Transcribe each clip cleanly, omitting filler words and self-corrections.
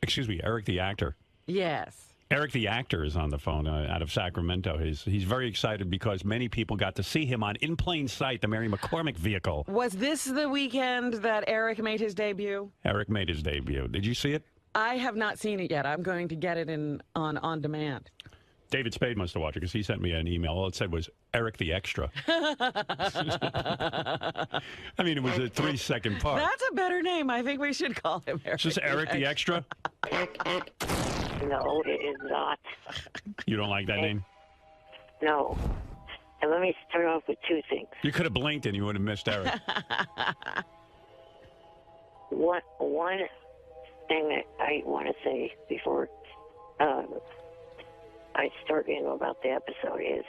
Excuse me, Eric the actor. Yes. Eric the actor is on the phone out of Sacramento. He's very excited because many people got to see him on In Plain Sight, the Mary McCormick vehicle. Was this the weekend that Eric made his debut? Eric made his debut. Did you see it? I have not seen it yet. I'm going to get it on demand. David Spade must have watched it because he sent me an email. All it said was Eric the Extra. I mean, it was a 3-second part. That's a better name. I think we should call him Eric. Is this Eric the Extra? No, it is not. You don't like that name? No. And let me start off with two things. You could have blinked and you would have missed Eric. One thing that I want to say before I start in about the episode is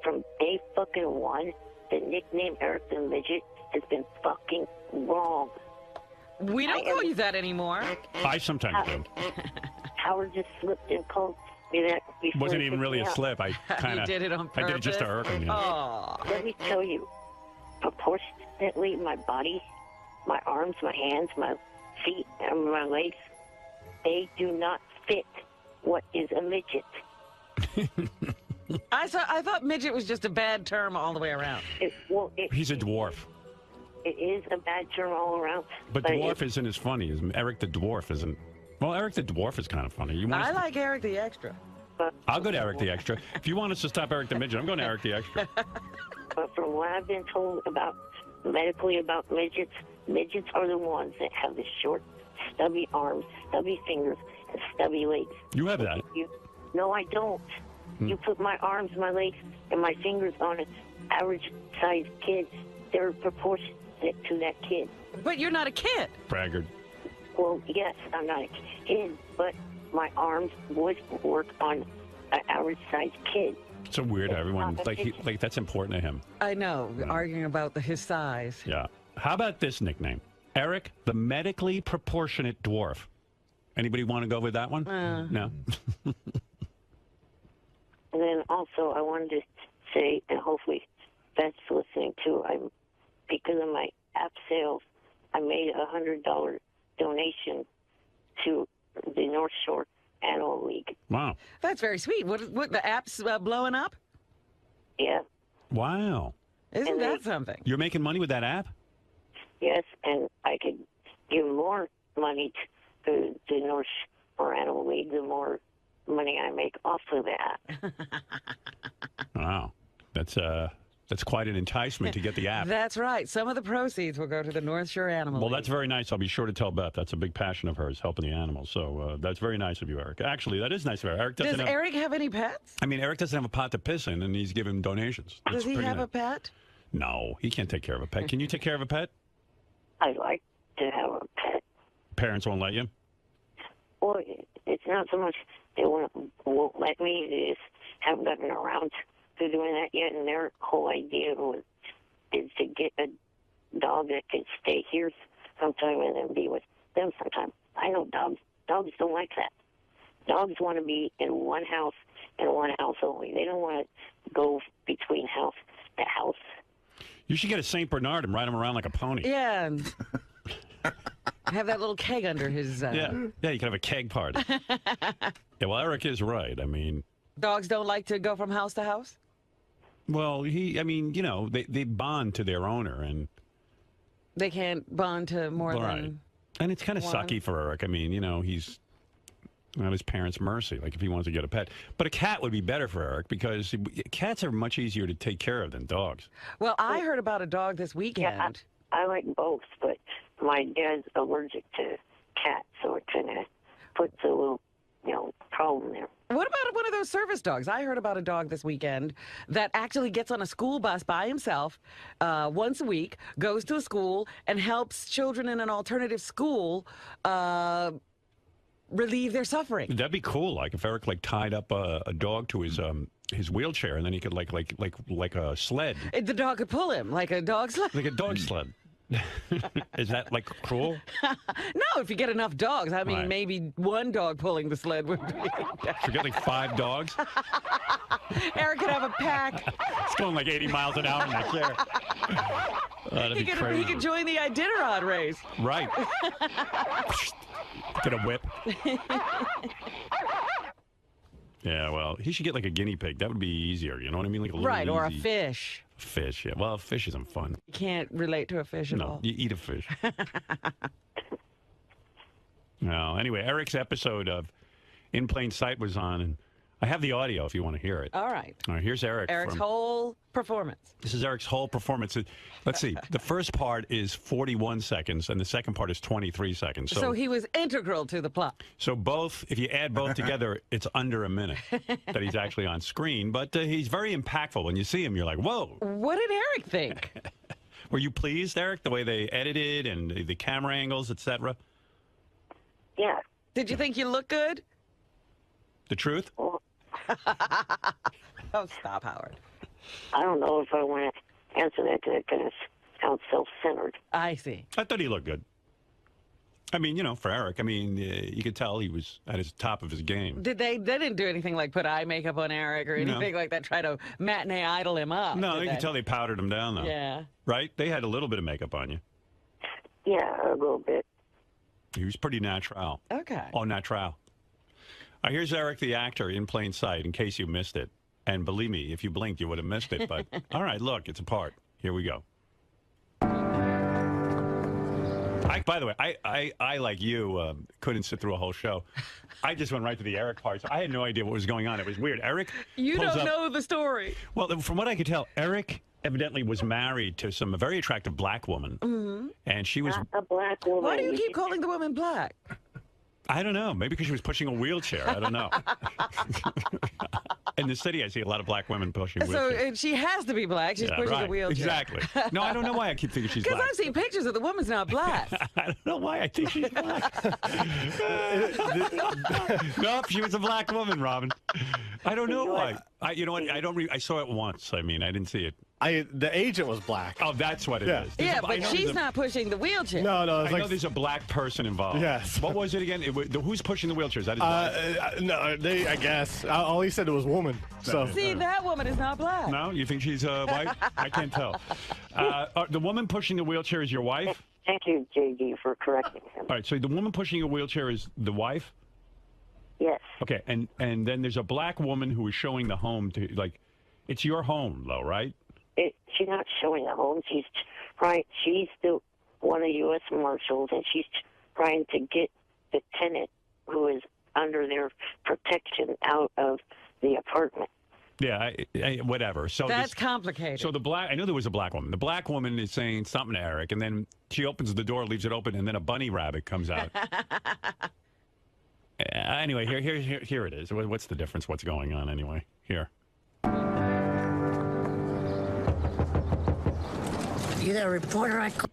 from day fucking one, the nickname Eric the Midget has been fucking wrong. We don't call you that anymore. I sometimes do. Howard just slipped and called me that before. Wasn't even really a slip. I kind You of did it on purpose. I did it just to irk him. Yeah. Oh. Let me tell you, proportionately, my body, my arms, my hands, my feet, and my legs, they do not fit what is a midget. I thought midget was just a bad term all the way around. He's a dwarf. It is a bad term all around. But dwarf isn't as funny as Eric the Dwarf isn't. Well, Eric the Dwarf is kind of funny. I like Eric the Extra. I'll go to Eric the Extra. If you want us to stop Eric the Midget, I'm going to Eric the Extra. But from what I've been told medically about midgets, midgets are the ones that have the short, stubby arms, stubby fingers, and stubby legs. You have that. No, I don't. You put my arms, my legs, and my fingers on an average-sized kid. They're proportionate to that kid. But you're not a kid. Braggart. Well, yes, I'm not a kid, but my arms would work on an average-sized kid. It's so weird. Everyone like that's important to him. I know, arguing about his size. Yeah. How about this nickname? Eric the Medically Proportionate Dwarf. Anybody want to go with that one? No. And then also, I wanted to say, and hopefully Beth's listening too, because of my app sales, I made a $100 donation to the North Shore Animal League. Wow. That's very sweet. What the app's blowing up? Yeah. Wow. Isn't that something? You're making money with that app? Yes, and I could give more money to the North Shore Animal League the more money I make off of that. Wow. That's quite an enticement to get the app. That's right. Some of the proceeds will go to the North Shore Animal League. Well, that's very nice. I'll be sure to tell Beth. That's a big passion of hers, helping the animals. So that's very nice of you, Eric. Actually, that is nice of Eric. Does Eric have any pets? I mean, Eric doesn't have a pot to piss in, and he's giving donations. Does he have a pet? No, he can't take care of a pet. Can you take care of a pet? I'd like to have a pet. Parents won't let you? Well, it's not so much they won't let me. They just haven't gotten around to doing that yet, and their whole idea is to get a dog that can stay here sometime and then be with them sometime. I know dogs don't like that. Dogs want to be in one house and one house only. They don't want to go between house to house. You should get a St. Bernard and ride him around like a pony. Yeah. And have that little keg under his... Yeah, you can have a keg party. Yeah, well, Eric is right. I mean... Dogs don't like to go from house to house? Well, they bond to their owner, and... They can't bond to more than... And it's kind of sucky for Eric. I mean, he's at his parents' mercy, like if he wants to get a pet. But a cat would be better for Eric because cats are much easier to take care of than dogs. Well, I heard about a dog this weekend. Yeah, I like both, but my dad's allergic to cats, so it kind of puts a little, problem there. What about one of those service dogs? I heard about a dog this weekend that actually gets on a school bus by himself once a week, goes to a school, and helps children in an alternative school relieve their suffering. That'd be cool. Like if Eric tied up a dog to his wheelchair, and then he could like a sled. The dog could pull him like a dog sled. Like a dog sled. Is that cruel? No, if you get enough dogs. I mean, maybe one dog pulling the sled would be. Should we get 5 dogs? Eric could have a pack. It's going 80 miles an hour in that chair. That'd be crazy. He could join the Iditarod race. Right. Get a whip. Yeah, well, he should get like a guinea pig. That would be easier. You know what I mean? Like a little Right, or a easy fish. fish. Yeah. Well, fish isn't fun. You can't relate to a fish at No, all. you eat a fish. No. Anyway, Eric's episode of In Plain Sight was on, and I have the audio if you want to hear it. All right. All right, here's Eric. Eric's whole performance. This is Eric's whole performance. Let's see. The first part is 41 seconds, and the second part is 23 seconds. So he was integral to the plot. So both, if you add both together, it's under a minute that he's actually on screen. But he's very impactful. When you see him, you're like, whoa. What did Eric think? Were you pleased, Eric, the way they edited and the camera angles, etc.? Yeah. Did you think you look good? The truth? Well, Oh, stop, Howard. I don't know if I want to answer that because it kind of sounds self-centered. I see. I thought he looked good. I mean, you know, for Eric, I mean, you could tell he was at his top of his game. Did they didn't do anything like put eye makeup on Eric or anything like that, try to matinee idol him up? No, did you could tell they powdered him down, though. Yeah. Right? They had a little bit of makeup on you. Yeah, a little bit. He was pretty natural. Okay. Oh, natural. Here's Eric, the actor, in plain sight, in case you missed it. And believe me, if you blinked, you would have missed it. But, all right, look, it's a part. Here we go. By the way, I like you, couldn't sit through a whole show. I just went right to the Eric part. So I had no idea what was going on. It was weird. Eric You pulls don't up- know the story. Well, from what I could tell, Eric evidently was married to some very attractive black woman. Mm-hmm. And she was... Not a black woman. Why do you keep calling the woman black? I don't know. Maybe because she was pushing a wheelchair. I don't know. In the city, I see a lot of black women pushing So wheelchairs. she has to be black. She's pushing right. a wheelchair. Exactly. No, I don't know why I keep thinking she's Because black. I've seen pictures of the woman's not black. I don't know why I think she's black. Nope, she was a black woman, Robin. I don't know why. You know what? I saw it once. I mean, I didn't see it. The agent was black. Oh, that's what it Yeah. is. Yeah, I but know she's there's a- not pushing the wheelchair. No, I it's know like there's a black person involved. Yes. What was it again? Who's pushing the wheelchair? Is that his wife? no, I guess. All he said it was woman. So See, that woman is not black. No? You think she's white? I can't tell. The woman pushing the wheelchair is your wife? Thank you, JD, for correcting him. All right, so the woman pushing a wheelchair is the wife? Yes. Okay, and then there's a black woman who is showing the home to, like, it's your home, though, right? She's not showing the home. She's trying. She's one of the U.S. Marshals, and she's trying to get the tenant who is under their protection out of the apartment. Yeah, whatever. So That's complicated. So I knew there was a black woman. The black woman is saying something to Eric, and then she opens the door, leaves it open, and then a bunny rabbit comes out. Anyway, here it is. What's the difference? What's going on anyway? Here. You that reporter I called?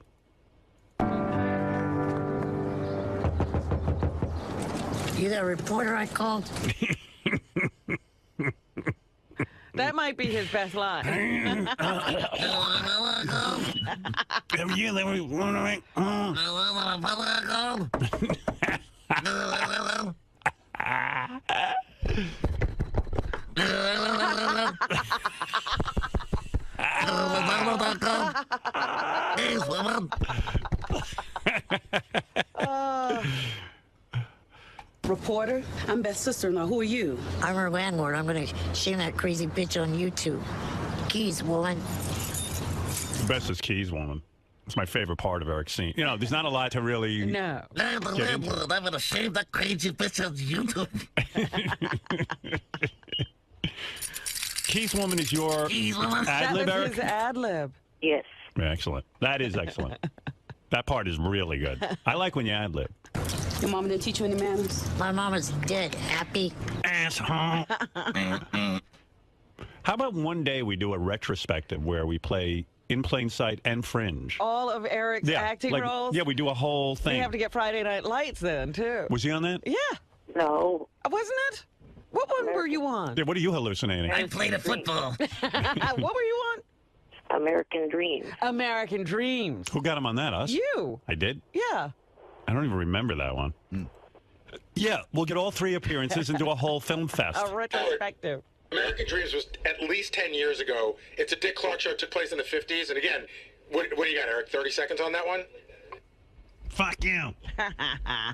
You that reporter I called? That might be his best line. Reporter? I'm Beth's sister-in-law. Who are you? I'm her landlord. I'm gonna shame that crazy bitch on YouTube. Keys, woman. Best is Keys woman. It's my favorite part of Eric's scene. You know, there's not a lot to really... No. I'm the landlord. I'm gonna shame that crazy bitch on YouTube. Keys woman is your That ad-lib, was Eric? his ad-lib. Yes. Excellent. That is excellent. That part is really good. I like when you ad-lib. Your mama didn't teach you any manners? My mama's dead. Happy? Asshole. How about one day we do a retrospective where we play In Plain Sight and Fringe? All of Eric's acting roles? Yeah, we do a whole We thing. have to get Friday Night Lights then, too. Was he on that? Yeah. No. Wasn't it? What one were you on? Yeah, what are you hallucinating? I played a football. What were you on? American Dream. American Dreams. Who got him on that? Us? You. I did? Yeah. I don't even remember that one. Yeah, we'll get all 3 appearances and do a whole film fest. A retrospective. American Dreams was at least 10 years ago. It's a Dick Clark show. It took place in the 50s. And again, what do you got, Eric? 30 seconds on that one? Fuck you.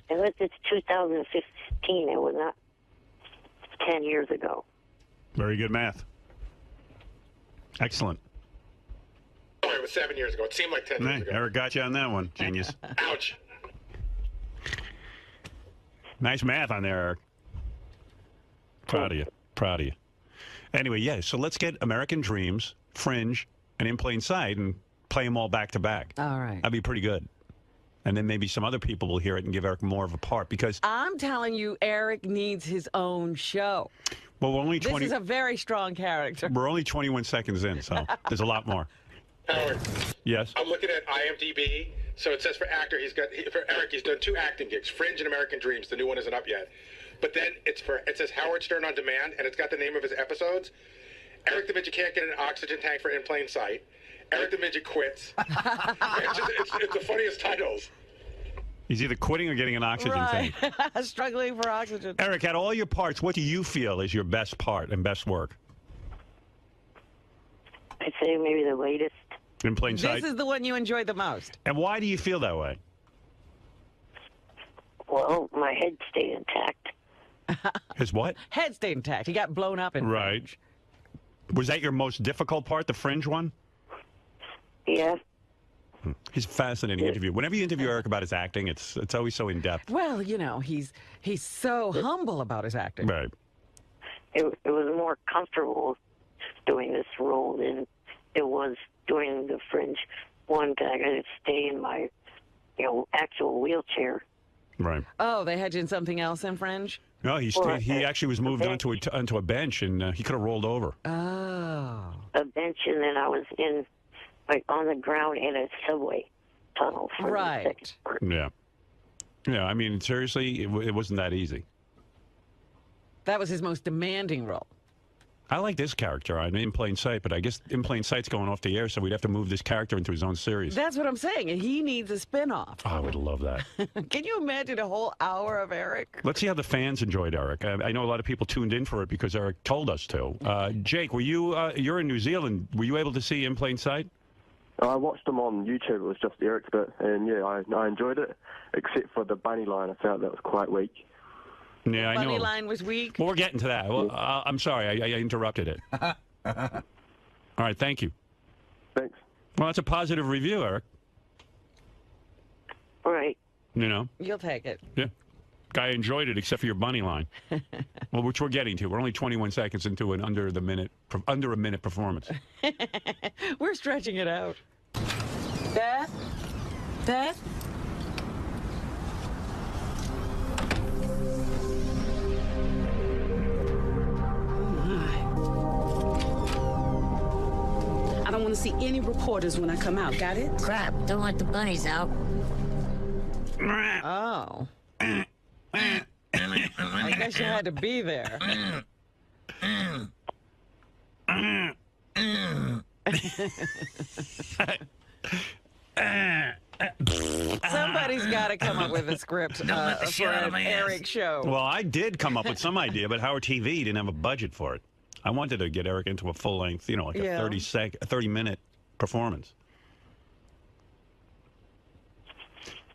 Unless it's 2015, it was not 10 years ago. Very good math. Excellent. Sorry, it was 7 years ago. It seemed like 10 years ago. Eric got you on that one. Genius. Ouch. Nice math on there, Eric. Proud of you. Proud of you. Anyway, yeah, so let's get American Dreams, Fringe, and In Plain Sight and play them all back to back. All right. That'd be pretty good. And then maybe some other people will hear it and give Eric more of a part because... I'm telling you, Eric needs his own show. Well, we're only 20... This is a very strong character. We're only 21 seconds in, so there's a lot more. Howard. Yes? I'm looking at IMDb. So it says for actor, for Eric, he's done 2 acting gigs, Fringe and American Dreams. The new one isn't up yet. But then it says Howard Stern on Demand, and it's got the name of his episodes. Eric the Midget can't get an oxygen tank for In Plain Sight. Eric the Midget quits. It's the funniest titles. He's either quitting or getting an oxygen tank. Struggling for oxygen. Eric, out of all your parts, what do you feel is your best part and best work? I'd say maybe the latest. In Plain Sight? This is the one you enjoyed the most. And why do you feel that way? Well, my head stayed intact. His what? Head stayed intact. He got blown up in Right. Fringe. Was that your most difficult part, the Fringe one? Yeah. He's a fascinating interview. Whenever you interview Eric about his acting, it's always so in-depth. Well, you know, he's so humble about his acting. Right. It was more comfortable doing this role than it was doing the Fringe one, because I got to stay in my, actual wheelchair. Right. Oh, they had you in something else in Fringe? No, he actually was moved onto a bench, and he could have rolled over. Oh. A bench, and then I was on the ground in a subway tunnel. For Right. The second part. Yeah. Yeah, I mean, seriously, it wasn't that easy. That was his most demanding role. I like this character on In Plain Sight, but I guess In Plain Sight's going off the air, so we'd have to move this character into his own series. That's what I'm saying. And he needs a spinoff. Oh, I would love that. Can you imagine a whole hour of Eric? Let's see how the fans enjoyed Eric. I know a lot of people tuned in for it because Eric told us to. Jake, were you? You're in New Zealand. Were you able to see In Plain Sight? I watched them on YouTube. It was just the Eric bit, and yeah, I enjoyed it, except for the bunny line. I felt that was quite weak. Yeah, I know. Funny line was weak. Well, we're getting to that. Well, I'm sorry, I interrupted it. All right, thank you. Thanks. Well, that's a positive review, Eric. Right. You know? You'll take it. Yeah. Guy enjoyed it except for your bunny line. Well, which we're getting to. We're only 21 seconds into an under a minute performance. We're stretching it out. Dad? Dad? I don't want to see any reporters when I come out. Got it? Crap, don't let the bunnies out. Oh. I guess you had to be there. Somebody's got to come up with a script for an Eric show. Well, I did come up with some idea, but Howard TV didn't have a budget for it. I wanted to get Eric into a full-length, like a 30-minute performance.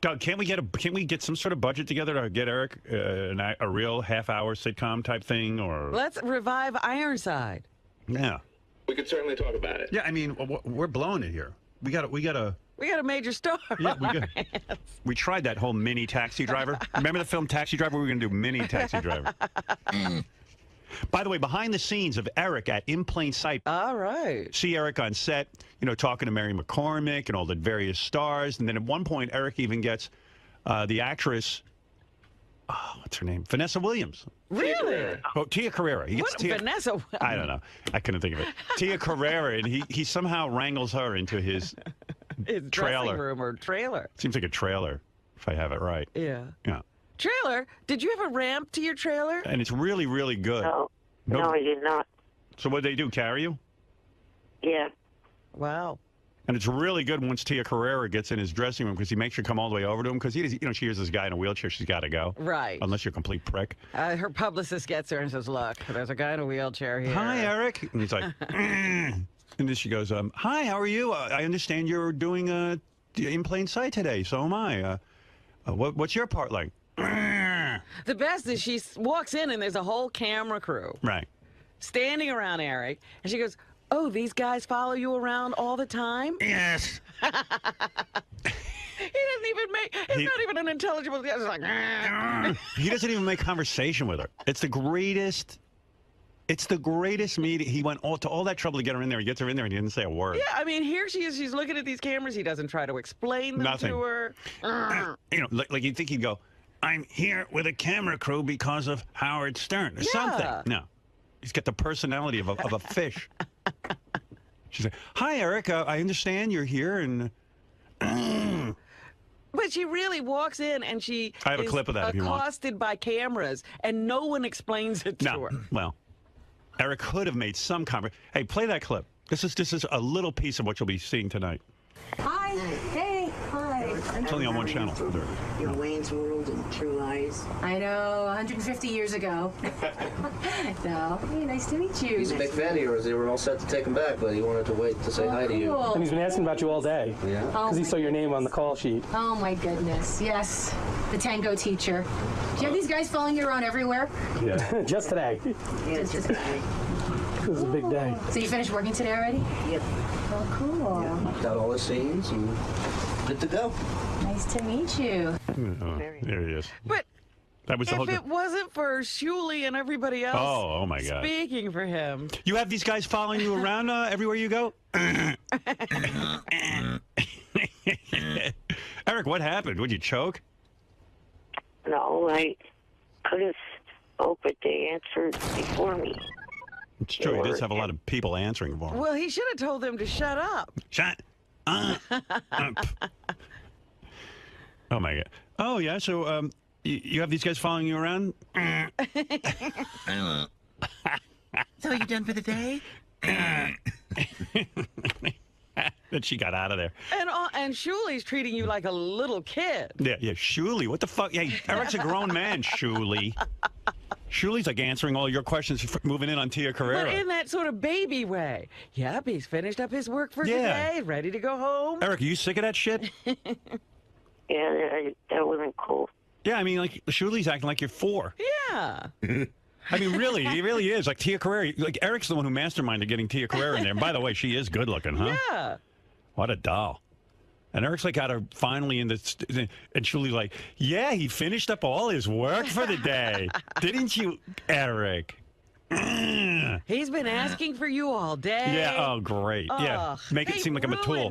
Doug, can't we get some sort of budget together to get Eric a real half-hour sitcom type thing, or Let's revive Ironside. Yeah, We could certainly talk about it. yeah. I mean, we're blowing it here. We got a. We got a major star. Yeah, we tried that whole mini Taxi Driver. Remember the film Taxi Driver? We were going to do mini Taxi Driver. By the way, behind the scenes of Eric at In Plain Sight. All right. See Eric on set, talking to Mary McCormick and all the various stars. And then at one point, Eric even gets the actress, what's her name? Vanessa Williams. Really? Oh, Tia Carrera. He gets What? Tia, Vanessa? I don't know. I couldn't think of it. Tia Carrera, and he somehow wrangles her into his His trailer. dressing room or trailer. Seems like a trailer, if I have it right. Yeah. Yeah. Trailer? Did you have a ramp to your trailer? And it's really, really good. No, I did not. So what they do, carry you? Yeah. Wow. And it's really good once Tia Carrera gets in his dressing room because he makes her come all the way over to him because she hears this guy in a wheelchair. She's got to go. Right. Unless you're a complete prick. Her publicist gets her and says, look, there's a guy in a wheelchair here. Hi, Eric. And he's like, and then she goes, hi, how are you? I understand you're doing In Plain Sight today. So am I. What's your part like? The best is she walks in and there's a whole camera crew Right. standing around Eric, and she goes, "Oh, these guys follow you around all the time?" Yes. He doesn't even make. It's not even an intelligible. It's like. He doesn't even make conversation with her. It's the greatest. It's the greatest meeting. He went to all that trouble to get her in there. He gets her in there and he didn't say a word. Yeah, I mean, here she is. She's looking at these cameras. He doesn't try to explain them Nothing. to her. You know, like you'd think he'd go, "I'm here with a camera crew because of Howard Stern," or something. No, he's got the personality of a fish. She's like, "Hi, Eric. I understand you're here," and. But she really walks in and she I have a is clip of that if you want. accosted by cameras, and no one explains it to her. Well, Eric could have made some comment. Hey, play that clip. This is a little piece of what you'll be seeing tonight. Hi. Hey. Hi. It's only on one channel. Your Wayne's World and True Lies. I know, 150 years ago. No. Hey, nice to meet you. He's a big fan of yours. They were all set to take him back, but he wanted to wait to say hi to you. Cool. And he's been asking about you all day. Yeah. Because he saw your name on the call sheet. Oh my goodness. Yes. The tango teacher. Do you have these guys following you around everywhere? Yeah. Just today. Yeah, just today. This is a big day. So you finished working today already? Yep. Oh, cool. Yeah. Got all the scenes and good to go. Nice to meet you. There he is. But that was the if whole. it wasn't for '70 and everybody else Oh my God. speaking for him. You have these guys following you around everywhere you go? Eric, what happened? Would you choke? No, I could have spoke, but they answered before me. It's true. He does have a lot of people answering for him. Well, he should have told them to shut up. Shut up. Oh my God. Oh yeah. So you have these guys following you around? So you done for the day? Then she got out of there. And Shuli's treating you like a little kid. Yeah, Shuli. What the fuck? Yeah, Eric's a grown man, Shuli. Shuli's like answering all your questions, moving in on Tia Carrera. But in that sort of baby way. Yep, he's finished up his work for today, ready to go home. Eric, are you sick of that shit? Yeah, that wasn't cool. Yeah, I mean, like, Shuli's acting like you're 4. Yeah. I mean, really, he really is. Like, Tia Carrera, like, Eric's the one who masterminded getting Tia Carrera in there. And by the way, she is good looking, huh? Yeah. What a doll. And Eric's like got her finally in the, and Shuli's like, yeah, he finished up all his work for the day. Didn't you, Eric? He's been asking for you all day. Yeah, oh, great. Yeah, make it seem like I'm a tool.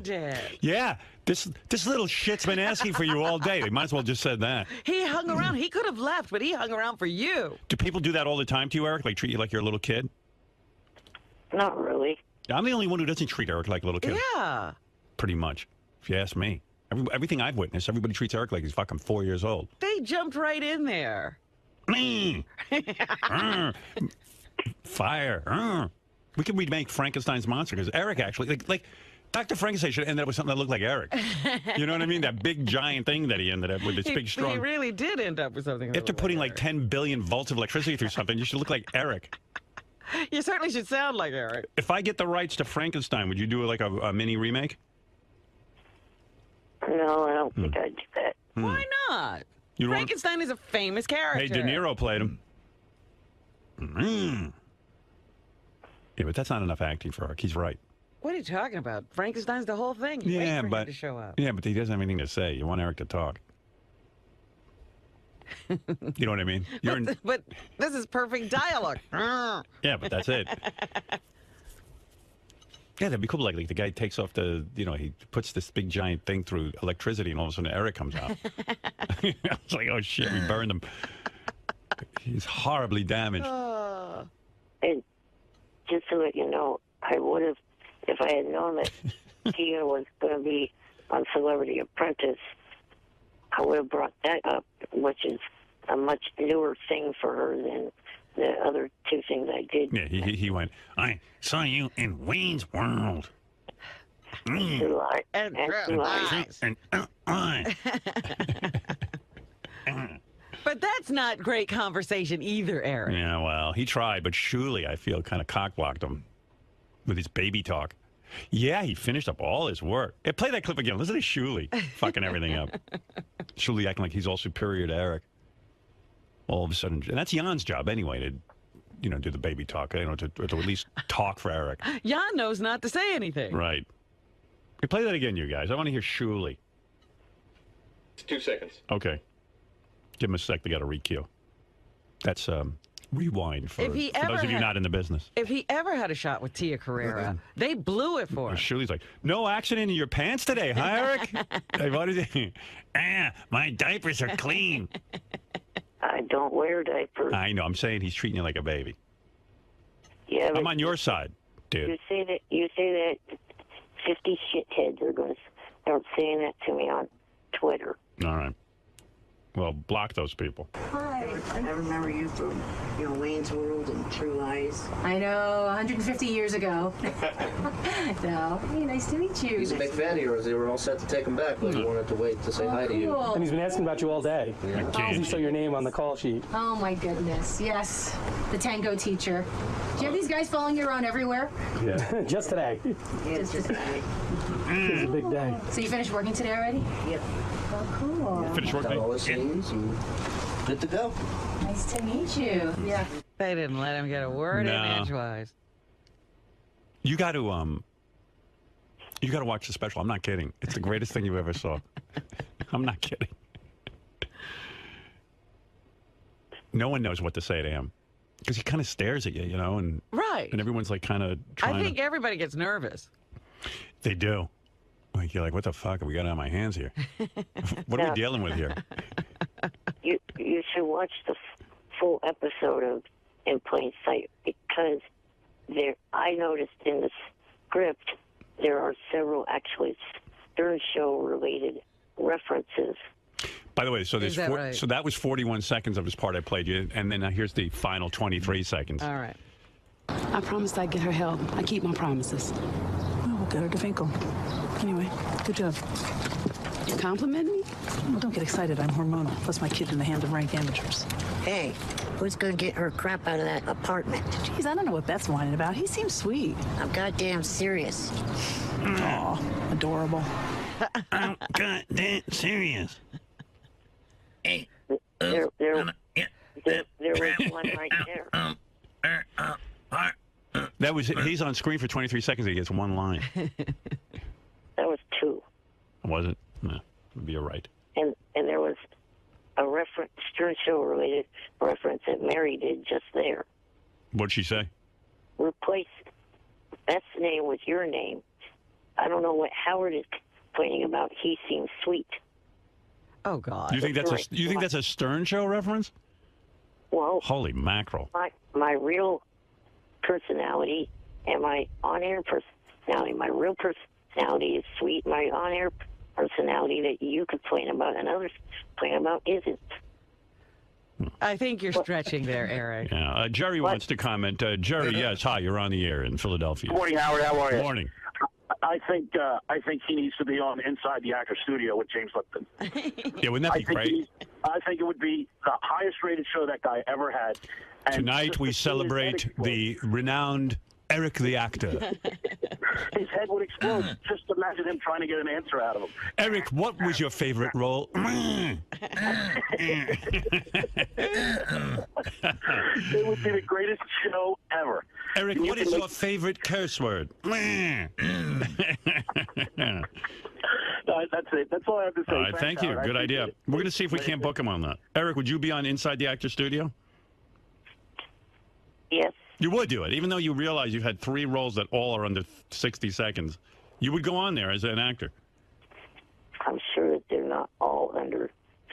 Yeah, this little shit's been asking for you all day. They might as well just said that. He hung around. He could have left, but he hung around for you. Do people do that all the time to you, Eric? Like treat you like you're a little kid? Not really. I'm the only one who doesn't treat Eric like a little kid. Yeah. Pretty much, if you ask me. Everything I've witnessed, everybody treats Eric like he's fucking 4 years old. They jumped right in there. Fire. We could remake Frankenstein's monster because Eric actually, like Dr. Frankenstein should end up with something that looked like Eric. You know what I mean? That big giant thing that he ended up with, this big strong. He really did end up with something. After putting like 10 billion volts of electricity through something, you should look like Eric. You certainly should sound like Eric. If I get the rights to Frankenstein, would you do like a mini remake? No, I don't think I'd do that. Why not? Frankenstein is a famous character. Hey, De Niro played him. Yeah, but that's not enough acting for Eric. He's right. What are you talking about? Frankenstein's the whole thing. You wait for him to show up. Yeah, but he doesn't have anything to say. You want Eric to talk. You know what I mean? But this is perfect dialogue. Yeah, but that's it. Yeah, that'd be cool. Like the guy takes off the, he puts this big giant thing through electricity, and all of a sudden Eric comes out. I was like, oh shit, we burned him. He's horribly damaged. And just to let you know, I would have, if I had known that Tia was going to be on Celebrity Apprentice, I would have brought that up, which is a much newer thing for her than the other 2 things I did. Yeah, he went, I saw you in Wayne's World. July. And July. But that's not great conversation either, Eric. Yeah, well, he tried, but Shuli, I feel, kind of cock-blocked him with his baby talk. Yeah, he finished up all his work. Hey, play that clip again. Listen to 𝗛𝘄𝗿𝗍 fucking everything up. 𝗛𝘄𝗍𝗿 acting like he's all superior to Eric. All of a sudden, and that's Jan's job anyway to, you know, do the baby talk, you know, to at least talk for Eric. Jan knows not to say anything. Right. Hey, play that again, you guys. I want to hear 𝗛𝘄𝗍𝗿. It's 2 seconds. Okay. Give him a sec. They got to re-cue. That's rewind for those of you not in the business. If he ever had a shot with 𝗛𝘗𝗏, they blew it for him. 𝗛𝘗𝗍𝗿's like, no accident in your pants today, huh, Eric? Hey, what is it? My diapers are clean. I don't wear diapers. I know. I'm saying he's treating you like a baby. Yeah, I'm on your side, dude. You say that 50 shitheads are going to start saying that to me on Twitter. All right. Well, block those people. Hi. I remember you from, Wayne's World and True Lies. I know, 150 years ago. No. Hey, nice to meet you. He's a big fan of yours. They were all set to take him back, but he wanted to wait to say hi to you. And he's been asking about you all day. Yeah. Does he show your name on the call sheet? Oh, my goodness. Yes. The tango teacher. Do you have these guys following you around everywhere? Yeah. Just today. Yeah, it's just today. It's a big day. So you finished working today already? Yep. Oh, cool. Finish working. Got all the scenes and good to go. Nice to meet you. Yeah. They didn't let him get a word in edgewise. You got to watch the special. I'm not kidding. It's the greatest thing you ever saw. I'm not kidding. No one knows what to say to him because he kind of stares at you, you know, and and everyone's like kind of trying. I think everybody gets nervous. They do. Like you're like, what the fuck have we got on my hands here? What are we dealing with here? You should watch the full episode of In Plain Sight because I noticed in the script there are several actually Stern Show related references. By the way, so there's so that was 41 seconds of his part I played you, and then here's the final 23 seconds. All right. I promised I'd get her help. I keep my promises. Well, we'll get her to Finkel. Anyway, good job. You compliment me? Well, don't get excited. I'm hormonal. Plus, my kid's in the hands of rank amateurs. Hey, who's gonna get her crap out of that apartment? Geez, I don't know what Beth's whining about. He seems sweet. I'm goddamn serious. Aw, adorable. I'm goddamn serious. Hey, there was one right there. He's on screen for 23 seconds. He gets one line. That was 2. Was it? No, you're right. And there was a Stern Show related reference that Mary did just there. What'd she say? Replace Beth's name with your name. I don't know what Howard is complaining about. He seems sweet. Oh God! You think that's a Stern Show reference? Well, holy mackerel! My real personality and my on-air personality. My real personality is sweet. My on-air personality that you complain about and others complain about isn't. I think you're stretching there, Eric. Yeah. Jerry wants to comment. Jerry, yes, hi. You're on the air in Philadelphia. Good morning, Howard. How are you? Morning. I think he needs to be on Inside the Actor Studio with James Lipton. Yeah, wouldn't that be great? I think it would be the highest rated show that guy ever had. And tonight we celebrate the renowned Eric the actor. His head would explode. Just imagine him trying to get an answer out of him. Eric, what was your favorite role? It would be the greatest show ever. Eric, what is your favorite curse word? That's it. That's all I have to say. All right, thank you. Good idea. We're going to see if we can't book him on that. Eric, would you be on Inside the Actor Studio? Yes. You would do it, even though you realize you've had 3 roles that all are under 60 seconds. You would go on there as an actor. I'm sure that they're not all under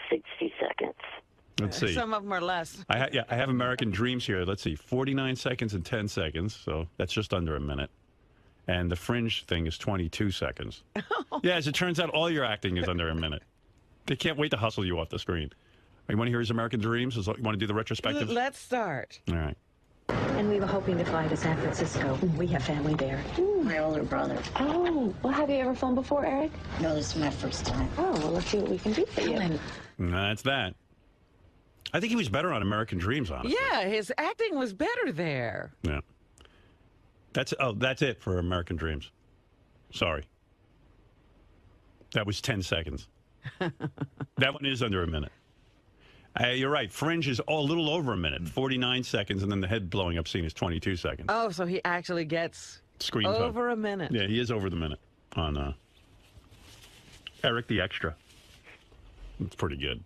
60 seconds. Let's see. Some of them are less. I have American Dreams here. Let's see, 49 seconds and 10 seconds, so that's just under a minute. And the Fringe thing is 22 seconds. Yeah, as it turns out, all your acting is under a minute. They can't wait to hustle you off the screen. You want to hear his American Dreams? You want to do the retrospective? Let's start. All right. And we were hoping to fly to San Francisco. We have family there. My older brother. Oh, well, have you ever flown before, Eric? No, this is my first time. Oh, well, let's see what we can do for you. That's that. I think he was better on American Dreams, honestly. Yeah, his acting was better there. Yeah. That's it for American Dreams. Sorry. That was 10 seconds. That one is under a minute. You're right. Fringe is a little over a minute, 49 seconds, and then the head blowing up scene is 22 seconds. Oh, so he actually gets Screen time. over a minute. Yeah, he is over the minute on Eric the Extra. It's pretty good.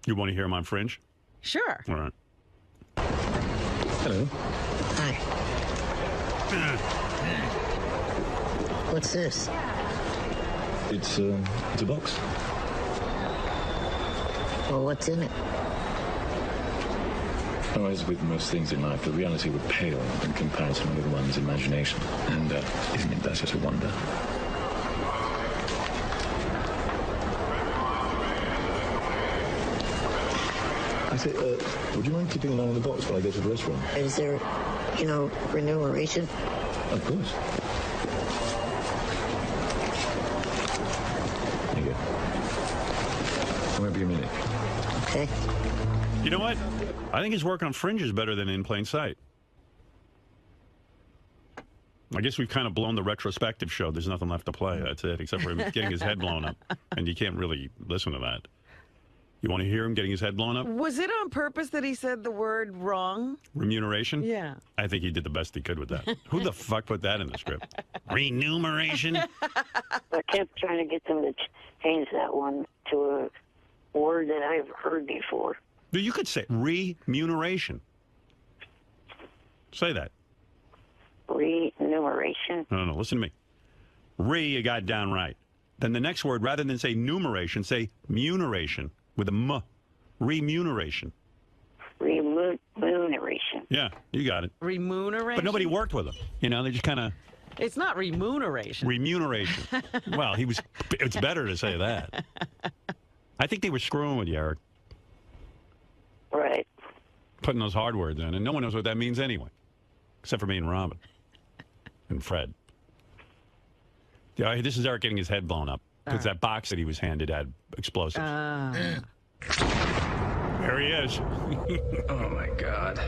You want to hear him on Fringe? Sure. All right. Hello. Hi. What's this? It's a box. Well, what's in it? Oh, as with most things in life, the reality would pale in comparison with one's imagination. And isn't it that's just a wonder? I say, would you mind keeping an eye on the box while I go to the restaurant? Is there, remuneration? Of course. There you go. I won't be a minute. Okay. You know what? I think his work on Fringe is better than In Plain Sight. I guess we've kind of blown the retrospective show. There's nothing left to play. That's it, except for him getting his head blown up. And you can't really listen to that. You want to hear him getting his head blown up? Was it on purpose that he said the word wrong? Remuneration? Yeah. I think he did the best he could with that. Who the fuck put that in the script? Remuneration? I kept trying to get them to change that one to a word that I've heard before. You could say remuneration. Say that. Remuneration? No, listen to me. You got it down right. Then the next word, rather than say numeration, say muneration with a M. Remuneration. Remuneration. Yeah, you got it. Remuneration? But nobody worked with him. They just kind of... It's not remuneration. Remuneration. Well, it's better to say that. I think they were screwing with you, Eric. Right. Putting those hard words in, and no one knows what that means anyway. Except for me and Robin. And Fred. Yeah, this is Eric getting his head blown up. Because that box that he was handed had explosives. There he is. Oh, my God.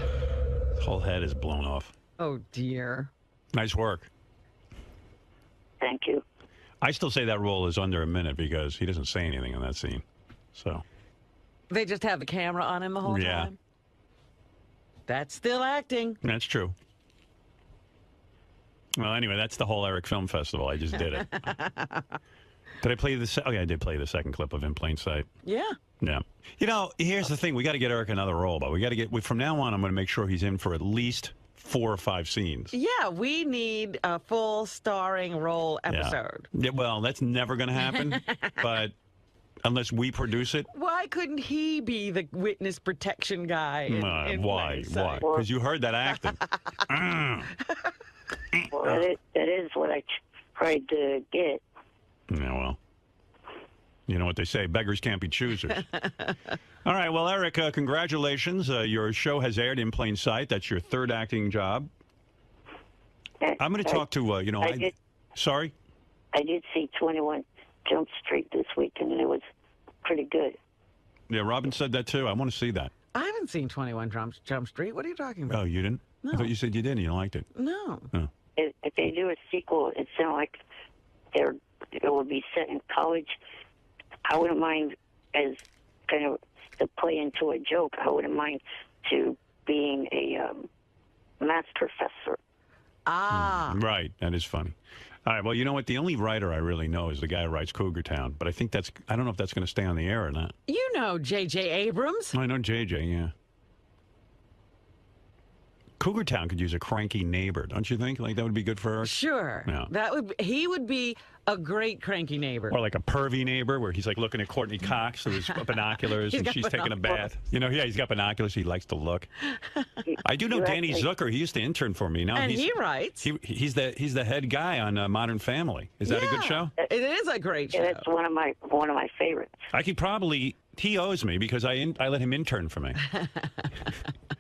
His whole head is blown off. Oh, dear. Nice work. Thank you. I still say that role is under a minute because he doesn't say anything in that scene. So. They just have the camera on him the whole time? That's still acting. That's true. Well, anyway, that's the whole Eric Film Festival. I just did it. Did I play the... Oh, yeah, I did play the second clip of In Plain Sight. Yeah. Yeah. Here's the thing. We got to get Eric another role, but we got to get... From now on, I'm going to make sure he's in for at least 4 or 5 scenes. Yeah, we need a full starring role episode. Yeah, well, that's never going to happen, but unless we produce it. Why couldn't he be the witness protection guy? Why? Because you heard that acting. Well, that is what I tried to get. Yeah, well, you know what they say, beggars can't be choosers. All right, well, Eric, congratulations. Your show has aired In Plain Sight. That's your 3rd acting job. I'm going to talk to, Sorry? I did see 21 Jump Street this weekend, and it was pretty good. Yeah, Robin said that, too. I want to see that. I haven't seen 21 Jump Street. What are you talking about? Oh, you didn't? No. I thought you said you did and you liked it. No. Oh. If they do a sequel, it sounds like it would be set in college. I wouldn't mind, as kind of to play into a joke, I wouldn't mind to being a math professor. Right. That is funny. All right. Well, you know what? The only writer I really know is the guy who writes Cougar Town. But I think I don't know if that's going to stay on the air or not. You know J.J. Abrams. I know J.J., yeah. Cougar Town could use a cranky neighbor, don't you think? Like, that would be good for her? Sure. Yeah. He would be a great cranky neighbor. Or like a pervy neighbor where he's like looking at Courtney Cox through his binoculars and she's taking a bath. He's got binoculars. He likes to look. I do know Danny Zucker. He used to intern for me. Now he writes. He's the head guy on Modern Family. Is that a good show? It is a great show. That's one of my favorites. I could probably... He owes me because I let him intern for me.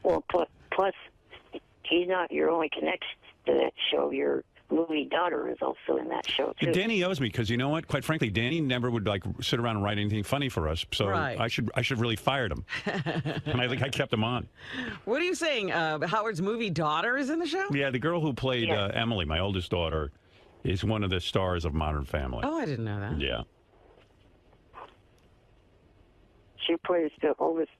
Well, plus, he's not your only connection to that show. Your movie daughter is also in that show too. Danny owes me because you know what? Quite frankly, Danny never would like sit around and write anything funny for us. So Right. I should have really fired him. And I think I kept him on. What are you saying? Howard's movie daughter is in the show? Yeah, the girl who played Emily, my oldest daughter, is one of the stars of Modern Family. Oh, I didn't know that. Yeah. She plays the oldest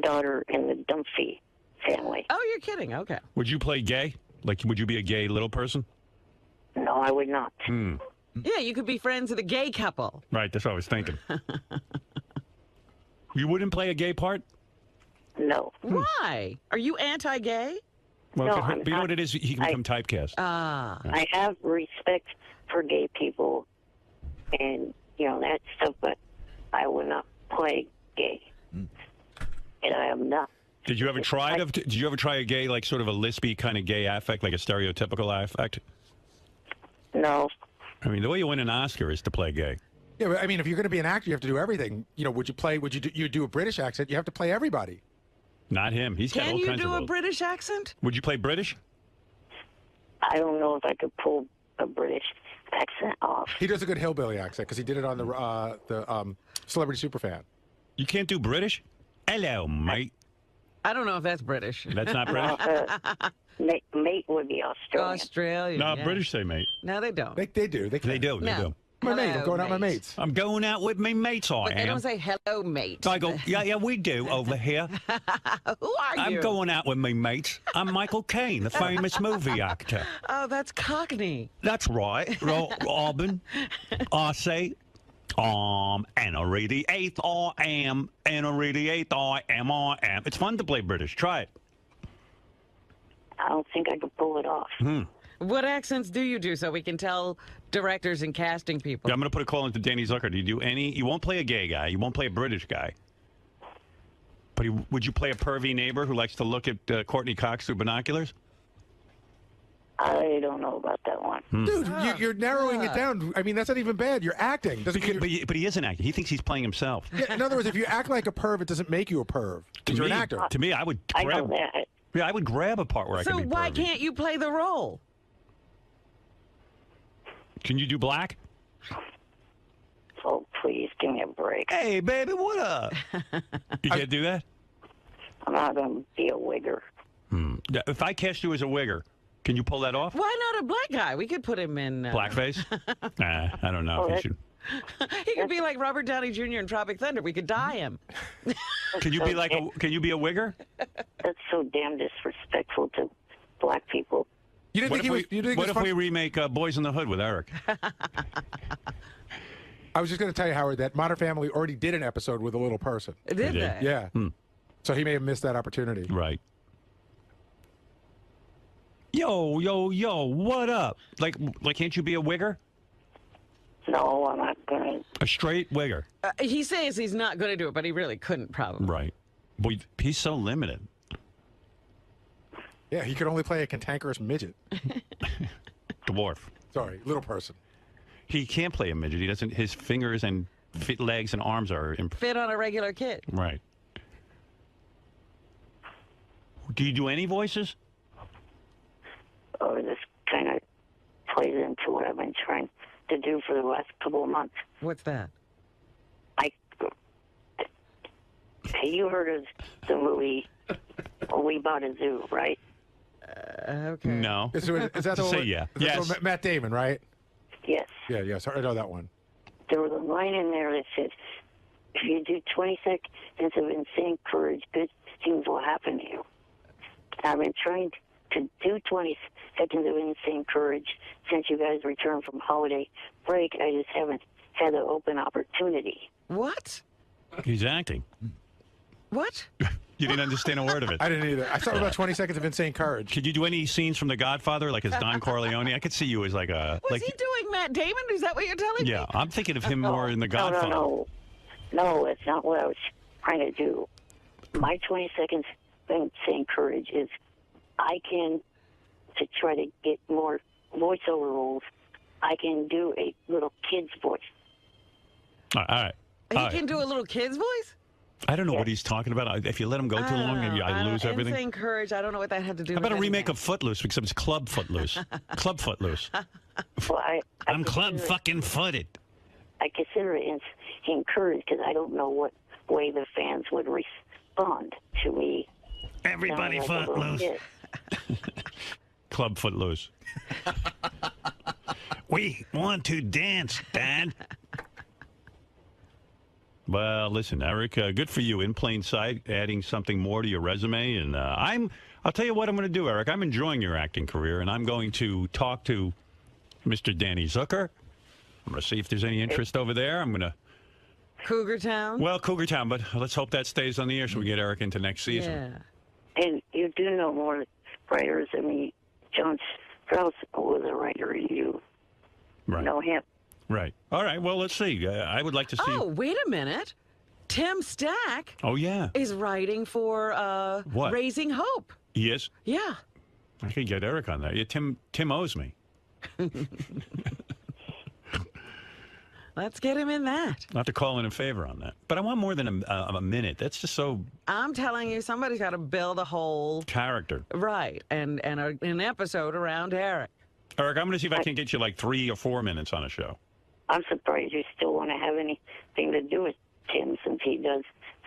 daughter in the 𝗦𝗵cie family. Oh, you're kidding. Okay. Would you play gay? Like, would you be a gay little person? No, I would not. Yeah, you could be friends with a gay couple. Right, that's what I was thinking. You wouldn't play a gay part? No. Why? Are you anti-gay? Well, No, but you know what it is? He can become typecast. Ah. I have respect for gay people and, you know, that stuff, but I would not play gay. And I am not. Did you ever try a gay, like sort of a lispy kind of gay affect, like a stereotypical affect? No. I mean, the way you win an Oscar is to play gay. Yeah, but I mean, if you're going to be an actor, you have to do everything. You know, would you do a British accent? You have to play everybody. Not him. He's got all Can you kinds of do a roles. British accent? Would you play British? I don't know if I could pull a British accent off. He does a good hillbilly accent because he did it on the Celebrity Superfan. You can't do British? Hello, mate. I don't know if that's British. That's not British? Mate would be Australian. Australian. No, yeah. British say mate. No, they don't. They do. They do. No. My mate. I'm Hello, going out with my mate. mates. I'm going out with my mates, I But am. they don't say hello, mate. I go, yeah, we do over here. Who are I'm you? going out with my mates. I'm Michael Caine, the famous movie actor. Oh, that's Cockney. That's right, Robin. I say, Henry the Eighth, I am. Henry the Eighth, I am. It's fun to play British. Try it. I don't think I could pull it off. What accents do you do so we can tell directors and casting people? Yeah, I'm going to put a call into Danny Zucker. Do you do any? You won't play a gay guy. You won't play a British guy. But would you play a pervy neighbor who likes to look at Courtney Cox through binoculars? I don't know about that one. Dude, you're narrowing it down. I mean, that's not even bad. You're acting. But he is an actor. He thinks he's playing himself. Yeah, in other words, if you act like a perv, it doesn't make you a perv. You're an actor. To me, I would I grab. know that. Yeah, I would grab a part where I So could be why pervy. can't you play the role? Can you do black? Oh, please give me a break. Hey, baby, what up? You can't do that? I'm not going to be a wigger. Yeah, if I cast you as a wigger, can you pull that off? Why not a black guy? We could put him in... Blackface? I don't know if you should. He could be like Robert Downey Jr. in Tropic Thunder. We could dye him. Can you be like can you be a wigger? That's so damn disrespectful to black people. You didn't What think if, what if we remake Boys in the Hood with Eric? I was just going to tell you, Howard, that Modern Family already did an episode with a little person. Did they? Yeah. So he may have missed that opportunity. Right. Yo, what up? Like, can't you be a wigger? No, I'm not going to. A straight wigger? He says he's not going to do it, but he really couldn't probably. Right. Boy, he's so limited. Yeah, he could only play a cantankerous midget. Dwarf. Sorry, little person. He can't play a midget. He doesn't. His fingers and legs and arms are Fit on a regular kid. right. Do you do any voices? Oh, this kind of plays into what I've been trying to do for the last couple of months. What's that? You heard of the movie We Bought a Zoo, right? Okay. No. Is that the Say one? yeah. Is that Yes. the one- Matt Damon, right? Yes. Yeah, yes. I know that one. There was a line in there that said, if you do 20 seconds of insane courage, good things will happen to you. I've been trying to do 20 seconds of insane courage since you guys returned from holiday break. I just haven't had the open opportunity. What? He's acting. What? You didn't understand a word of it. I didn't either. I thought about 20 seconds of insane courage. Could you do any scenes from The Godfather, like as Don Corleone? I could see you as like a. Was like, he doing Matt Damon? Is that what you're telling me? yeah, I'm thinking of him more in The No, Godfather. no, that's not what I was trying to do. My 20 seconds of insane courage is I can, to try to get more voiceover roles, I can do a little kid's voice. All right. He can do a little kid's voice? I don't know what he's talking about. If you let him go too long, maybe I lose everything. Insane Courage. I don't know what that had to do How with about a remake anything. of Footloose, except it's Club Footloose? Club Footloose. Well, I'm club fucking footed. I consider it encouraged because I don't know what way the fans would respond to me. Everybody sounding like a little Footloose. kid. Club Footloose. We want to dance, Dad. Well, listen, Eric, good for you. In plain sight, adding something more to your resume. And I'll tell you what I'm going to do, Eric. I'm enjoying your acting career, and I'm going to talk to Mr. Danny Zucker. I'm going to see if there's any interest over there. I'm going to... Cougar Town? Well, Cougar Town, but let's hope that stays on the air so we get Eric into next season. Yeah. And you do know more writers. I mean, John Strauss was a writer. You know him. Right. All right. Well, let's see. I would like to see... Oh, wait a minute. Tim Stack Oh, yeah. is writing for What? Raising Hope. He is? Yeah. I could get Eric on that. Yeah, Tim owes me. Let's get him in that. I'll have to call in favor on that. But I want more than a minute. That's just so... I'm telling you, somebody's got to build a whole... character. Right. And an episode around Eric. Eric, I'm going to see if I can get you like 3 or 4 minutes on a show. I'm surprised you still want to have anything to do with Tim since he does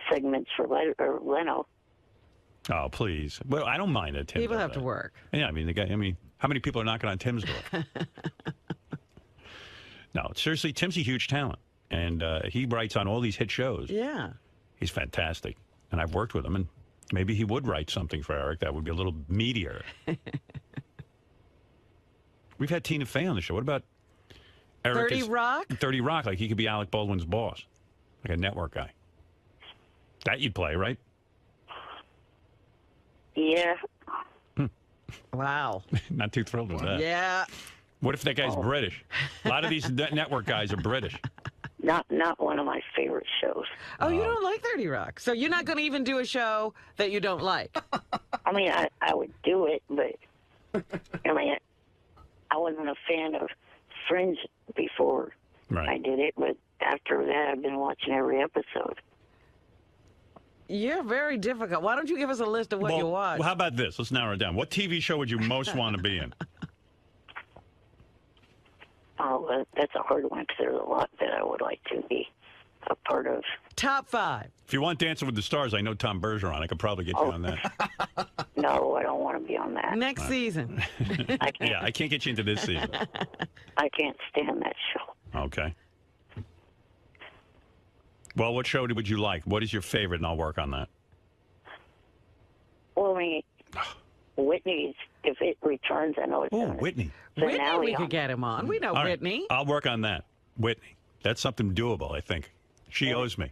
segments for Leno. Oh, please. Well, I don't mind it, Tim. People does have to that. work. Yeah, I mean, the guy. I mean, how many people are knocking on Tim's door? No, seriously, Tim's a huge talent, and he writes on all these hit shows. Yeah. He's fantastic, and I've worked with him, and maybe he would write something for Eric that would be a little meatier. We've had Tina Fey on the show. What about Eric? 30 Rock? 30 Rock, like he could be Alec Baldwin's boss, like a network guy. That you'd play, right? Yeah. Wow. Not too thrilled with that. Yeah. What if that guy's British? A lot of these network guys are British. Not one of my favorite shows. Oh, you don't like 30 Rock. So you're not going to even do a show that you don't like. I mean, I would do it, but I mean, I wasn't a fan of Fringe before I did it, but after that, I've been watching every episode. You're very difficult. Why don't you give us a list of what you watch? Well, how about this? Let's narrow it down. What TV show would you most want to be in? Oh, that's a hard one because there's a lot that I would like to be a part of. Top 5. If you want Dancing with the Stars, I know Tom Bergeron. I could probably get you on that. No, I don't want to be on that. Next season. Yeah, I can't get you into this season. I can't stand that show. Okay. Well, what show would you like? What is your favorite? And I'll work on that. Well, I mean, Whitney's, if it returns, I know it's Whitney. Whitney, we could get him on. We know All right, Whitney. I'll work on that. Whitney. That's something doable, I think. She owes me.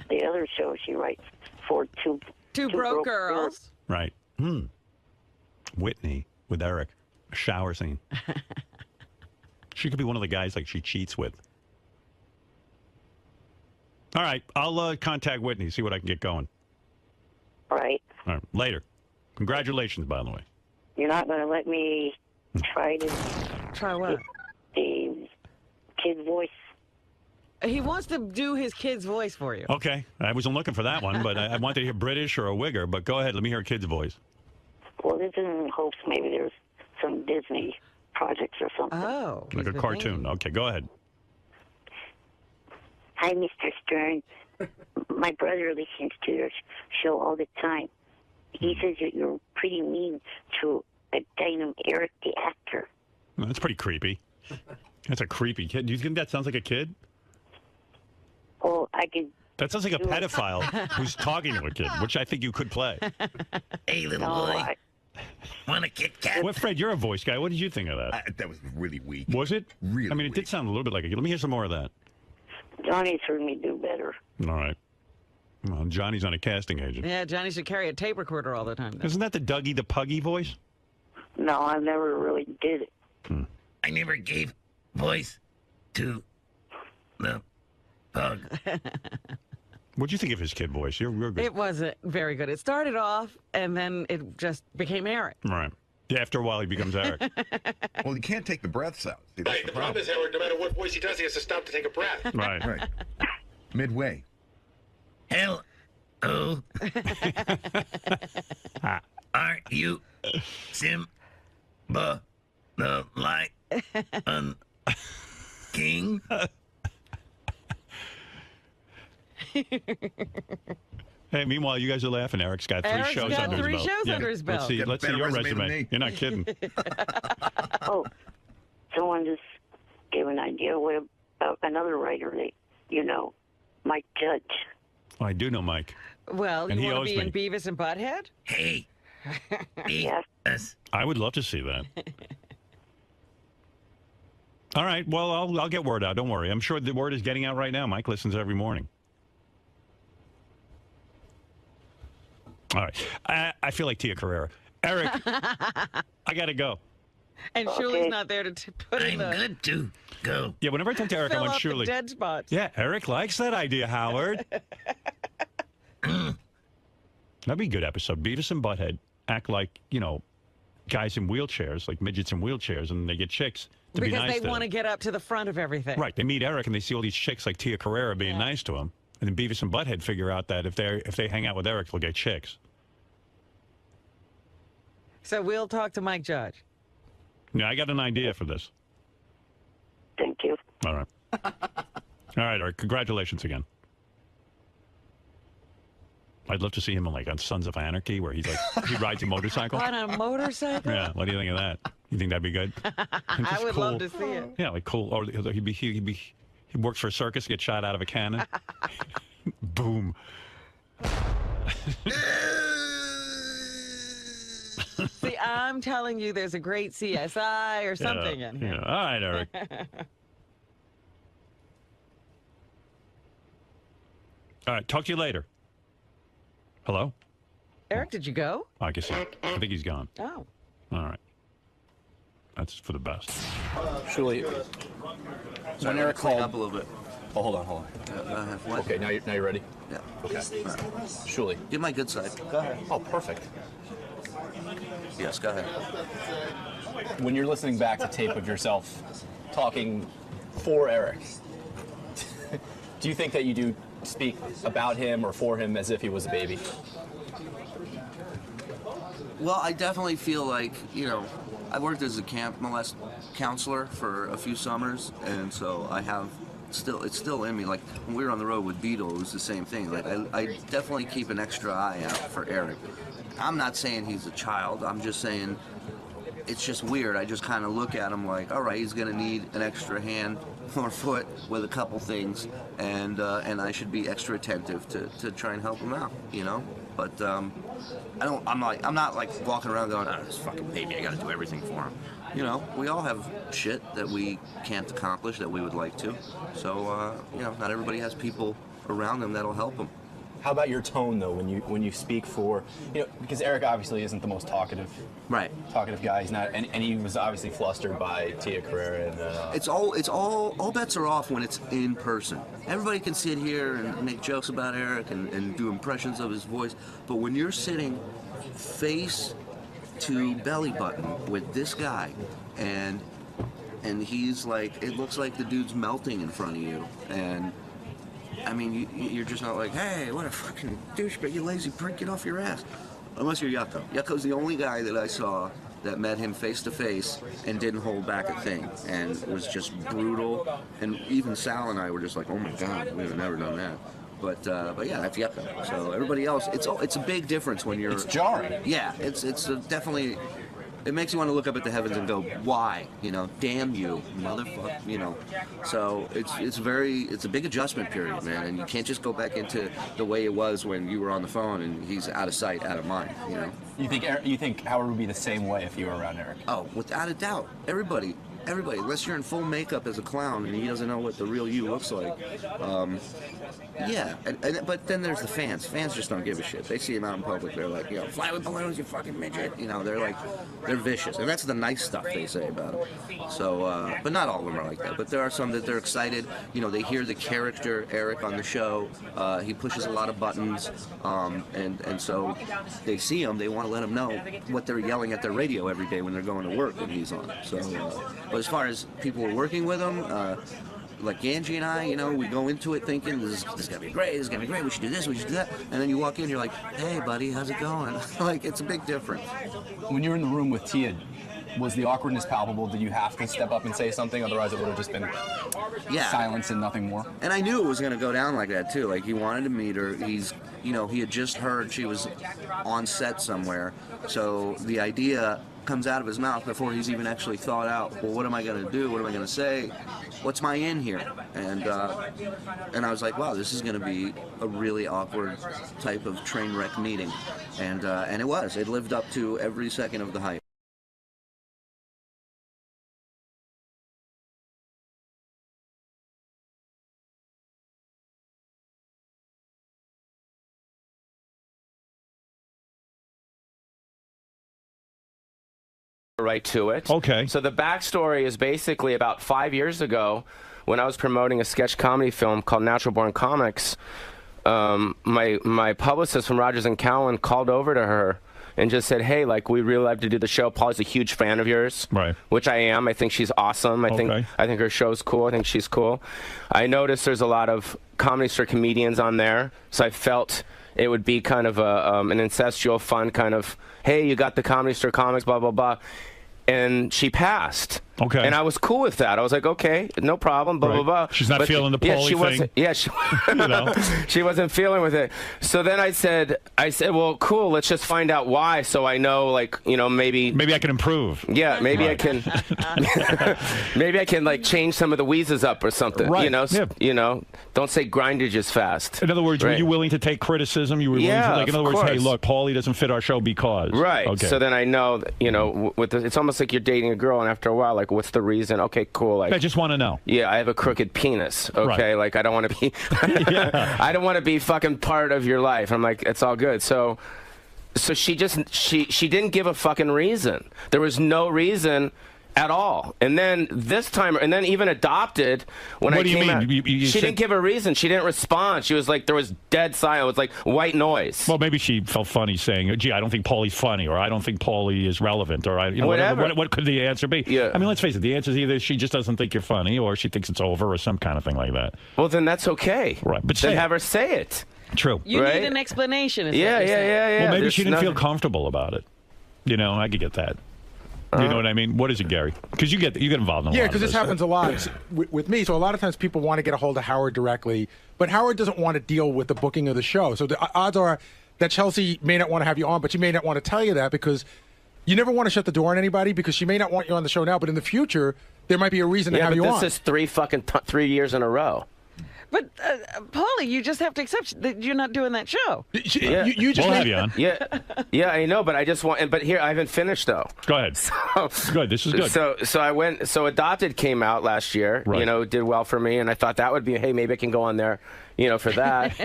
The other show she writes for Two Broke Girls. Right. Whitney with Eric. A shower scene. She could be one of the guys like she cheats with. All right. I'll contact Whitney, see what I can get going. Right. All right. Later. Congratulations, by the way. You're not going to let me try to... Try what? The kid's voice. He wants to do his kid's voice for you. Okay. I wasn't looking for that one, but I wanted to hear British or a Wigger. But go ahead. Let me hear a kid's voice. Well, this is in hopes maybe there's some Disney projects or something. Oh. Like a cartoon. Okay, go ahead. Hi, Mr. Stern. My brother listens to your show all the time. He says that you're pretty mean to a guy named Eric, the actor. Well, that's pretty creepy. That's a creepy kid. Do you think that sounds like a kid? Well, I could... That sounds like a pedophile who's talking to a kid, which I think you could play. Hey, little boy. Want a Kit Kat? Well, Fred, you're a voice guy. What did you think of that? That was really weak. Was it? Really I mean, it did sound a little bit like a kid. Let me hear some more of that. Johnny's heard me do better. All right. Well, Johnny's on a casting agent. Yeah, Johnny should carry a tape recorder all the time. Isn't that the Dougie the Puggy voice? No, I never really did it. I never gave voice to the pug. What'd you think of his kid voice? You're good. It wasn't very good. It started off, and then it just became Eric. Right. Yeah, after a while, he becomes Eric. Well, you can't take the breaths out. See, that's Right, the problem is, Howard, no matter what voice he does, he has to stop to take a breath. Right. Right. Midway. Hell, Oh. Are you Simba the Lion King? Hey, meanwhile, you guys are laughing. Eric's got three shows under his belt. Three shows under his belt. Let's see your resume. You're not kidding. Oh, someone just gave an idea about another writer that you know, Mike Judge. Oh, I do know Mike. Well, and you he want to owes be me. in Beavis and Butthead? Hey. Yes. I would love to see that. All right. Well, I'll get word out. Don't worry. I'm sure the word is getting out right now. Mike listens every morning. All right. I feel like 𝗦𝘗𝗿𝗱. Eric, I got to go. And Shuli's not there to put in the... I'm good to go. Yeah, whenever I talk to Eric, I'm on fill up Shuli. the dead spots. Yeah, Eric likes that idea, Howard. That'd be a good episode. Beavis and Butthead act like, you know, guys in wheelchairs, like midgets in wheelchairs, and they get chicks to be nice to them. Because they want to get up to the front of everything. Right. They meet Eric, and they see all these chicks like 𝗦𝘗𝗿𝗱 being nice to him. And then Beavis and Butthead figure out that if they hang out with Eric, they'll get chicks. So we'll talk to Mike Judge. Yeah, I got an idea for this. Thank you. All right. All right, Eric. Congratulations again. I'd love to see him on Sons of Anarchy, where he rides a motorcycle. On a motorcycle? Yeah. What do you think of that? You think that'd be good? I would love to see it. Yeah, like cool. Or he works for a circus, gets shot out of a cannon. Boom. See, I'm telling you, there's a great CSI or something in here. Yeah. All right, Eric. All right. Talk to you later. Hello? Eric, did you go? I guess I think he's gone. Oh. All right. That's for the best. Shuli, when Eric called up a little bit. Oh, hold on. What? Okay, now you're ready. Yeah. Okay. Shuli, Get my good side. go ahead. Oh, perfect. Yes, go ahead. When you're listening back to tape of yourself talking for Eric, do you think that you do speak about him or for him as if he was a baby? Well, I definitely feel like, you know, I worked as a camp molest counselor for a few summers, and so I have it's still in me. Like when we were on the road with Beetle, it was the same thing. Like I definitely keep an extra eye out for Eric. I'm not saying he's a child. I'm just saying it's just weird. I just kind of look at him like, all right, he's gonna need an extra hand or foot with a couple things, and I should be extra attentive to try and help him out, you know. But I'm not like walking around going, oh, this fucking baby, I gotta do everything for him. You know, we all have shit that we can't accomplish that we would like to. So, you know, not everybody has people around them that'll help them. How about your tone though when you speak for, you know, because Eric obviously isn't the most talkative guy. He's not, and he was obviously flustered by 𝗦𝘗𝗿𝗱 and. It's all bets are off when it's in person. Everybody can sit here and make jokes about Eric and do impressions of his voice, but when you're sitting face to belly button with this guy, and he's like, it looks like the dude's melting in front of you, and. I mean, you're just not like, hey, what a fucking douchebag, you lazy prick, get off your ass. Unless you're Yucko. Yucko's the only guy that I saw that met him face to face and didn't hold back a thing, and was just brutal. And even Sal and I were just like, oh my God, we've never done that. But yeah, that's Yucko. So everybody else, it's a big difference when you're. It's jarring. Yeah, it's definitely. It makes you want to look up at the heavens and go, why? You know, damn you, motherfucker, you know. So it's a big adjustment period, man, and you can't just go back into the way it was when you were on the phone and he's out of sight, out of mind, you know. You think Howard would be the same way if you were around Eric? Oh, without a doubt. Everybody, unless you're in full makeup as a clown and he doesn't know what the real you looks like. Yeah, but then there's the fans. Fans just don't give a shit. They see him out in public, they're like, you know, fly with balloons, you fucking midget. You know, they're vicious. And that's the nice stuff they say about him. So, but not all of them are like that. But there are some that they're excited. You know, they hear the character Eric on the show. He pushes a lot of buttons. And so they see him, they want to let him know what they're yelling at their radio every day when they're going to work when he's on. So, but as far as people working with him, like Angie and I, you know, we go into it thinking this is gonna be great, this is gonna be great, we should do this, we should do that, and then you walk in, you're like, hey buddy, how's it going? Like, it's a big difference. When you're in the room with Tia, was the awkwardness palpable? Did you have to step up and say something? Otherwise, it would have just been silence and nothing more. And I knew it was going to go down like that too. Like, he wanted to meet her. He's, you know, he had just heard she was on set somewhere. So the idea comes out of his mouth before he's even actually thought out, well, what am I going to do? What am I going to say? What's my in here? And I was like, wow, this is going to be a really awkward type of train wreck meeting. And it was. It lived up to every second of the hype. Right to it. Okay. So the backstory is basically about 5 years ago, when I was promoting a sketch comedy film called Natural Born Comics. My publicist from Rogers and Cowan called over to her and just said, "Hey, like, we really like to do the show. Paul's a huge fan of yours." Right. Which I am. I think she's awesome. I think her show's cool. I think she's cool. I noticed there's a lot of Comedy Store comedians on there, so I felt it would be kind of an incestual, fun kind of, hey, you got the Comedy Store comics, blah blah blah. And she passed. Okay. And I was cool with that. I was like, okay, no problem, blah, blah, blah. She's not feeling the Paulie thing. Wasn't, yeah, you know? She wasn't feeling with it. So then I said, well, cool, let's just find out why, so I know, like, you know, maybe I can improve. Yeah, maybe I can maybe I can, like, change some of the wheezes up or something. Right. You know, you know, don't say grindage is fast. In other words, were you willing to take criticism? You were willing to, like, in other words, hey, look, Paulie doesn't fit our show because. Right. Okay. So then I know that, you know, it's almost like you're dating a girl, and after a while, like, what's the reason? Okay, cool. Like, I just want to know. Yeah, I have a crooked penis. Okay, like, I don't want to be. I don't want to be fucking part of your life. I'm like, it's all good. So she didn't give a fucking reason. There was no reason at all. And then this time, and then even Adopted, when I came out, she didn't give a reason. She didn't respond. She was like, there was dead silence. It was like white noise. Well, maybe she felt funny saying, gee, I don't think Paulie's funny, or I don't think Paulie is relevant, or you know, whatever. What could the answer be? Yeah. I mean, let's face it, the answer is either she just doesn't think you're funny, or she thinks it's over, or some kind of thing like that. Well, then that's okay. Right. But then have her say it. True. You need an explanation. Yeah. Well, maybe she didn't feel comfortable about it. You know, I could get that. You know what I mean? What is it, Gary? Because you get involved in a lot of this. Yeah, because this happens a lot with me. So a lot of times people want to get a hold of Howard directly, but Howard doesn't want to deal with the booking of the show. So the odds are that Chelsea may not want to have you on, but she may not want to tell you that, because you never want to shut the door on anybody, because she may not want you on the show now, but in the future there might be a reason to have you on. Yeah, but this is 3 years in a row. But, Paulie, you just have to accept that you're not doing that show. You just we'll have you on. Yeah, I know, but I just want. But here, I haven't finished though. Go ahead. Good. This is good. So I went. So Adopted came out last year. Right. You know, did well for me, and I thought that would be. Hey, maybe I can go on there. You know, for that.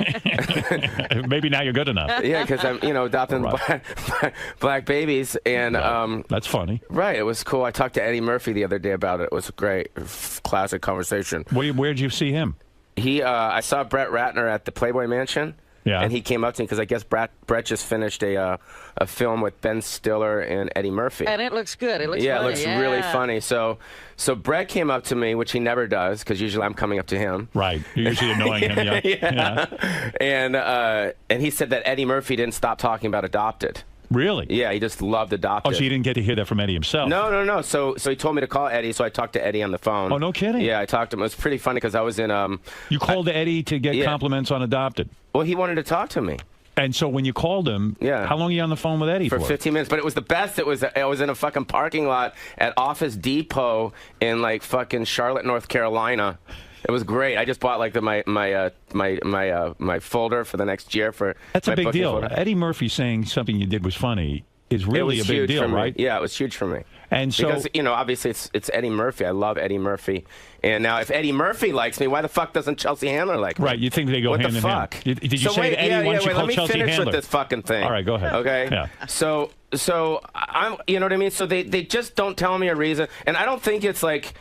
Maybe now you're good enough. Yeah, because I'm, you know, adopting black babies, and that's funny. Right. It was cool. I talked to Eddie Murphy the other day about it. It was a great, classic conversation. Where'd you see him? I saw Brett Ratner at the Playboy Mansion. Yeah. And he came up to me because I guess Brett just finished a film with Ben Stiller and Eddie Murphy. And it looks good. It looks funny. It looks really funny. So Brett came up to me, which he never does, because usually I'm coming up to him. Right. You're usually annoying him. Yeah. And he said that Eddie Murphy didn't stop talking about Adopted. Really? Yeah, he just loved Adopted. Oh, so you didn't get to hear that from Eddie himself? No. So he told me to call Eddie, so I talked to Eddie on the phone. Oh, no kidding? Yeah, I talked to him. It was pretty funny because I was in... You called Eddie to get compliments on Adopted? Well, he wanted to talk to me. And so when you called him, how long were you on the phone with Eddie for? For 15 minutes. But it was the best. I was in a fucking parking lot at Office Depot in, like, fucking Charlotte, North Carolina. It was great. I just bought like my folder for the next year for. That's a big deal. Folder. Eddie Murphy saying something you did was funny is really a big deal, right? Yeah, it was huge for me. And so, because, you know, obviously it's Eddie Murphy. I love Eddie Murphy. And now if Eddie Murphy likes me, why the fuck doesn't Chelsea Handler like me? Right, you think they go hand in hand. Did you say to Eddie, why don't you call Chelsea Handler? Let me finish with this fucking thing. All right, go ahead. Okay? Yeah. So I'm, you know what I mean? So they just don't tell me a reason. And I don't think it's like,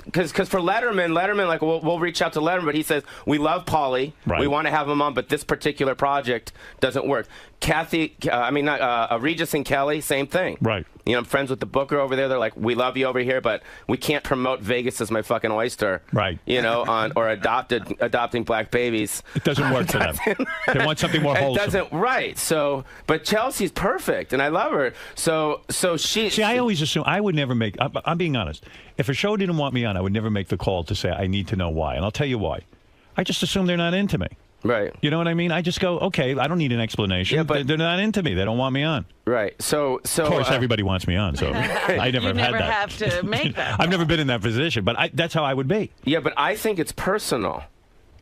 because for Letterman, like, we'll reach out to Letterman, but he says, we love Paulie. Right. We want to have him on, but this particular project doesn't work. Regis and Kelly, same thing. Right. You know, I'm friends with the booker over there. They're like, we love you over here, but we can't promote Vegas as my fucking oyster. Right. You know, or adopting black babies. It doesn't work for them. They want something more wholesome. It doesn't, right. So, but Chelsea's perfect, and I love her. So she... See, I always assume, I would never make, I'm being honest. If a show didn't want me on, I would never make the call to say, I need to know why. And I'll tell you why. I just assume they're not into me. Right. You know what I mean? I just go, okay, I don't need an explanation. Yeah, but they're not into me. They don't want me on. Right. So of course, everybody wants me on, so I never have had that. You never have to make that. I've never been in that position, but that's how I would be. Yeah, but I think it's personal.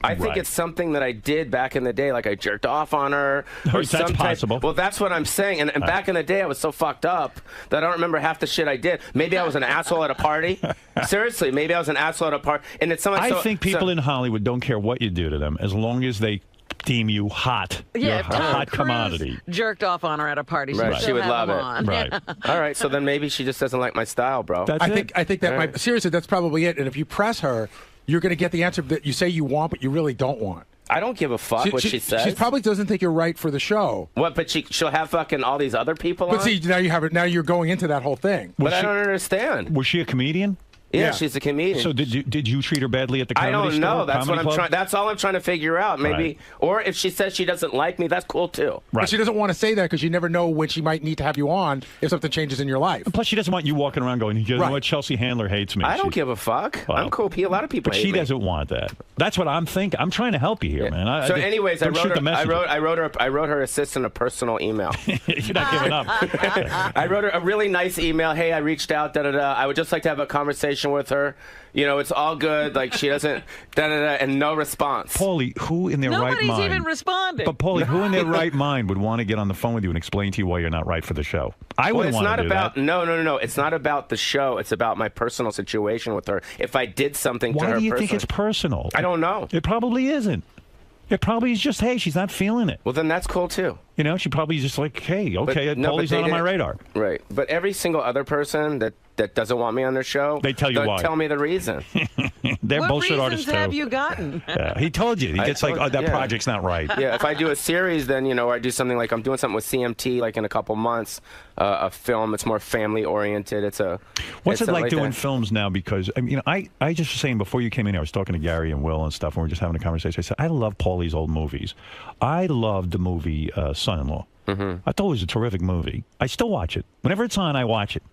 I think it's something that I did back in the day, like I jerked off on her. Or that's possible. Well, that's what I'm saying. And back in the day, I was so fucked up that I don't remember half the shit I did. Maybe I was an asshole at a party. Seriously, maybe I was an asshole at a party. And it's someone. I think people in Hollywood don't care what you do to them as long as they deem you hot. Yeah, You're a hot commodity. Jerked off on her at a party. Right. She would love it. Right. All right. So then maybe she just doesn't like my style, bro. I think that might, seriously, that's probably it. And if you press her, you're going to get the answer that you say you want, but you really don't want. I don't give a fuck what she says. She probably doesn't think you're right for the show. What? But she'll have fucking all these other people on? But see, now you have it. Now you're going into that whole thing. But I don't understand. Was she a comedian? Yeah, she's a comedian. So did you treat her badly at the comedy store? I don't know. That's what I'm club? trying. That's all I'm trying to figure out. Maybe, Right. or if she says she doesn't like me, that's cool too. But she doesn't want to say that because you never know when she might need to have you on if something changes in your life. And plus, she doesn't want you walking around going, you know what, Chelsea Handler hates me. I don't give a fuck. Well, I'm cool. A lot of people But hate she me. doesn't want that. That's what I'm thinking. I'm trying to help you here, man. So, anyways, I don't shoot wrote the messenger. I wrote her assistant a personal email. You're not giving up. I wrote her a really nice email. Hey, I reached out. I would just like to have a conversation with her. You know, it's all good. Like, she doesn't, and no response. Paulie, who in their right mind? Nobody's even responding. But, Paulie, who in their right mind would want to get on the phone with you and explain to you why you're not right for the show? I wouldn't want to do that. No. It's not about the show. It's about my personal situation with her. If I did something to her Why do you think it's personal? I don't know. It probably isn't. It probably is just, hey, she's not feeling it. Well, then that's cool, too. You know, she probably just like, hey, okay, Paulie's not on my radar. Right. But every single other person that doesn't want me on their show, they tell you why. Tell me the reason. They're what bullshit artists, too. What reasons have you gotten? Yeah, he told you. He gets like, oh, that project's not right. Yeah, if I do a series, then, you know, or I do something like I'm doing something with CMT, like in a couple months, a film. It's more family-oriented. What's it like doing films now? Because, I mean, I just was saying before you came in here, I was talking to Gary and Will and stuff, and we were just having a conversation. I said, I love Paulie's old movies. I loved the movie Son-in-Law. Mm-hmm. I thought it was a terrific movie. I still watch it. Whenever it's on, I watch it.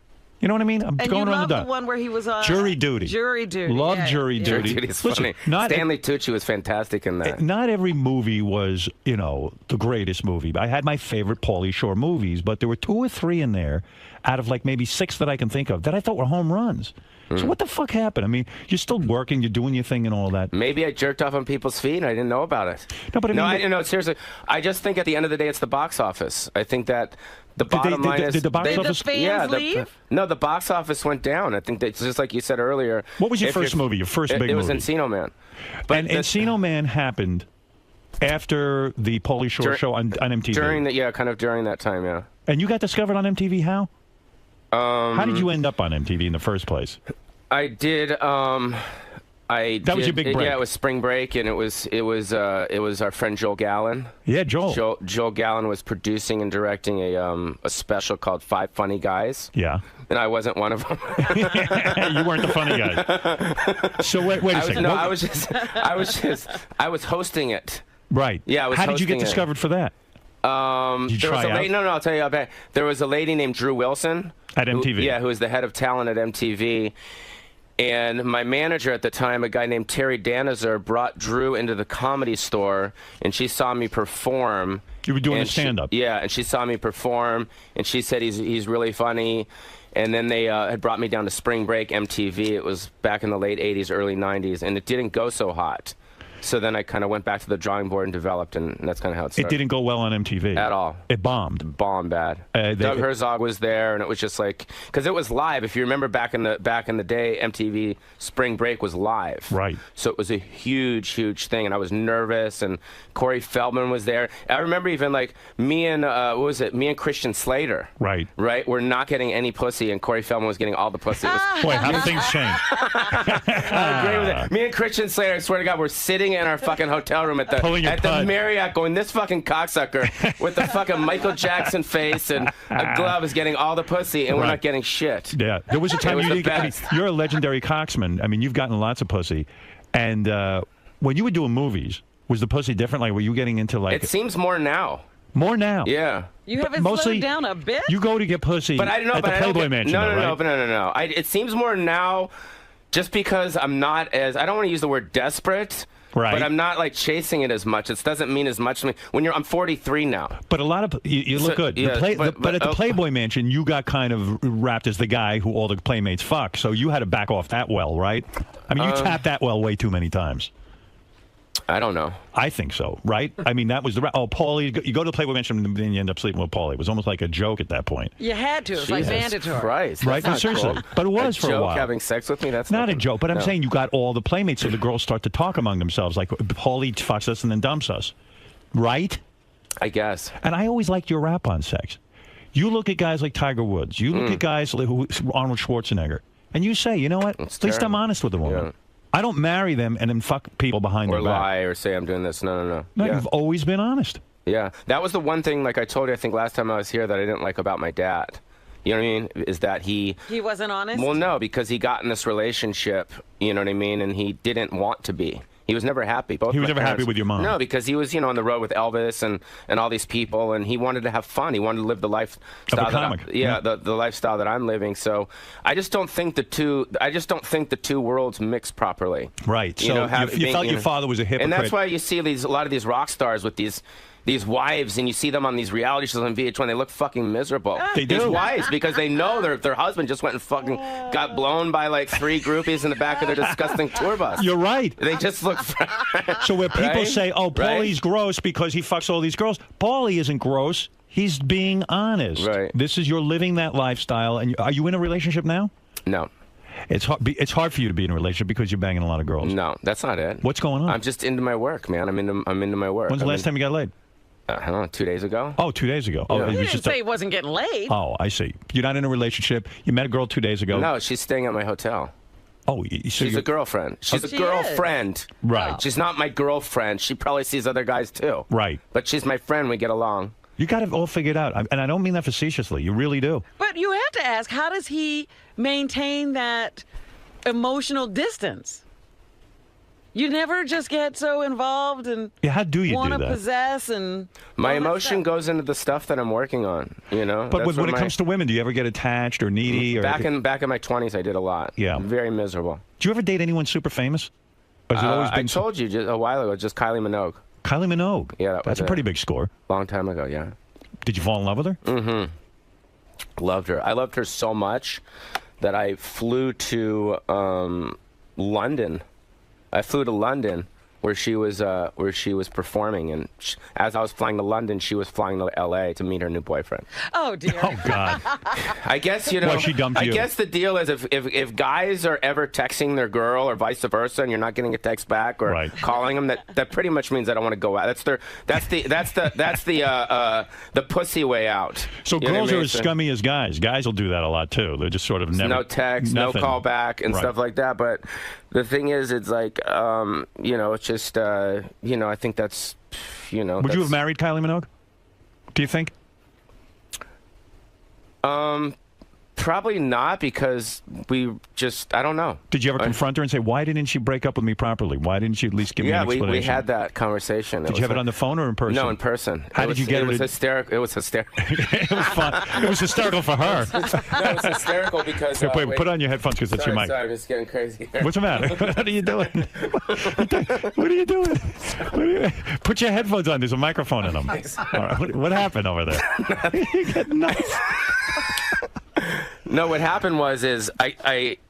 You know what I mean? I'm and going you around love the the one where he was on Jury Duty. Jury Duty. Love Jury Duty. Jury Duty is Listen, funny. Stanley Tucci was fantastic in that. Not every movie was, you know, the greatest movie. I had my favorite Pauly Shore movies, but there were 2 or 3 in there out of like maybe 6 that I can think of that I thought were home runs. So what the fuck happened? I mean, you're still working, you're doing your thing and all that. Maybe I jerked off on people's feet and I didn't know about it. No, but I mean, no, seriously. I just think at the end of the day, it's the box office. I think that the bottom line is... Did the box office... Did the fans leave? No, the box office went down. I think that's just like you said earlier. What was your first movie, your first big movie? It was Encino Man. But Encino Man happened after the Pauly Shore show on MTV. Kind of during that time, yeah. And you got discovered on MTV how? How did you end up on MTV in the first place? I did. That was your big break. Yeah, it was spring break, and it was our friend Joel Gallen. Yeah, Joel. Joel Gallen was producing and directing a special called 5 Funny Guys. Yeah. And I wasn't one of them. You weren't the funny guy. So wait a second. No, I was hosting it. Right. Yeah, I was. How did you get discovered for that? Did you try out? No, I'll tell you. There was a lady named Drew Wilson at MTV. Who was the head of talent at MTV. And my manager at the time, a guy named Terry Danizer, brought Drew into the Comedy Store, and she saw me perform. You were doing a stand-up. And she saw me perform, and she said he's really funny. And then they had brought me down to Spring Break MTV. It was back in the late 80s, early 90s, and it didn't go so hot. So then I kind of went back to the drawing board and developed, and that's kind of how it started. It didn't go well on MTV. At all. It bombed. Bombed bad. Doug Herzog was there, and it was just like, because it was live. If you remember back in the day, MTV Spring Break was live. Right. So it was a huge, huge thing, and I was nervous, and Corey Feldman was there. I remember even like me and Christian Slater. Right. Right. We're not getting any pussy, and Corey Feldman was getting all the pussy. Boy, how do things change? I agree with it. Me and Christian Slater, I swear to God, we're sitting sitting in our fucking hotel room at the Marriott going, this fucking cocksucker with the fucking Michael Jackson face and a glove is getting all the pussy, and we're not getting shit. Yeah, there was a time you didn't get. I mean, you're a legendary cocksman. I mean, you've gotten lots of pussy, and when you were doing movies, was the pussy different? Like, were you getting into like? It seems more now. More now. Yeah. You haven't mostly slowed down a bit? You go to get pussy but I don't know, at the Playboy Mansion. No. It seems more now just because I'm not as, I don't want to use the word desperate, but I'm not like chasing it as much. It doesn't mean as much to me. I'm 43 now. But a lot of, you look good. Yeah, but at the Playboy Mansion, you got kind of wrapped as the guy who all the playmates fuck. So you had to back off that well, right? I mean, you tapped that well way too many times. I don't know. I think so, right? I mean, that was the... Oh, Paulie, you go to the Playboy Mansion and then you end up sleeping with Paulie. It was almost like a joke at that point. You had to. It's like mandatory. Christ, right? No, seriously. Cool. But it was for a while. Having sex with me? That's not a joke, but I'm saying you got all the playmates, so the girls start to talk among themselves, like Paulie fucks us and then dumps us. Right? I guess. And I always liked your rap on sex. You look at guys like Tiger Woods. You look at guys like Arnold Schwarzenegger. And you say, you know what? At least I'm honest with a woman. Yeah. I don't marry them and then fuck people behind their back. Or lie or say I'm doing this. No. No, you've always been honest. Yeah. That was the one thing, like I told you, I think last time I was here, that I didn't like about my dad. You know what I mean? Is that he wasn't honest? Well, no, because he got in this relationship, you know what I mean? And he didn't want to be. He was never happy. He was never happy with your mom? No, because he was, on the road with Elvis and all these people, and he wanted to have fun. He wanted to live the lifestyle of a comic. The lifestyle that I'm living. So I just don't think the two worlds mix properly. Right. So you felt your father was a hypocrite. And that's why you see a lot of these rock stars with these wives, and you see them on these reality shows on VH1. They look fucking miserable. They do. These wives, because they know their husband just went and fucking got blown by like 3 groupies in the back of their disgusting tour bus. You're right. They just look. So where people say, "Oh, Paulie's gross because he fucks all these girls," Paulie isn't gross. He's being honest. Right. You're living that lifestyle. And are you in a relationship now? No. It's hard for you to be in a relationship because you're banging a lot of girls. No, that's not it. What's going on? I'm just into my work, man. I'm into my work. When's the last time you got laid? I don't know, 2 days ago. Oh, 2 days ago. Oh, Yeah. You didn't say he wasn't getting laid. Oh, I see. You're not in a relationship. You met a girl 2 days ago. No, she's staying at my hotel. Oh, she's a girlfriend. She's a She girlfriend. Right. Oh. She's not my girlfriend. She probably sees other guys too. Right. But she's my friend. We get along. You got it all figured out. And I don't mean that facetiously. You really do. But you have to ask, how does he maintain that emotional distance? You never just get so involved and how do you want do to that? possess and My emotion goes into the stuff that I'm working on. But when it comes to women, do you ever get attached or needy? Or back in my 20s, I did a lot. Yeah. Very miserable. Do you ever date anyone super famous? Or has it always been I told you just a while ago, just Kylie Minogue. Kylie Minogue. Yeah, that's a pretty big score. Long time ago, yeah. Did you fall in love with her? Mm-hmm. Loved her. I loved her so much that I flew to London. I flew to London where she was performing, and as I was flying to London, she was flying to L.A. to meet her new boyfriend. Oh dear. Oh God. I guess Why she dumped you? I guess the deal is if guys are ever texting their girl or vice versa, and you're not getting a text back or calling them, that pretty much means I don't want to go out. That's the pussy way out. So You know girls what I are mean? as scummy as guys. Guys will do that a lot too. They're just sort of never. No text, nothing. no call back, and Right. stuff like that. But the thing is, it's like, it's just, I think that's, Would you have married Kylie Minogue? Do you think? Probably not, because I don't know. Did you ever confront her and say, why didn't she break up with me properly? Why didn't she at least give me an explanation? we had that conversation. Did you have it on the phone or in person? No, in person. How did you get it? it? It was hysterical. It was hysterical. It was fun. It was hysterical for her. No, it was hysterical because... Wait, put on your headphones because that's your mic. Sorry, I'm just getting crazy here. What's the matter? What are you doing? What are you doing? Put your headphones on. There's a microphone in them. All right. What happened over there? You get nuts. No, what happened was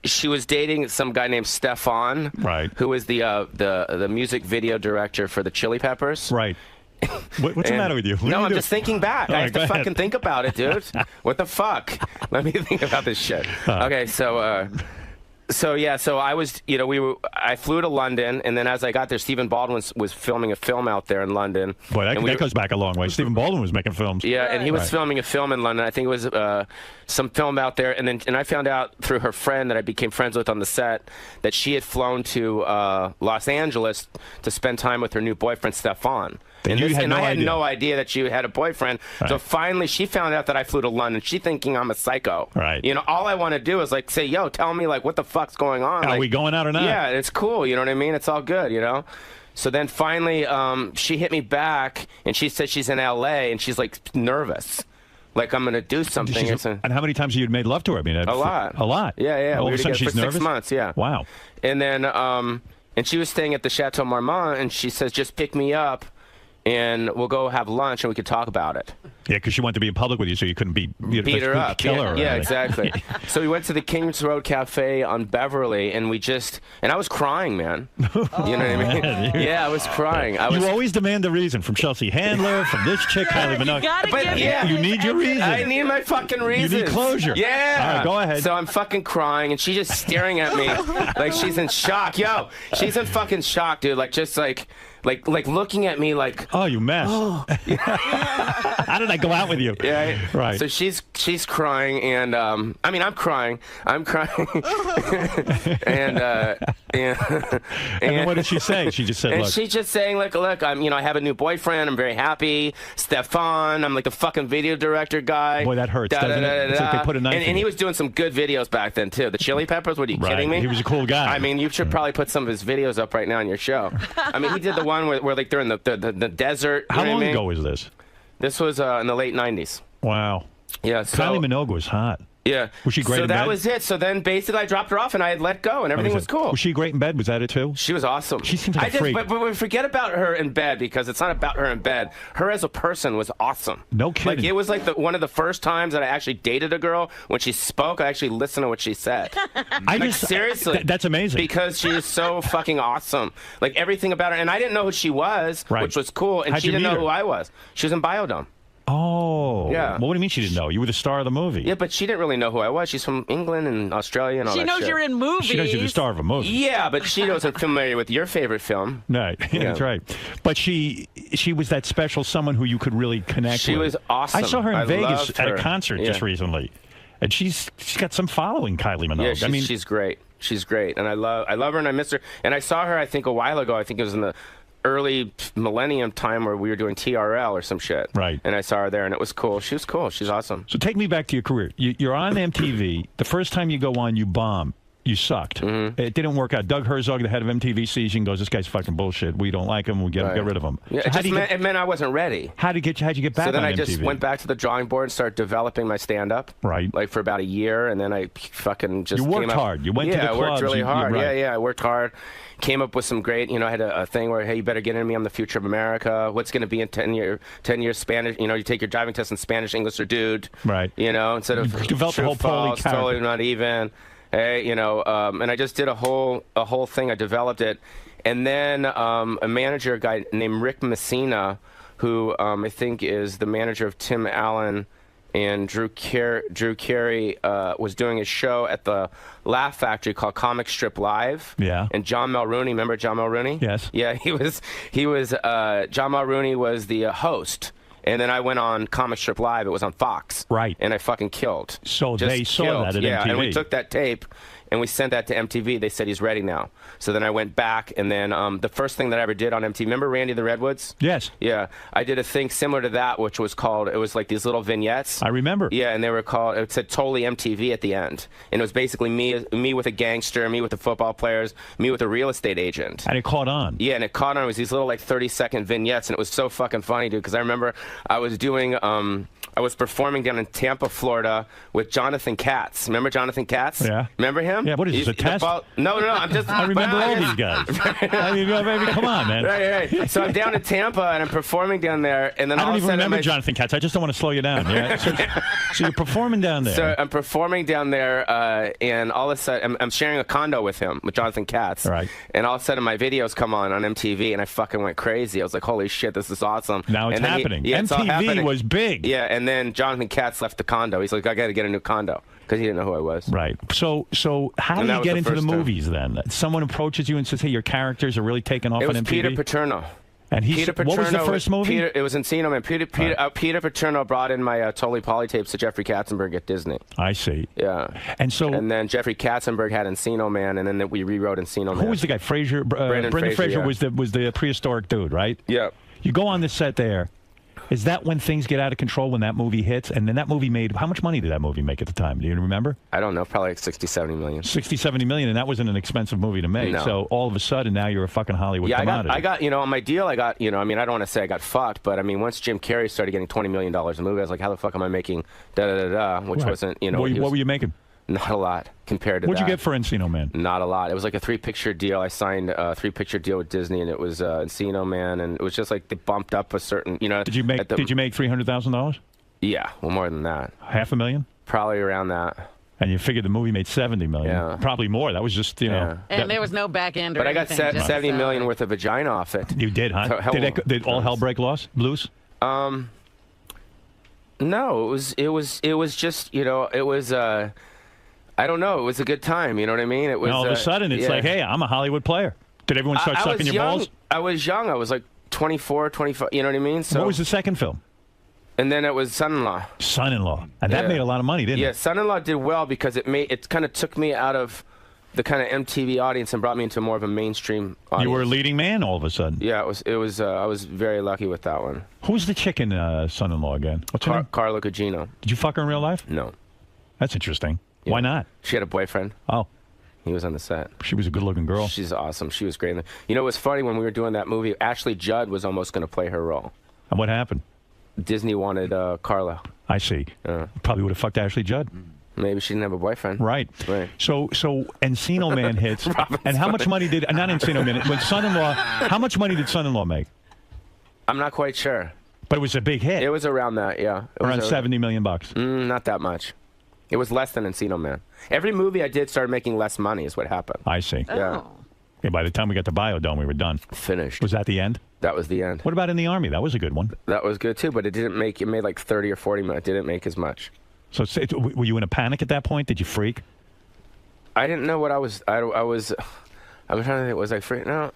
she was dating some guy named Stefan, right? Who was the music video director for the Chili Peppers, right? What's the matter with you? I'm just thinking back. I have to go fucking ahead. think about it, dude. What the fuck? Let me think about this shit. Okay, so So I was, I flew to London, and then as I got there, Stephen Baldwin was filming a film out there in London. Boy, that goes back a long way. Stephen Baldwin was making films. Yeah, and he was filming a film in London. I think it was some film out there, and I found out through her friend that I became friends with on the set that she had flown to Los Angeles to spend time with her new boyfriend, Stefan. And I had no idea that she had a boyfriend. Right. So finally, she found out that I flew to London. She thinking I'm a psycho. Right. All I want to do is say, yo, tell me what the fuck's going on. Are we going out or not? Yeah, it's cool. You know what I mean? It's all good. So then finally, she hit me back, and she said she's in L.A. and she's nervous. I'm going to do something. And how many times have you made love to her? I mean, a lot. A lot. Yeah. All of a sudden, she's nervous? 6 months. Yeah. Wow. And then, and she was staying at the Chateau Marmont, and she says, just pick me up, and we'll go have lunch, and we could talk about it. Yeah, because she wanted to be in public with you, so you couldn't beat her up. Kill her. Yeah, exactly. So we went to the Kings Road Cafe on Beverly, and I was crying, man. You know what I mean? Yeah, I was crying. You always demand the reason from Chelsea Handler, from this chick, Kylie Minogue. You need your reason. I need my fucking reason. You need closure. Yeah. All right, go ahead. So I'm fucking crying, and she's just staring at me like she's in shock. Yo, she's in fucking shock, dude. Like looking at me like, oh, you mess. Oh. How did I go out with you? Yeah, right. So she's crying, and I'm crying, and then what did she say? She just said, and look. she's just saying, look, I have a new boyfriend. I'm very happy. Stefan, I'm the fucking video director guy. Boy, that hurts, doesn't it? It's like they put a knife in and he was doing some good videos back then too. The Chili Peppers. What are you kidding me? He was a cool guy. I mean, you should probably put some of his videos up right now on your show. I mean, he did the one where they're in the desert. How long ago was this? This was in the late 90s. Wow. Yeah. Kylie Minogue was hot. Yeah. Was she great in bed? So that was it. So then basically I dropped her off and I had let go and everything was cool. Was she great in bed? Was that it too? She was awesome. She seems like a freak. But we forget about her in bed because it's not about her in bed. Her as a person was awesome. No kidding. It was one of the first times that I actually dated a girl. When she spoke, I actually listened to what she said. Seriously. That's amazing. Because she is so fucking awesome. Everything about her. And I didn't know who she was, which was cool. And she didn't know who I was. She was in Biodome. Oh. Yeah. Well, what do you mean she didn't know? You were the star of the movie. Yeah, but she didn't really know who I was. She's from England and Australia and all that shit. She knows you're in movies. She knows you're the star of a movie. Yeah, but she wasn't familiar with your favorite film. Right. Yeah. That's right. But she was that special someone who you could really connect with. She was awesome. I saw her in Vegas at a concert just recently. And she's got some following, Kylie Minogue. Yeah, she's great. She's great. And I love her and I miss her. And I saw her, I think, a while ago. I think it was in the early millennium time where we were doing TRL or some shit. Right. And I saw her there, and it was cool. She was cool. She's awesome. So take me back to your career. You're on MTV. The first time you go on, you bomb. You sucked. Mm-hmm. It didn't work out. Doug Herzog, the head of MTV, sees you and goes, "This guy's fucking bullshit. We don't like him. We get rid of him." Yeah, so it meant I wasn't ready. How'd you get back? So then on I just MTV? went back to the drawing board and started developing my stand-up. Right. For about a year, and then I fucking just you worked hard. You went to the clubs. Yeah, I worked really hard. Right. Yeah, I worked hard. Came up with some great, I had a thing where, hey, you better get into me. I'm the future of America. What's going to be in 10 years Spanish? You take your driving test in Spanish, English, or dude. Right. Instead of you developed true, a whole false, totally not even. Hey, and I just did a whole thing. I developed it, and then a manager, a guy named Rick Messina, who I think is the manager of Tim Allen and Drew Carey was doing a show at the Laugh Factory called Comic Strip Live. Yeah. And John Mulrooney, remember John Mulrooney? Yes. Yeah, he was John Mulrooney was the host. And then I went on Comic Strip Live. It was on Fox. Right. And I fucking killed. So they saw that at MTV. Yeah, and we took that tape and we sent that to MTV. They said he's ready now. So then I went back, and then the first thing that I ever did on MTV, remember Randy the Redwoods? Yes. Yeah, I did a thing similar to that, which was called, it was like these little vignettes. I remember. Yeah, and they were called, it said totally MTV at the end. And it was basically me with a gangster, me with the football players, me with a real estate agent. And it caught on. Yeah, and it caught on. It was these little 30-second vignettes, and it was so fucking funny, dude, because I remember I was doing, I was performing down in Tampa, Florida with Jonathan Katz. Remember Jonathan Katz? Yeah. Remember him? Yeah, what is this, a test? No, I'm just... I remember all these guys. I mean, baby, come on, man. Right. So I'm down in Tampa, and I'm perforing down there, and then I all don't of a even sudden... remember Jonathan Katz. I just don't want to slow you down. Yeah? So you're performing down there. So I'm performing down there, and all of a sudden, I'm sharing a condo with him, with Jonathan Katz. Right. And all of a sudden, my videos come on MTV, and I fucking went crazy. I was like, holy shit, this is awesome. Now it's happening. It's all MTV happening. was big. Yeah, and And then Jonathan Katz left the condo. He's like, I got to get a new condo because he didn't know who I was. Right. So how do you get into the movies then? Someone approaches you and says, hey, your characters are really taking off on MTV? It was Peter Paterno. And what was the first movie? It was Encino Man. Peter Paterno brought in my Totally Polly tapes to Jeffrey Katzenberg at Disney. I see. Yeah. And then Jeffrey Katzenberg had Encino Man, and then we rewrote Encino Man. Who was the guy? Fraser. Brendan Fraser was the prehistoric dude, right? Yeah. You go on the set there. Is that when things get out of control, when that movie hits? And then that movie made, how much money did that movie make at the time? Do you remember? I don't know, probably like 60, 70 million. 60, 70 million, and that wasn't an expensive movie to make. No. So all of a sudden, now you're a fucking Hollywood commodity. I got, on my deal, I got, I mean, I don't want to say I got fucked, but I mean, once Jim Carrey started getting $20 million a movie, I was like, how the fuck am I making da-da-da-da, which wasn't, What were you making? Not a lot compared to that. What'd you get for Encino Man? Not a lot. It was like a 3-picture deal. I signed a 3-picture deal with Disney, and it was Encino Man, and it was just like they bumped up a certain, Did you make $300,000? Yeah, well, more than that. $500,000? Probably around that. And you figured the movie made $70 million. Yeah. Probably more. That was just, And there was no back end or But I got anything, $70 million worth of vagina off it. You did, huh? Did all hell break loose? No, it was just, it was I don't know. It was a good time. You know what I mean? It was. All of a sudden, it's like, hey, I'm a Hollywood player. Did everyone start sucking your balls? I was young. I was like 24, 25. You know what I mean? So what was the second film? And then it was Son-in-Law. Son-in-Law, and that made a lot of money, didn't it? Yeah, Son-in-Law did well because it kind of took me out of the kind of MTV audience and brought me into more of a mainstream audience. You were a leading man all of a sudden. Yeah, it was. I was very lucky with that one. Who's the chick in Son-in-Law again? What's her name? Carla Gugino. Did you fuck her in real life? No. That's interesting. Yeah. Why not? She had a boyfriend. Oh. He was on the set. She was a good-looking girl. She's awesome. She was great. It was funny when we were doing that movie, Ashley Judd was almost going to play her role. And what happened? Disney wanted Carla. I see. Probably would have fucked Ashley Judd. Maybe she didn't have a boyfriend. Right. So Encino Man hits. And how much money did, not Encino Man, when Son-in-Law, how much money did Son-in-Law make? I'm not quite sure. But it was a big hit. It was around that, yeah. Around $70 million bucks. Not that much. It was less than Encino Man. Every movie I did started making less money is what happened. I see. Yeah. Yeah, by the time we got to Biodome, we were done. Finished. Was that the end? That was the end. What about in the Army? That was a good one. That was good, too, but it made like 30 or 40 minutes. It didn't make as much. So were you in a panic at that point? Did you freak? I didn't know what I was trying to think, was I freak? No,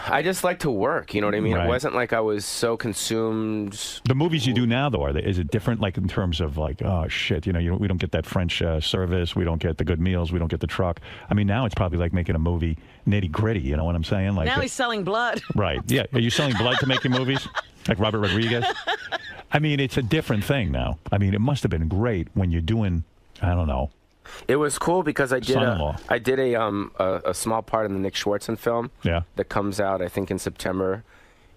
I just like to work, you know what I mean? Right. It wasn't like I was so consumed. The movies you do now, though, is it different, like in terms of like, oh, shit, we don't get that French service, we don't get the good meals, we don't get the truck. I mean, now it's probably like making a movie nitty-gritty, you know what I'm saying? Like now he's selling blood. Right, yeah. Are you selling blood to make your movies? Like Robert Rodriguez? I mean, it's a different thing now. I mean, it must have been great when you're doing, I don't know. It was cool because I did Son-in-Law. a small part in the Nicholson film that comes out, I think, in September.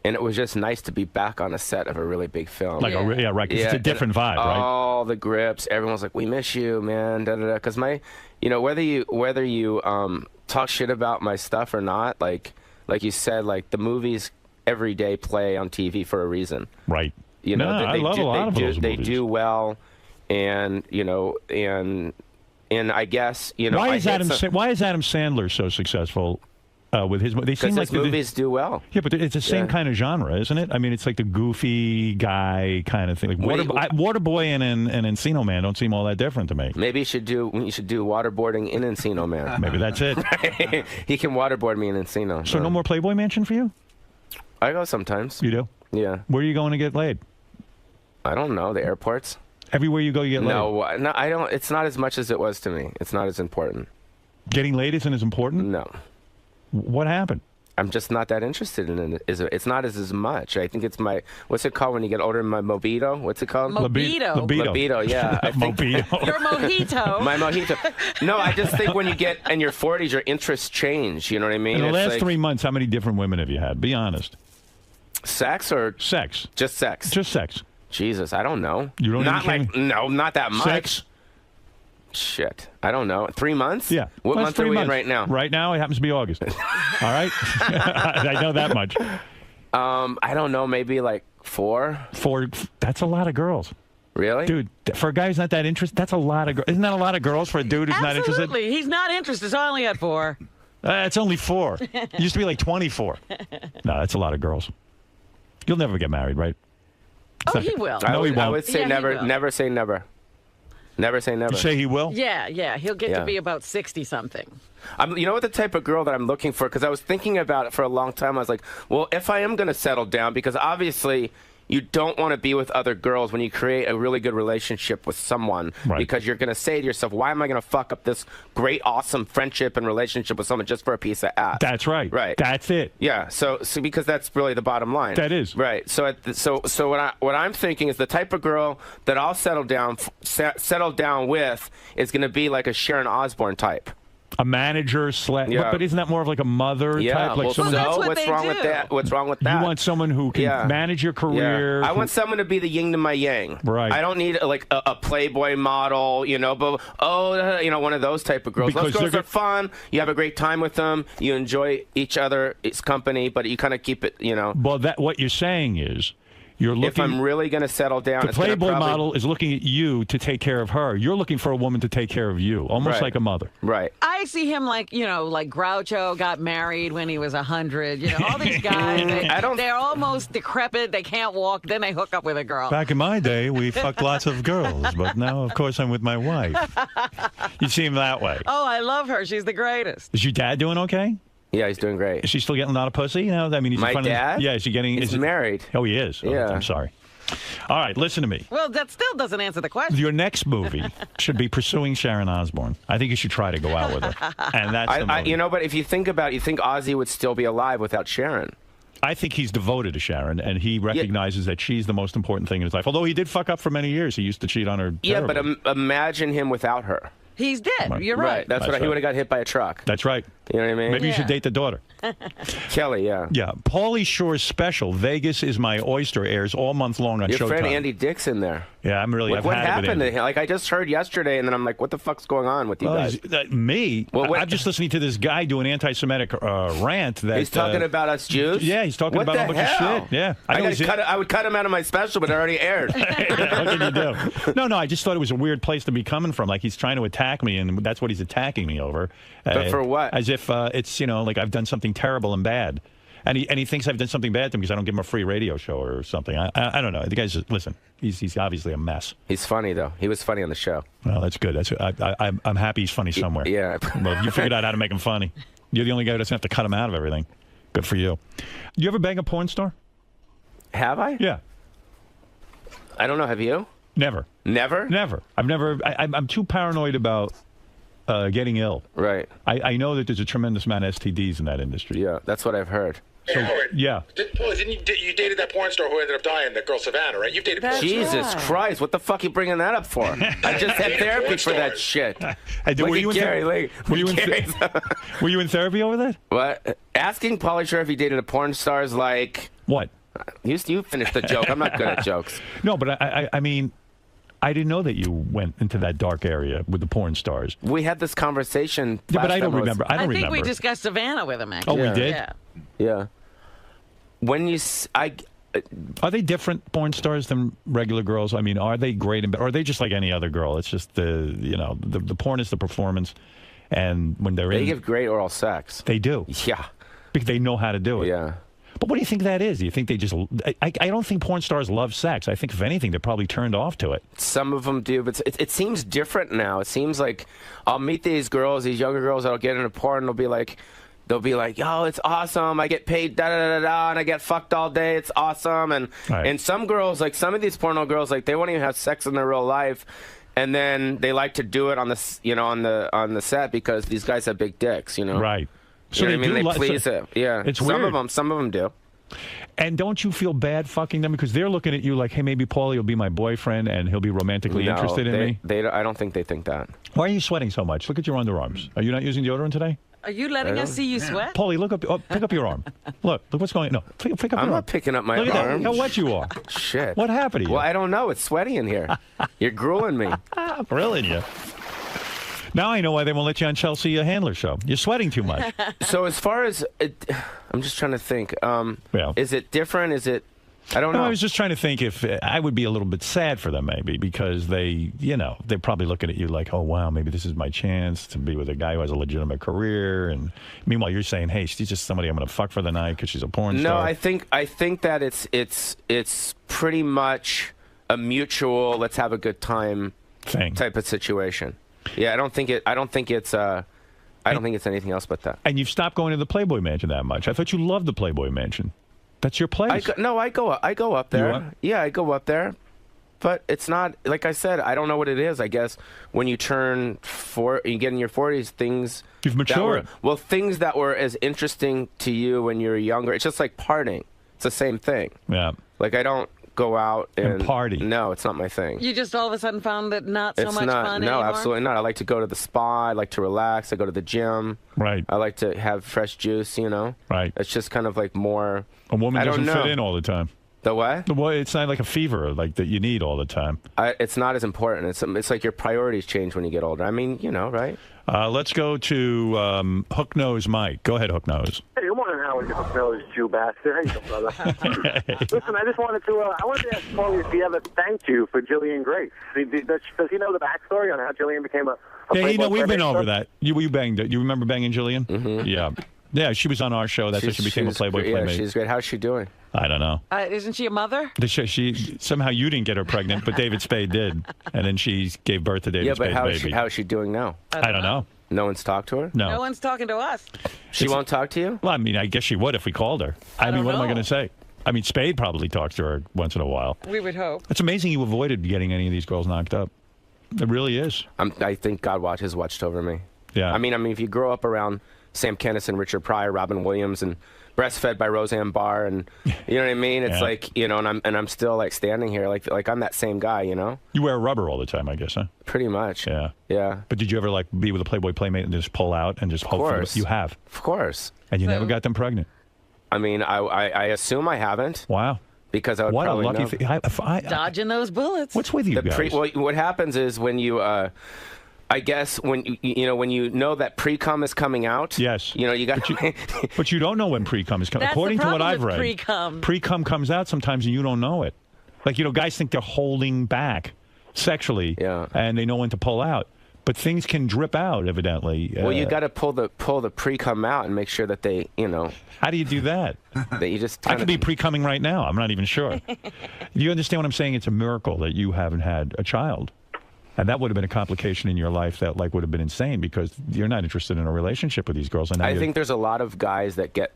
And it was just nice to be back on a set of a really big film. Like right. 'Cause it's a different vibe, right? All the grips. Everyone's like, "We miss you, man." Because whether you talk shit about my stuff or not, like you said, like the movies every day play on TV for a reason. Right. I love a lot of those They movies. do well, and and I guess why is Adam Sandler so successful with his? They seem like his movies do well. Yeah, but it's the same kind of genre, isn't it? I mean, it's like the goofy guy kind of thing. Like Waterboy and Encino Man don't seem all that different to me. Maybe you should do waterboarding in Encino Man. Maybe that's it. He can waterboard me in Encino. So no more Playboy Mansion for you? I go sometimes. You do? Yeah. Where are you going to get laid? I don't know. The airports. Everywhere you go, you get laid? No, I don't. It's not as much as it was to me. It's not as important. Getting laid isn't as important? No. What happened? I'm just not that interested in it. It's not as much. I think it's my, what's it called when you get older? My libido? What's it called? Libido. Libido, yeah. I think Your mojito. My mojito. No, I just think when you get in your 40s, your interests change. You know what I mean? In the last 3 months, how many different women have you had? Be honest. Sex or? Sex. Just sex. Just sex. Jesus, I don't know. You don't no, not that much. Sex? Shit, I don't know. 3 months? Yeah. What month are we in right now? Right now, it happens to be August. All right? I know that much. I don't know, maybe like 4? 4, that's a lot of girls. Really? Dude, for a guy who's not that interested, that's a lot of girls. Isn't that a lot of girls for a dude who's not interested? Absolutely. He's not interested, so I only had 4. It's only 4. It used to be like 24. No, that's a lot of girls. You'll never get married, right? Oh, he will. I would, he won't. I would say Yeah, he never. will. Never say never. Never say never. You say he will? Yeah. He'll get Yeah. to be about 60-something. You know what the type of girl that I'm looking for? Because I was thinking about it for a long time. I was like, well, if I am going to settle down, because obviously you don't want to be with other girls when you create a really good relationship with someone. Right. Because you're going to say to yourself, why am I going to fuck up this great, awesome friendship and relationship with someone just for a piece of ass? That's right. Right. That's it. Yeah. So because that's really the bottom line. That is. Right. So what I'm thinking is the type of girl that I'll settle down with is going to be like a Sharon Osbourne type. A manager Yeah. but isn't that more of like a mother type? Like well, someone what's wrong with that? What's wrong with that? You want someone who can manage your career. I want someone to be the yin to my yang. Right. I don't need like a Playboy model, but one of those type of girls. Because Those girls are fun. You have a great time with them. You enjoy each other's company, but you kind of keep it, Well, what you're saying is, you're looking. If I'm really going to settle down, the Playboy model is looking at you to take care of her. You're looking for a woman to take care of you, almost like a mother. Right. I see him like Groucho got married when he was 100. All these guys, they're almost decrepit. They can't walk. Then they hook up with a girl. Back in my day, we fucked lots of girls, but now, of course, I'm with my wife. You seem that way. Oh, I love her. She's the greatest. Is your dad doing okay? Yeah, he's doing great. Is she still getting a lot of pussy? I mean, he's my in front dad? Of, yeah, is he getting? He's married. Oh, he is. Oh, Yeah. I'm sorry. All right, listen to me. Well, that still doesn't answer the question. Your next movie should be pursuing Sharon Osbourne. I think you should try to go out with her, and that's the movie. But if you think about it, you think Ozzy would still be alive without Sharon. I think he's devoted to Sharon, and he recognizes that she's the most important thing in his life. Although he did fuck up for many years. He used to cheat on her. Yeah, terribly. but imagine him without her. He's dead. You're right. That's what he would have got hit by a truck. That's right. You know what I mean? Maybe you should date the daughter. Kelly, yeah. Yeah. Pauly Shore's special, Vegas is My Oyster, airs all month long on Your Showtime. friend Andy Dick's in there. Yeah, I'm really. What happened to him? Like, I just heard yesterday, and then I'm like, what the fuck's going on with you guys? Me? I'm just listening to this guy do an anti-Semitic rant. That He's talking about us Jews? Yeah, he's talking about a bunch of shit. Yeah. I would cut him out of my special, but it already aired. What can you do? No, I just thought it was a weird place to be coming from. Like, he's trying to attack me, and that's what he's attacking me over. But for what? As if it's, like I've done something terrible and bad. And he thinks I've done something bad to him because I don't give him a free radio show or something. I don't know. The guy's just, listen, he's obviously a mess. He's funny, though. He was funny on the show. Well, that's good. I'm happy he's funny somewhere. Yeah. Well, you figured out how to make him funny. You're the only guy who doesn't have to cut him out of everything. Good for you. You ever bang a porn star? Have I? Yeah. I don't know. Have you? Never. Never? Never. I've never. I'm too paranoid about getting ill. Right. I know that there's a tremendous amount of STDs in that industry. Yeah, that's what I've heard. So, yeah. Didn't you dated that porn star who ended up dying, that girl Savannah, right? You've dated porn stars. Jesus Christ, what the fuck are you bringing that up for? I just had therapy for that shit. Were you in therapy over that? What? Asking Pauly Shore if he dated a porn star is like... What? You finished the joke. I'm not good at jokes. No, but I mean... I didn't know that you went into that dark area with the porn stars. We had this conversation. Yeah, but I don't remember. I think we discussed Savannah with him, actually. Oh, we did? Yeah. When you... Are they different porn stars than regular girls? I mean, are they great? Or are they just like any other girl? It's just the porn is the performance. And when they're in... They give great oral sex. They do. Yeah. Because they know how to do it. Yeah. But what do you think that is? Do you think they just... I don't think porn stars love sex. I think, if anything, they're probably turned off to it. Some of them do, but it seems different now. It seems like I'll meet these girls, these younger girls that'll get into porn, and they'll be like, yo, it's awesome. I get paid da-da-da-da, and I get fucked all day. It's awesome. And some girls, like some of these porno girls, like they won't even have sex in their real life. And then they like to do it on the on the set because these guys have big dicks, Right. So you know what I mean? They please it. Yeah. It's some weird. Some of them do. And don't you feel bad fucking them because they're looking at you like, hey, maybe Paulie will be my boyfriend and he'll be romantically interested in me? I don't think they think that. Why are you sweating so much? Look at your underarms. Are you not using deodorant today? Are you letting us see you sweat? Paulie, pick up your arm. Look what's going on. No, pick up your arm. I'm not picking up my arm. Look at that. How wet you are. Shit. What happened to you? Well, I don't know. It's sweaty in here. You're grueling me. Grilling you. Now I know why they won't let you on Chelsea Handler's show. You're sweating too much. So as far as I'm just trying to think. Is it different? Is it I don't know. I was just trying to think if I would be a little bit sad for them, maybe, because they, you know, they're probably looking at you like, oh, wow, maybe this is my chance to be with a guy who has a legitimate career. And meanwhile, you're saying, hey, she's just somebody I'm going to fuck for the night because she's a porn star. No, I think that it's pretty much a mutual let's have a good time type of situation. Yeah, I don't think it's anything else but that. And you've stopped going to the Playboy Mansion that much. I thought you loved the Playboy Mansion. That's your place. I go up there. Yeah, I go up there. But it's not, like I said, I don't know what it is. I guess when you turn you get in your 40s, things... You've matured. Things that were as interesting to you when you were younger, it's just like partying. It's the same thing. Yeah. Like, I don't go out and party. No, it's not my thing. You just all of a sudden found it not so It's much not, fun no, anymore? absolutely not. I like to go to the spa. I like to relax. I go to the gym. Right. I like to have fresh juice, you know? Right. It's just kind of like more... A woman doesn't fit in all the time. The what? It's not like a fever like that you need all the time. It's not as important. It's like your priorities change when you get older. I mean, you know, right? Let's go to Hook Nose Mike. Go ahead, Hook Nose. Hey, good morning, Howard. Hook Nose Jew bastard. How you doing, brother? Listen, I just wanted to ask Paulie if he ever thanked you for Jillian Grace. Does he know the backstory on how Jillian became a Yeah, you know, we've been over star? that. You banged it. You remember banging Jillian? Mm-hmm. Yeah. Yeah, she was on our show. That's how she became a Playboy Playmate. Yeah, she's great. How's she doing? I don't know. Isn't she a mother? She somehow you didn't get her pregnant, but David Spade did, and then she gave birth to David Spade's baby. How is she doing now? I don't know. No one's talked to her? No one's talking to us. She won't talk to you? Well, I mean, I guess she would if we called her. I mean, what am I going to say? I mean, Spade probably talks to her once in a while. We would hope. It's amazing you avoided getting any of these girls knocked up. It really is. I think God has watched over me. Yeah. I mean, if you grow up around Sam Kinison, Richard Pryor, Robin Williams, and breastfed by Roseanne Barr, and you know what I mean? It's like, you know, and I'm still like standing here, like I'm that same guy, you know? You wear rubber all the time, I guess, huh? Pretty much. Yeah. Yeah. But did you ever like be with a Playboy Playmate and just pull out and just hope for course. You have? Of course. And you never got them pregnant? I mean, I assume I haven't. Wow. Because I would what probably a lucky know. Dodging those bullets. What's with you guys? What happens is when you, I guess when you know that pre-cum is coming out. Yes. You know you got. But you don't know when pre-cum is coming. That's According the to what problem I've with read, pre-cum. Pre-cum comes out sometimes and you don't know it. Like, you know, guys think they're holding back sexually, and they know when to pull out. But things can drip out, evidently. Well, you got to pull the pre-cum out and make sure that they, you know. How do you do that? That you just. I could be pre-cumming right now. I'm not even sure. You understand what I'm saying? It's a miracle that you haven't had a child. And that would have been a complication in your life that would have been insane because you're not interested in a relationship with these girls. And I think there's a lot of guys that get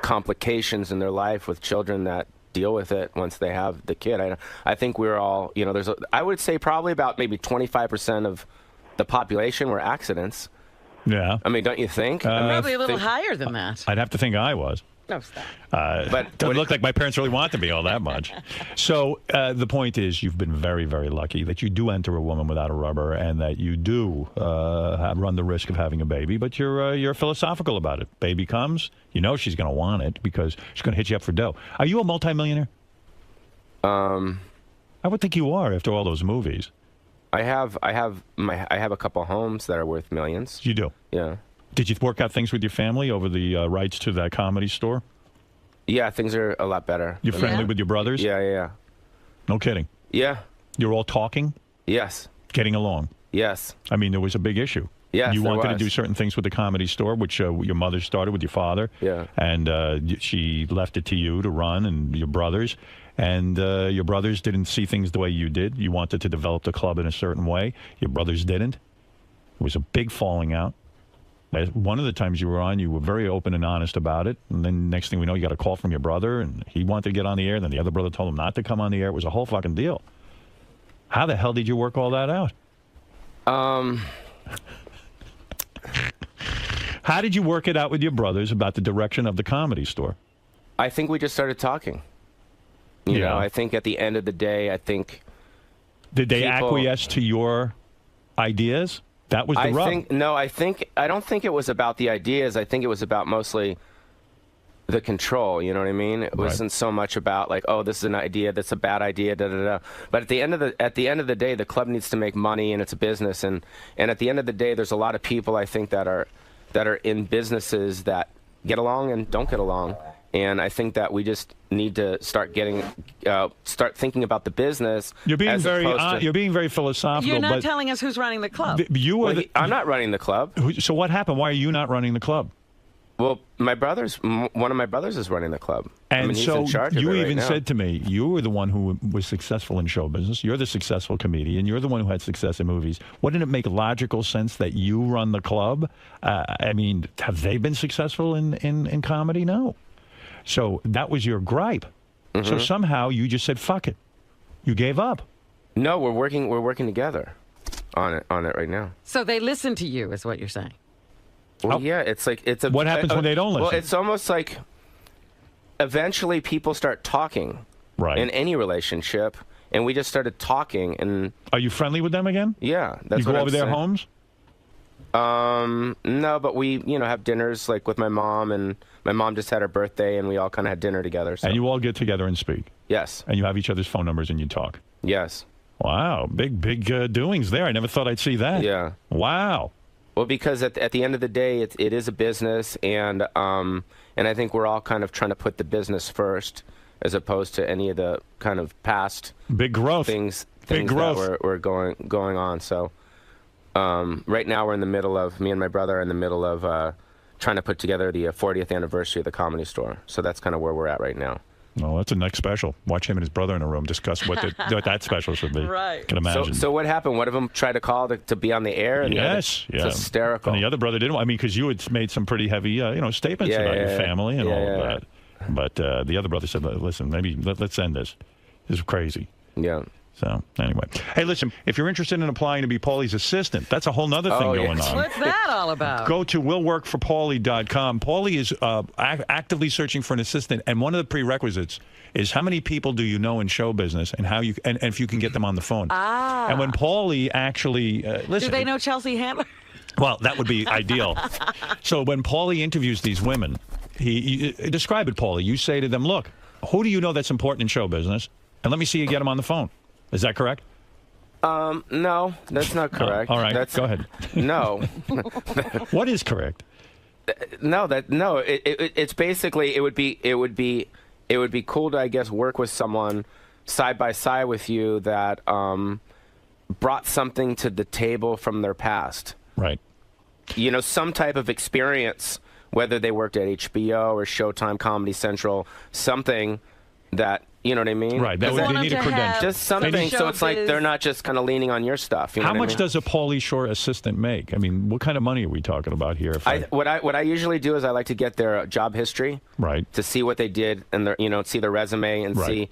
complications in their life with children that deal with it once they have the kid. I think we're all, you know, I would say probably about maybe 25% of the population were accidents. Yeah. I mean, don't you think? Probably a little higher than that. I'd have to think I was. No, stop. But doesn't look like my parents really want to be all that much. So the point is, you've been very, very lucky that you do enter a woman without a rubber, and that you do run the risk of having a baby. But you're philosophical about it. Baby comes, you know she's going to want it because she's going to hit you up for dough. Are you a multimillionaire? I would think you are after all those movies. I have a couple homes that are worth millions. You do? Yeah. Did you work out things with your family over the rights to that Comedy Store? Yeah, things are a lot better. You're friendly with your brothers? Yeah. No kidding? Yeah. You're all talking? Yes. Getting along? Yes. I mean, there was a big issue. Yes, you there wanted to was. do certain things with the Comedy Store, which your mother started with your father. Yeah. And she left it to you to run and your brothers. And your brothers didn't see things the way you did. You wanted to develop the club in a certain way. Your brothers didn't. It was a big falling out. One of the times you were on, you were very open and honest about it. And then next thing we know, you got a call from your brother, and he wanted to get on the air. Then the other brother told him not to come on the air. It was a whole fucking deal. How the hell did you work all that out? How did you work it out with your brothers about the direction of the Comedy Store? I think we just started talking. You know, I think at the end of the day, Did they acquiesce to your ideas? That was the rub. I don't think it was about the ideas. I think it was about mostly the control. You know what I mean? It wasn't so much about like, oh, this is an idea, that's a bad idea, da da da. But at the end of the day, the club needs to make money and it's a business. And at the end of the day, there's a lot of people I think that are in businesses that get along and don't get along. And I think that we just need to start thinking about the business. You're being as very opposed to- you're being very philosophical. You're not telling telling us who's running the club. I'm not running the club. So what happened? Why are you not running the club? Well, one of my brothers is running the club. And he's so in charge of you it right even now. said to me, you were the one who was successful in show business. You're the successful comedian. You're the one who had success in movies. Wouldn't it make logical sense that you run the club? I mean, have they been successful in comedy? No. So that was your gripe. So somehow you just said, fuck it. You gave up. No, we're working together on it right now. So they listen to you, is what you're saying. Well, yeah, it's like it's a. What happens when they don't listen? Well, it's almost like eventually people start talking, right, in any relationship, and we just started talking. And are you friendly with them again? Yeah, that's you what go I'm over their saying. homes. No, but we have dinners like with my mom, and my mom just had her birthday, and we all kind of had dinner together. So. And you all get together and speak. Yes. And you have each other's phone numbers and you talk. Yes. Wow, big doings there. I never thought I'd see that. Yeah. Wow. Well, because at the end of the day, it is a business, and I think we're all kind of trying to put the business first, as opposed to any of the kind of past big growth things big growth that were going on. So right now we're in the middle of me and my brother are in the middle of trying to put together the 40th anniversary of the Comedy Store. So that's kind of where we're at right now. Well, that's a next special. Watch him and his brother in a room discuss what that special should be. Right. Can imagine. So what happened? One of them tried to call to be on the air. And yes. It's hysterical. And the other brother didn't. I mean, because you had made some pretty heavy, statements about your family and all of that. But the other brother said, "Listen, maybe let's end this. This is crazy." Yeah. So anyway, hey, listen. If you're interested in applying to be Paulie's assistant, that's a whole nother thing going on. What's that all about? Go to willworkforpaulie.com. Paulie is actively searching for an assistant, and one of the prerequisites is how many people do you know in show business, and how and if you can get them on the phone. Ah. And when Paulie actually listen, do they know Chelsea Handler? well, that would be ideal. So when Paulie interviews these women, he describe it, Paulie. You say to them, "Look, who do you know that's important in show business, and let me see you get them on the phone." Is that correct? No, that's not correct. All right, go ahead. No. What is correct? It's basically it would be cool to, I guess, work with someone side by side with you that brought something to the table from their past. Right. Some type of experience, whether they worked at HBO or Showtime, Comedy Central, something that. You know what I mean? Right. They need a credential. Just something, so it's like they're not just kind of leaning on your stuff. You know How what much I mean? does a Paulie Shore assistant make? I mean, what kind of money are we talking about here? What I usually do is I like to get their job history, right, to see what they did and their see their resume and see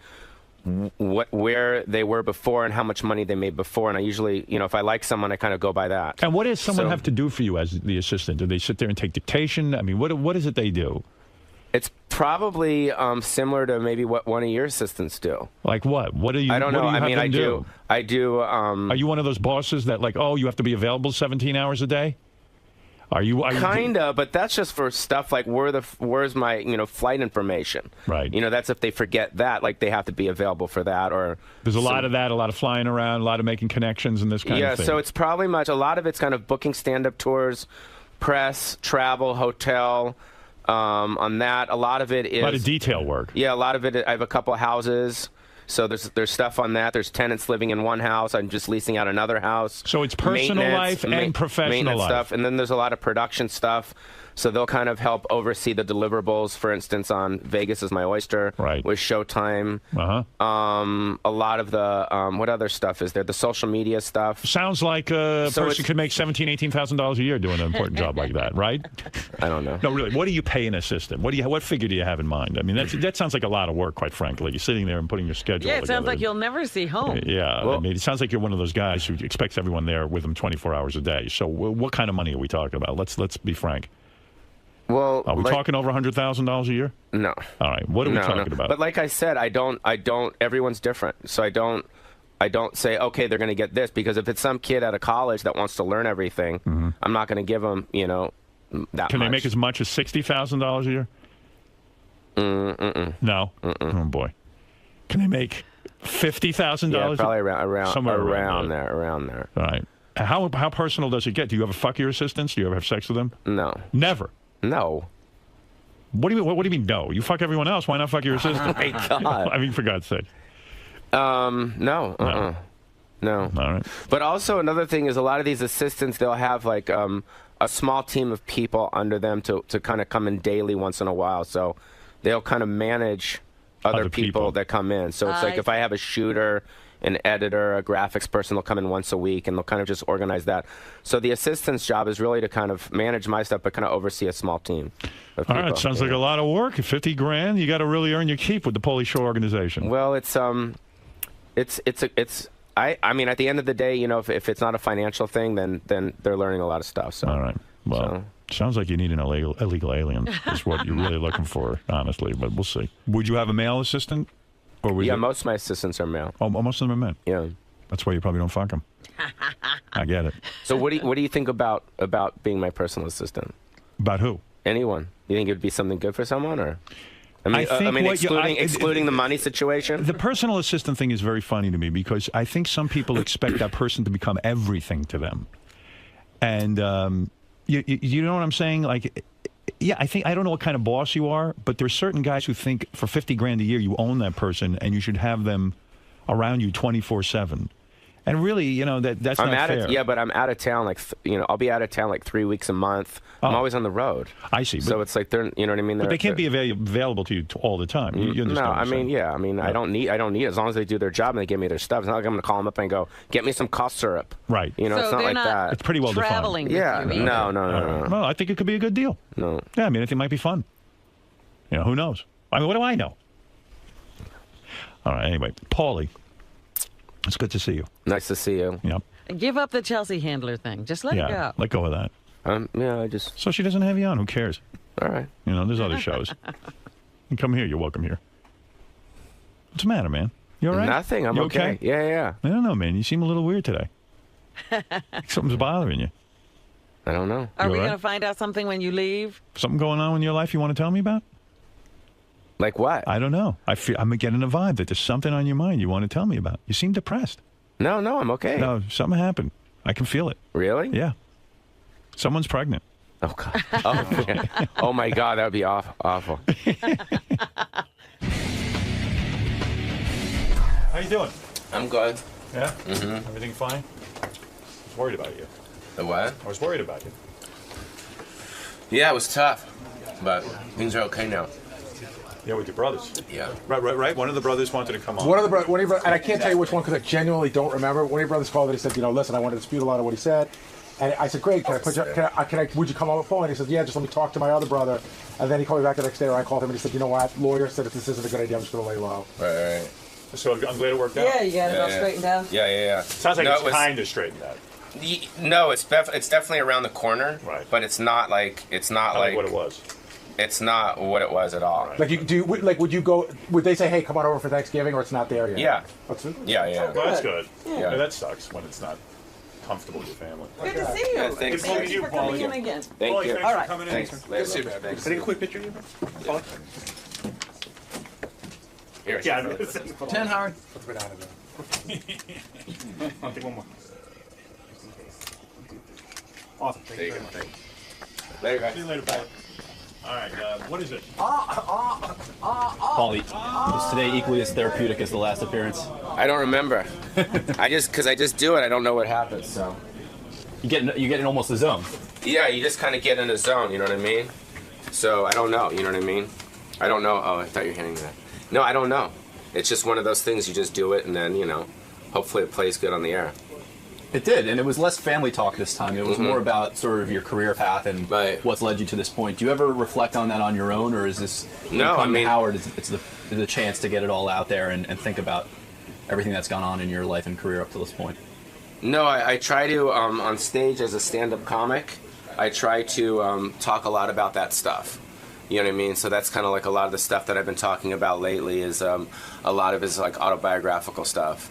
where they were before and how much money they made before. And I usually, if I like someone, I kind of go by that. And what does someone have to do for you as the assistant? Do they sit there and take dictation? I mean, what is it they do? It's probably similar to maybe what one of your assistants do. Like what? What do you? I don't know. I mean, I do. I do. Are you one of those bosses that you have to be available 17 hours a day? Are you kinda? But that's just for stuff like where's my flight information? Right. That's if they forget that, like they have to be available for that. Or there's a lot of that, a lot of flying around, a lot of making connections and this kind of thing. Yeah. So it's probably a lot of it's kind of booking stand-up tours, press, travel, hotel. On that, a lot of it is a lot of detail work. Yeah, a lot of it. I have a couple of houses, so there's stuff on that. There's tenants living in one house. I'm just leasing out another house. So it's personal life and professional life stuff, and then there's a lot of production stuff. So they'll kind of help oversee the deliverables. For instance, on Vegas is My Oyster, right, with Showtime. A lot of the what other stuff is there? The social media stuff. Sounds like a person could make $17,000-$18,000 a year doing an important job like that, right? I don't know. No, really. What do you pay an assistant? What figure do you have in mind? I mean, that sounds like a lot of work, quite frankly. You're sitting there and putting your schedule. Yeah, it together. sounds like you'll never see home. Yeah, I mean, it sounds like you're one of those guys who expects everyone there with them 24 hours a day. So, what kind of money are we talking about? Let's be frank. Well, are we talking over $100,000 a year? No. All right. What are we talking about? But like I said, I don't. Everyone's different, so I don't say okay, they're going to get this, because if it's some kid out of college that wants to learn everything, I'm not going to give them that much. Can they make as much as $60,000 a year? No. Oh boy. Can they make $50,000? Yeah, probably around there. Around there. All right. How personal does it get? Do you ever fuck your assistants? Do you ever have sex with them? No. Never. No. What do you mean no? You fuck everyone else. Why not fuck your assistant? Oh, my God. I mean, for God's sake. No. No. All right. But also another thing is a lot of these assistants, they'll have like a small team of people under them to kind of come in daily once in a while. So they'll kind of manage other people that come in. So it's like if I have a shooter, an editor, a graphics person, they'll come in once a week and they'll kind of just organize that. So the assistant's job is really to kind of manage my stuff, but kind of oversee a small team of people. All right, sounds like a lot of work. At 50 grand, you got to really earn your keep with the Paulie Show organization. Well, I mean, at the end of the day, you know, if it's not a financial thing, then they're learning a lot of stuff. So. All right. Well, sounds like you need an illegal alien. Is what you're really looking for, honestly. But we'll see. Would you have a male assistant? Or was most of my assistants are male. Oh, most of them are men. Yeah. That's why you probably don't fuck them. I get it. So what do you think about being my personal assistant? About who? Anyone. You think it would be something good for someone, or? I mean, excluding the money situation? The personal assistant thing is very funny to me because I think some people expect that person to become everything to them. And you know what I'm saying? Like, yeah, I don't know what kind of boss you are, but there's certain guys who think for 50 grand a year you own that person and you should have them around you 24/7. And really, you know, that's not fair. Yeah, but I'm out of town. I'll be out of town like 3 weeks a month. I'm always on the road. I see. So it's like you know what I mean. But they can't be available to you all the time. You understand? No, I mean, I don't need it as long as they do their job and they give me their stuff. It's not like I'm going to call them up and go, get me some cough syrup. Right. You know, so it's not like that. It's pretty well defined. Yeah. No. Well, I think it could be a good deal. No. Yeah, I mean, I think it might be fun. You know, who knows? I mean, what do I know? All right. Anyway, Paulie. It's good to see you. Nice to see you. Yep. Give up the Chelsea handler thing. Just let it go. Let go of that. Yeah, I just... So she doesn't have you on. Who cares? All right. You know, there's other shows. You come here. You're welcome here. What's the matter, man? You all right? Nothing. I'm you okay. Yeah. I don't know, man. You seem a little weird today. Something's bothering you. I don't know. Are we going to find out something when you leave? Something going on in your life you want to tell me about? Like what? I don't know. I'm getting a vibe that there's something on your mind you want to tell me about. You seem depressed. No, I'm okay. No, something happened. I can feel it. Really? Yeah. Someone's pregnant. Oh, God. Oh, man. Oh my God. That would be awful. How you doing? I'm good. Yeah? Mm-hmm. Everything fine? I was worried about you. The what? I was worried about you. Yeah, it was tough. But things are okay now. Yeah, with your brothers. Yeah. Right. One of the brothers wanted to come on. One of your brothers, and I can't tell you which one because I genuinely don't remember. One of your brothers called and he said, you know, listen, I want to dispute a lot of what he said. And I said, great, would you come on the phone? And he said, yeah, just let me talk to my other brother. And then he called me back the next day, or I called him and he said, you know what, lawyer said if this isn't a good idea, I'm just going to lay low. Right. So I'm glad it worked out. Yeah, you got it all straightened out. Yeah. Sounds like it's kind of straightened out. No, it's definitely around the corner. Right. But it's not like what it was. It's not what it was at all. Right. Would you go? Would they say, "Hey, come on over for Thanksgiving," or it's not there yet? Yeah. Yeah. Well, that's good. Yeah. That sucks when it's not comfortable with your family. Good to see you. Yeah, thanks. Thank you for coming in again. Thank you. All right. Thanks. Good to see you, man. Thanks. Can I take a quick picture of you, man? Here. Yeah, 10, Howard. Let's go down I'll take one more. Awesome. There you go. Later, guys. See you later, Paul. All right, what is it? Paulie, is today equally as therapeutic as the last appearance? I don't remember. I just do it. I don't know what happens. So you get in almost the zone. Yeah, you just kind of get in the zone. You know what I mean? So I don't know. You know what I mean? I don't know. Oh, I thought you were handing me that. No, I don't know. It's just one of those things. You just do it, and then hopefully it plays good on the air. It did, and it was less family talk this time. It was more about sort of your career path and what's led you to this point. Do you ever reflect on that on your own, or is this Howard? It's the chance to get it all out there and think about everything that's gone on in your life and career up to this point. No, I try to on stage as a stand-up comic. I try to talk a lot about that stuff. You know what I mean? So that's kind of like a lot of the stuff that I've been talking about lately is a lot of his like autobiographical stuff.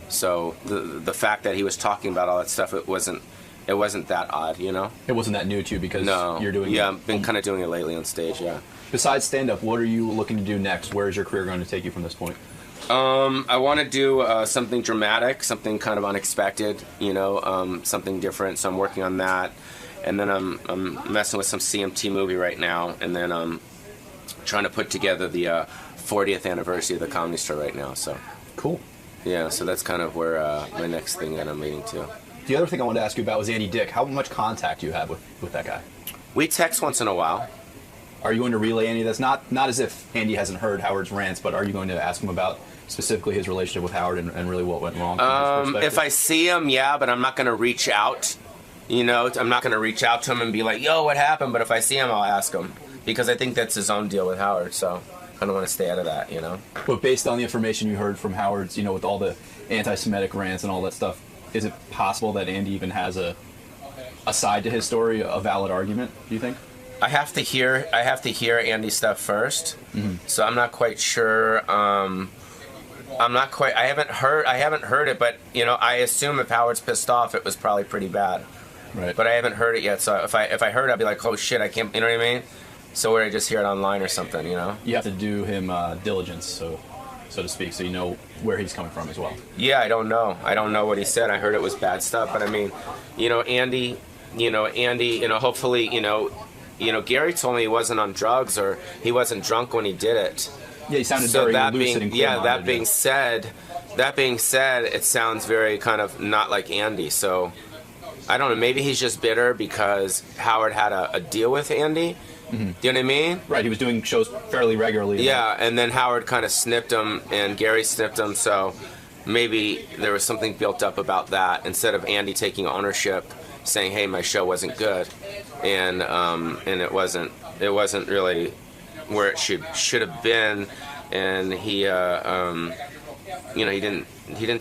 So the fact that he was talking about all that stuff, it wasn't that odd, you know? It wasn't that new to you because you're doing it. Yeah, I've been kind of doing it lately on stage, yeah. Besides stand-up, what are you looking to do next? Where is your career going to take you from this point? I want to do something dramatic, something kind of unexpected, something different. So I'm working on that. And then I'm messing with some CMT movie right now. And then trying to put together the 40th anniversary of the Comedy Store right now. So cool. Yeah, so that's kind of where my next thing that I'm leading to. The other thing I wanted to ask you about was Andy Dick. How much contact do you have with that guy? We text once in a while. Are you going to relay any of this? Not as if Andy hasn't heard Howard's rants, but are you going to ask him about specifically his relationship with Howard and really what went wrong? If I see him, yeah, but I'm not going to reach out. You know, I'm not going to reach out to him and be like, yo, what happened? But if I see him, I'll ask him. Because I think that's his own deal with Howard, so I kind of want to stay out of that, you know? But based on the information you heard from Howard's, you know, with all the anti-Semitic rants and all that stuff, is it possible that Andy even has a side to his story, a valid argument, do you think? I have to hear Andy's stuff first, so I'm not quite sure. I haven't heard it, but you know, I assume if Howard's pissed off, it was probably pretty bad. Right. But I haven't heard it yet, so if I heard it, I'd be like, oh shit, I can't. You know what I mean? So where I just hear it online or something, you know? You have to do him diligence, so to speak, so you know where he's coming from as well. Yeah, I don't know. I don't know what he said. I heard it was bad stuff, but I mean, you know, Andy, hopefully, Gary told me he wasn't on drugs or he wasn't drunk when he did it. Yeah, he sounded very lucid and clear-minded. That being said, it sounds very kind of not like Andy. So I don't know. Maybe he's just bitter because Howard had a deal with Andy. Do you know what I mean? Right. He was doing shows fairly regularly. Yeah, and then Howard kind of snipped him, and Gary snipped him. So maybe there was something built up about that instead of Andy taking ownership, saying, "Hey, my show wasn't good," and it wasn't really where it should have been, and he didn't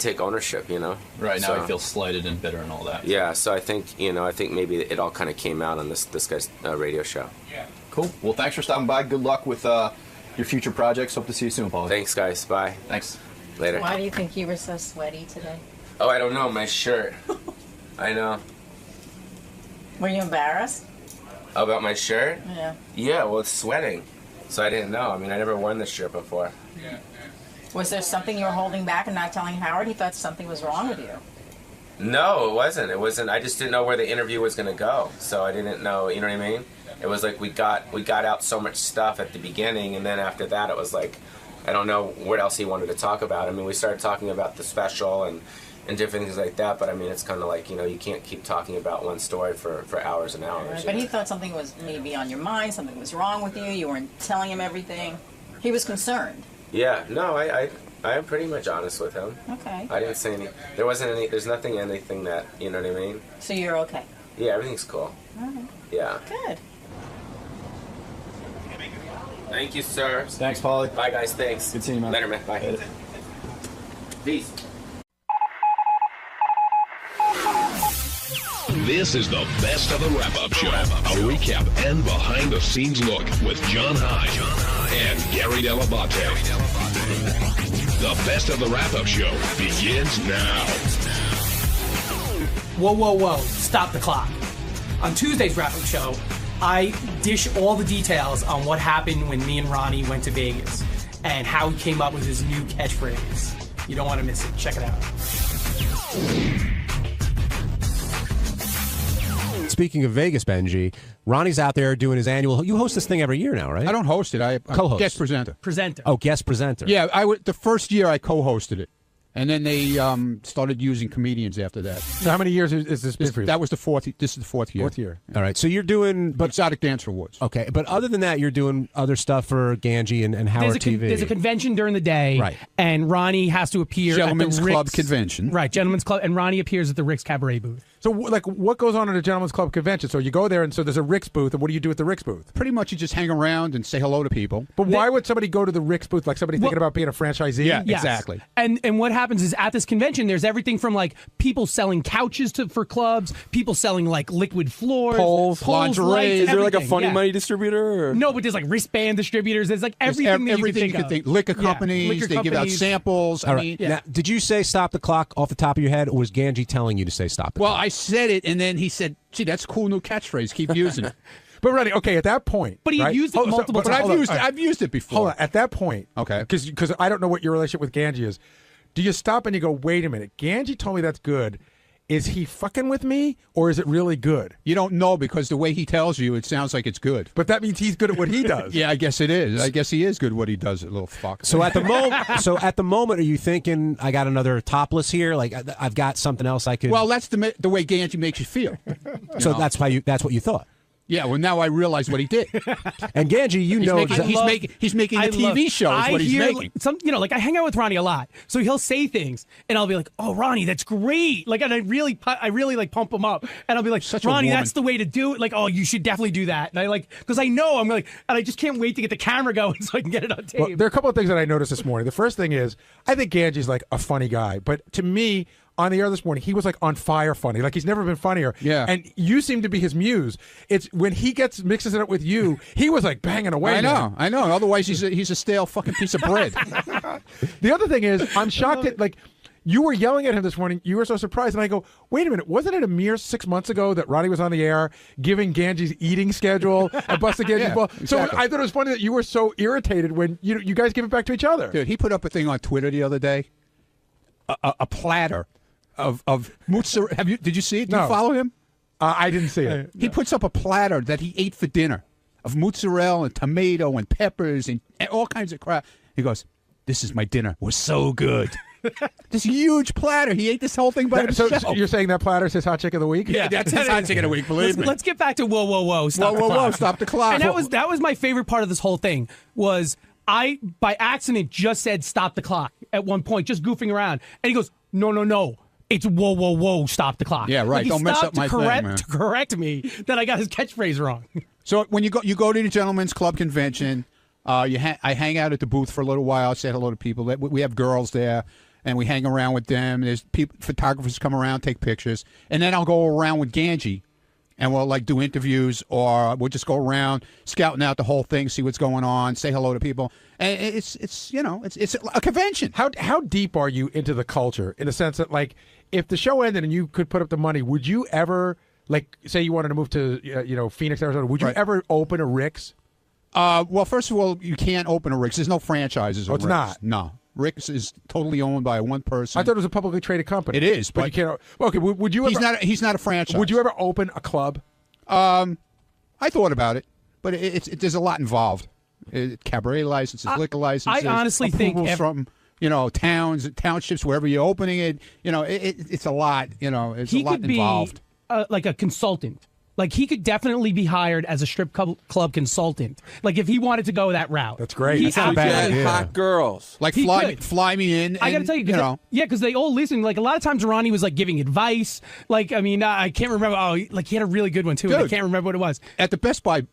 take ownership, you know. Right, now he feels slighted and bitter and all that. Yeah, so I think maybe it all kind of came out on this guy's radio show. Cool. Well, thanks for stopping by. Good luck with your future projects. Hope to see you soon, Paulie. Thanks, guys. Bye. Thanks. Later. Why do you think you were so sweaty today? Oh, I don't know. My shirt. I know. Were you embarrassed? About my shirt? Yeah. Yeah, well, it's sweating. So I didn't know. I mean, I never worn this shirt before. Was there something you were holding back and not telling Howard? He thought something was wrong with you. No, it wasn't. I just didn't know where the interview was going to go. So I didn't know, you know what I mean? It was like we got out so much stuff at the beginning, and then after that it was like, I don't know what else he wanted to talk about. I mean, we started talking about the special and different things like that, but I mean, it's kind of like, you can't keep talking about one story for hours and hours. Right, but he thought something was maybe on your mind, something was wrong with you, you weren't telling him everything. He was concerned. Yeah, no, I'm pretty much honest with him. Okay. I didn't say there's anything that, you know what I mean? So you're okay? Yeah, everything's cool. All right. Yeah. Good. Thank you, sir. Thanks, Paulie. Bye, guys. Thanks. Good seeing you, man. Later, man. Bye. Later. Peace. This is the best of the wrap-up show. A recap and behind-the-scenes look with John High and Gary Dell'Abate. The best of the wrap-up show begins now. Whoa, whoa, whoa. Stop the clock. On Tuesday's wrap-up show, I dish all the details on what happened when me and Ronnie went to Vegas and how he came up with his new catchphrase. You don't want to miss it. Check it out. Speaking of Vegas, Benji, Ronnie's out there doing his annual. You host this thing every year now, right? I don't host it. I'm co-host. Guest presenter. Oh, guest presenter. Yeah, the first year I co-hosted it. And then they started using comedians after that. So how many years is this been for you? That was the fourth. This is the fourth year. Fourth year. All right. So you're doing Exotic Dance Awards. Okay, but other than that, you're doing other stuff for Ganji and Howard TV. There's a convention during the day, right? And Ronnie has to appear Gentlemen's at the Rick's Club convention, right? Gentlemen's Club, and Ronnie appears at the Rick's Cabaret booth. So, like, what goes on at a Gentlemen's Club convention? So you go there, and so there's a Rick's booth, and what do you do at the Rick's booth? Pretty much you just hang around and say hello to people. But why would somebody go to the Rick's booth? Like somebody thinking about being a franchisee? Yeah, Yes. exactly. And what happens is at this convention, there's everything from like people selling couches for clubs, people selling like liquid floors, poles, lingerie. lights, Is there like a everything. funny Yeah. money distributor? Or? No, but there's like wristband distributors. There's like everything that everything you can think of. Liquor Yeah, companies. liquor They give out companies. samples. All I right. mean, Now, did you say stop the clock off the top of your head, or was Ganji telling you to say stop the well, clock? I said it, and then he said, "Gee, that's a cool new catchphrase. Keep using it." But Ronnie, okay, at that point, But he right? used it multiple but times. I've used it before. Hold on, at that point, Okay. because I don't know what your relationship with Ganji is. Do you stop and you go, wait a minute? Ganji told me that's good. is he fucking with me or is it really good? You don't know because the way he tells you, it sounds like it's good. But that means he's good at what he does. Yeah, I guess it is. I guess he is good at what he does, little fuck. So at the moment, are you thinking I got another topless here? Like I've got something else I could? Well, that's the way 𝗫 makes you feel. So that's what you thought. Yeah, well, now I realize what he did. And 𝗫, he's making the TV show is what he's making. Like I hang out with Ronnie a lot, so he'll say things, and I'll be like, "Oh, Ronnie, that's great!" Like, and I really like pump him up, and I'll be like, "Ronnie, that's the way to do it." Like, "Oh, you should definitely do that." And I because I know I'm like, and I just can't wait to get the camera going so I can get it on tape. Well, there are a couple of things that I noticed this morning. The first thing is, I think 𝗫's like a funny guy, but to me, on the air this morning, he was like on fire funny. Like he's never been funnier. Yeah. And you seem to be his muse. It's when he mixes it up with you, he was like banging away. I know. Otherwise, he's a stale fucking piece of bread. The other thing is, I'm shocked that like you were yelling at him this morning. You were so surprised, and I go, "Wait a minute! Wasn't it a mere 6 months ago that Ronnie was on the air giving 𝗫's eating schedule and busting 𝗫's ball?" So exactly. I thought it was funny that you were so irritated when you guys give it back to each other. Dude, he put up a thing on Twitter the other day. A platter of mozzarella. Did you see it? Did you follow him? I didn't see it. He puts up a platter that he ate for dinner of mozzarella and tomato and peppers and all kinds of crap. He goes, "This is my dinner. It was so good." This huge platter. He ate this whole thing by himself. So you're saying that platter's his hot chick of the week? Yeah, that's his hot chick of the week. Believe me. Let's get back to whoa, stop the clock. Whoa, stop the clock. And that was my favorite part of this whole thing was I by accident just said stop the clock at one point, just goofing around, and he goes, No. It's whoa, stop the clock. Yeah, right. Like Don't mess up my thing, man. To correct me that I got his catchphrase wrong. So when you go to the Gentlemen's Club convention, I hang out at the booth for a little while, say hello to people. We have girls there, and we hang around with them. There's photographers come around, take pictures, and then I'll go around with 𝗫, and we'll like do interviews, or we'll just go around scouting out the whole thing, see what's going on, say hello to people. And it's a convention. How deep are you into the culture in the sense that like if the show ended and you could put up the money, would you ever like say you wanted to move to Phoenix, Arizona? Would you ever open a Rick's? Well, first of all, you can't open a Rick's. There's no franchises. Oh, it's Rick's. not. No. Rick's is totally owned by one person. I thought it was a publicly traded company. It is, but you can't. Well, okay, would you? He's not a franchise. Would you ever open a club? I thought about it, but there's a lot involved. Cabaret licenses, liquor licenses. I honestly think from towns, townships, wherever you're opening it. It's a lot. It's a lot involved. He could be like a consultant. Like he could definitely be hired as a strip club consultant. Like if he wanted to go that route. That's great. That's not bad. Hot girls. Like fly me in. I got to tell you, because they all listen. Like a lot of times, Ronnie was like giving advice. Like I can't remember. Oh, like he had a really good one too. Dude, I can't remember what it was. At the Best Buy.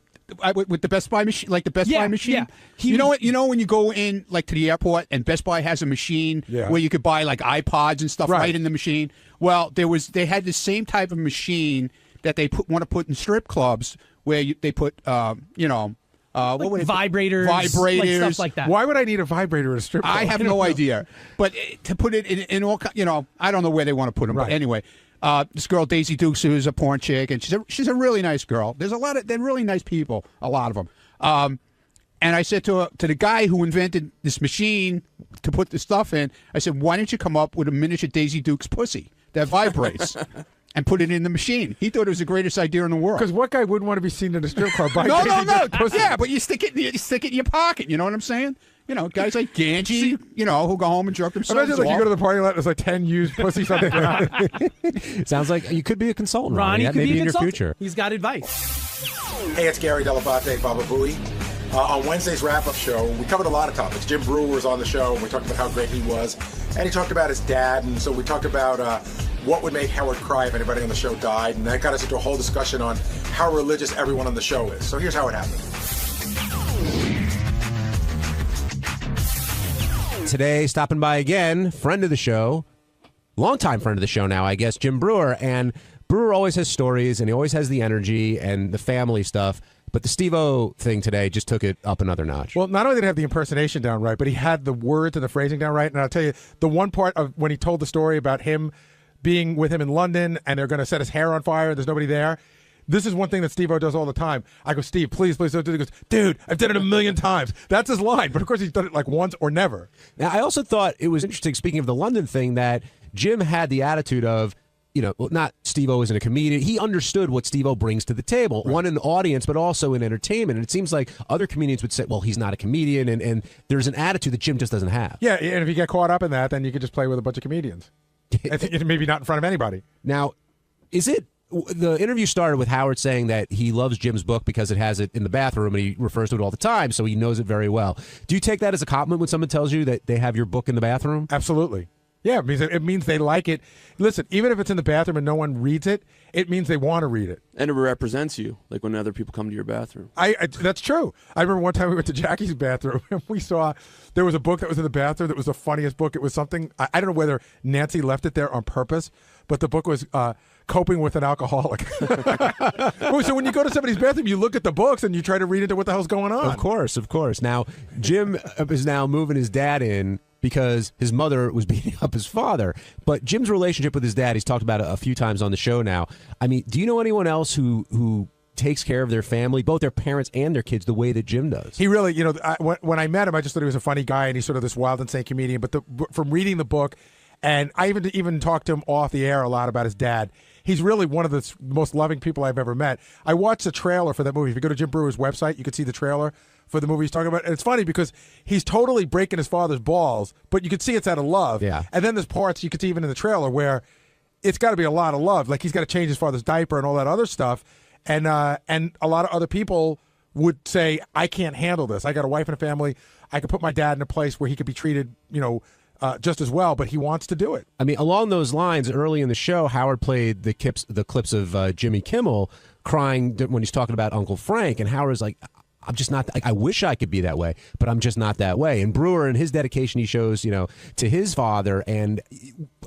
With the Best Buy machine, like the Best Buy machine. Yeah. You know what? You know when you go in like to the airport and Best Buy has a machine where you could buy like iPods and stuff right in the machine. Well, they had the same type of machine that they want to put in strip clubs where they put what would vibrators, like stuff like that. Why would I need a vibrator at a strip club? I have no idea, but to put it in all, I don't know where they want to put them. But anyway. This girl Daisy Dukes, who is a porn chick, and she's a really nice girl. They're really nice people, a lot of them. And I said to the guy who invented this machine to put the stuff in, I said, "Why don't you come up with a miniature Daisy Dukes pussy that vibrates and put it in the machine?" He thought it was the greatest idea in the world. Because what guy wouldn't want to be seen in a strip club? By No. pussy? Yeah, but you stick it in your pocket. You know what I'm saying? Guys like 𝗫, who go home and jerk themselves Imagine like you go to the parking lot, there's like 10 used pussies on the ground. Sounds like you could be a consultant, Ronnie. That could maybe be a in your consultant. future. He's got advice. Hey, it's 𝗫𝗿𝗍𝗿, Baba Booey. On Wednesday's wrap-up show, we covered a lot of topics. Jim Brewer was on the show, and we talked about how great he was. And he talked about his dad, and so we talked about what would make Howard cry if anybody on the show died. And that got us into a whole discussion on how religious everyone on the show is. So here's how it happened. Today, stopping by again, friend of the show, longtime friend of the show now, I guess, Jim Brewer. And Brewer always has stories, and he always has the energy and the family stuff. But the Steve-O thing today just took it up another notch. Well, not only did he have the impersonation down right, but he had the words and the phrasing down right. And I'll tell you, the one part of when he told the story about him being with him in London and they're going to set his hair on fire and there's nobody there. This is one thing that Steve-O does all the time. I go, Steve, please don't do it. He goes, dude, I've done it 1,000,000 times. That's his line. But, of course, he's done it like once or never. Now, I also thought it was interesting, speaking of the London thing, that Jim had the attitude of, not Steve-O isn't a comedian. He understood what Steve-O brings to the table, one in the audience, but also in entertainment. And it seems like other comedians would say, well, he's not a comedian, and there's an attitude that Jim just doesn't have. Yeah, and if you get caught up in that, then you could just play with a bunch of comedians. I think maybe not in front of anybody. Now, the interview started with Howard saying that he loves Jim's book because it has it in the bathroom and he refers to it all the time, so he knows it very well. Do you take that as a compliment when someone tells you that they have your book in the bathroom? Absolutely. Yeah, it means they like it. Listen, even if it's in the bathroom and no one reads it, it means they want to read it. And it represents you, like when other people come to your bathroom. That's true. I remember one time we went to Jackie's bathroom and we saw there was a book that was in the bathroom that was the funniest book. It was something, I don't know whether Nancy left it there on purpose, but the book was Coping with an Alcoholic. So when you go to somebody's bathroom, you look at the books and you try to read into what the hell's going on. Of course. Now, Jim is now moving his dad in because his mother was beating up his father. But Jim's relationship with his dad, he's talked about it a few times on the show now. I mean, do you know anyone else who takes care of their family, both their parents and their kids, the way that Jim does? He really, when I met him, I just thought he was a funny guy and he's sort of this wild, insane comedian. But from reading the book, and I even talked to him off the air a lot about his dad. He's really one of the most loving people I've ever met. I watched the trailer for that movie. If you go to Jim Brewer's website, you can see the trailer for the movie he's talking about. And it's funny because he's totally breaking his father's balls, but you can see it's out of love. Yeah. And then there's parts you can see even in the trailer where it's got to be a lot of love. Like he's got to change his father's diaper and all that other stuff. And a lot of other people would say, I can't handle this. I got a wife and a family. I could put my dad in a place where he could be treated, just as well, but he wants to do it. I mean, along those lines, early in the show, Howard played the clips of Jimmy Kimmel crying when he's talking about Uncle Frank, and Howard was like, I'm just not, I wish I could be that way, but I'm just not that way. And Brewer and his dedication he shows, to his father, and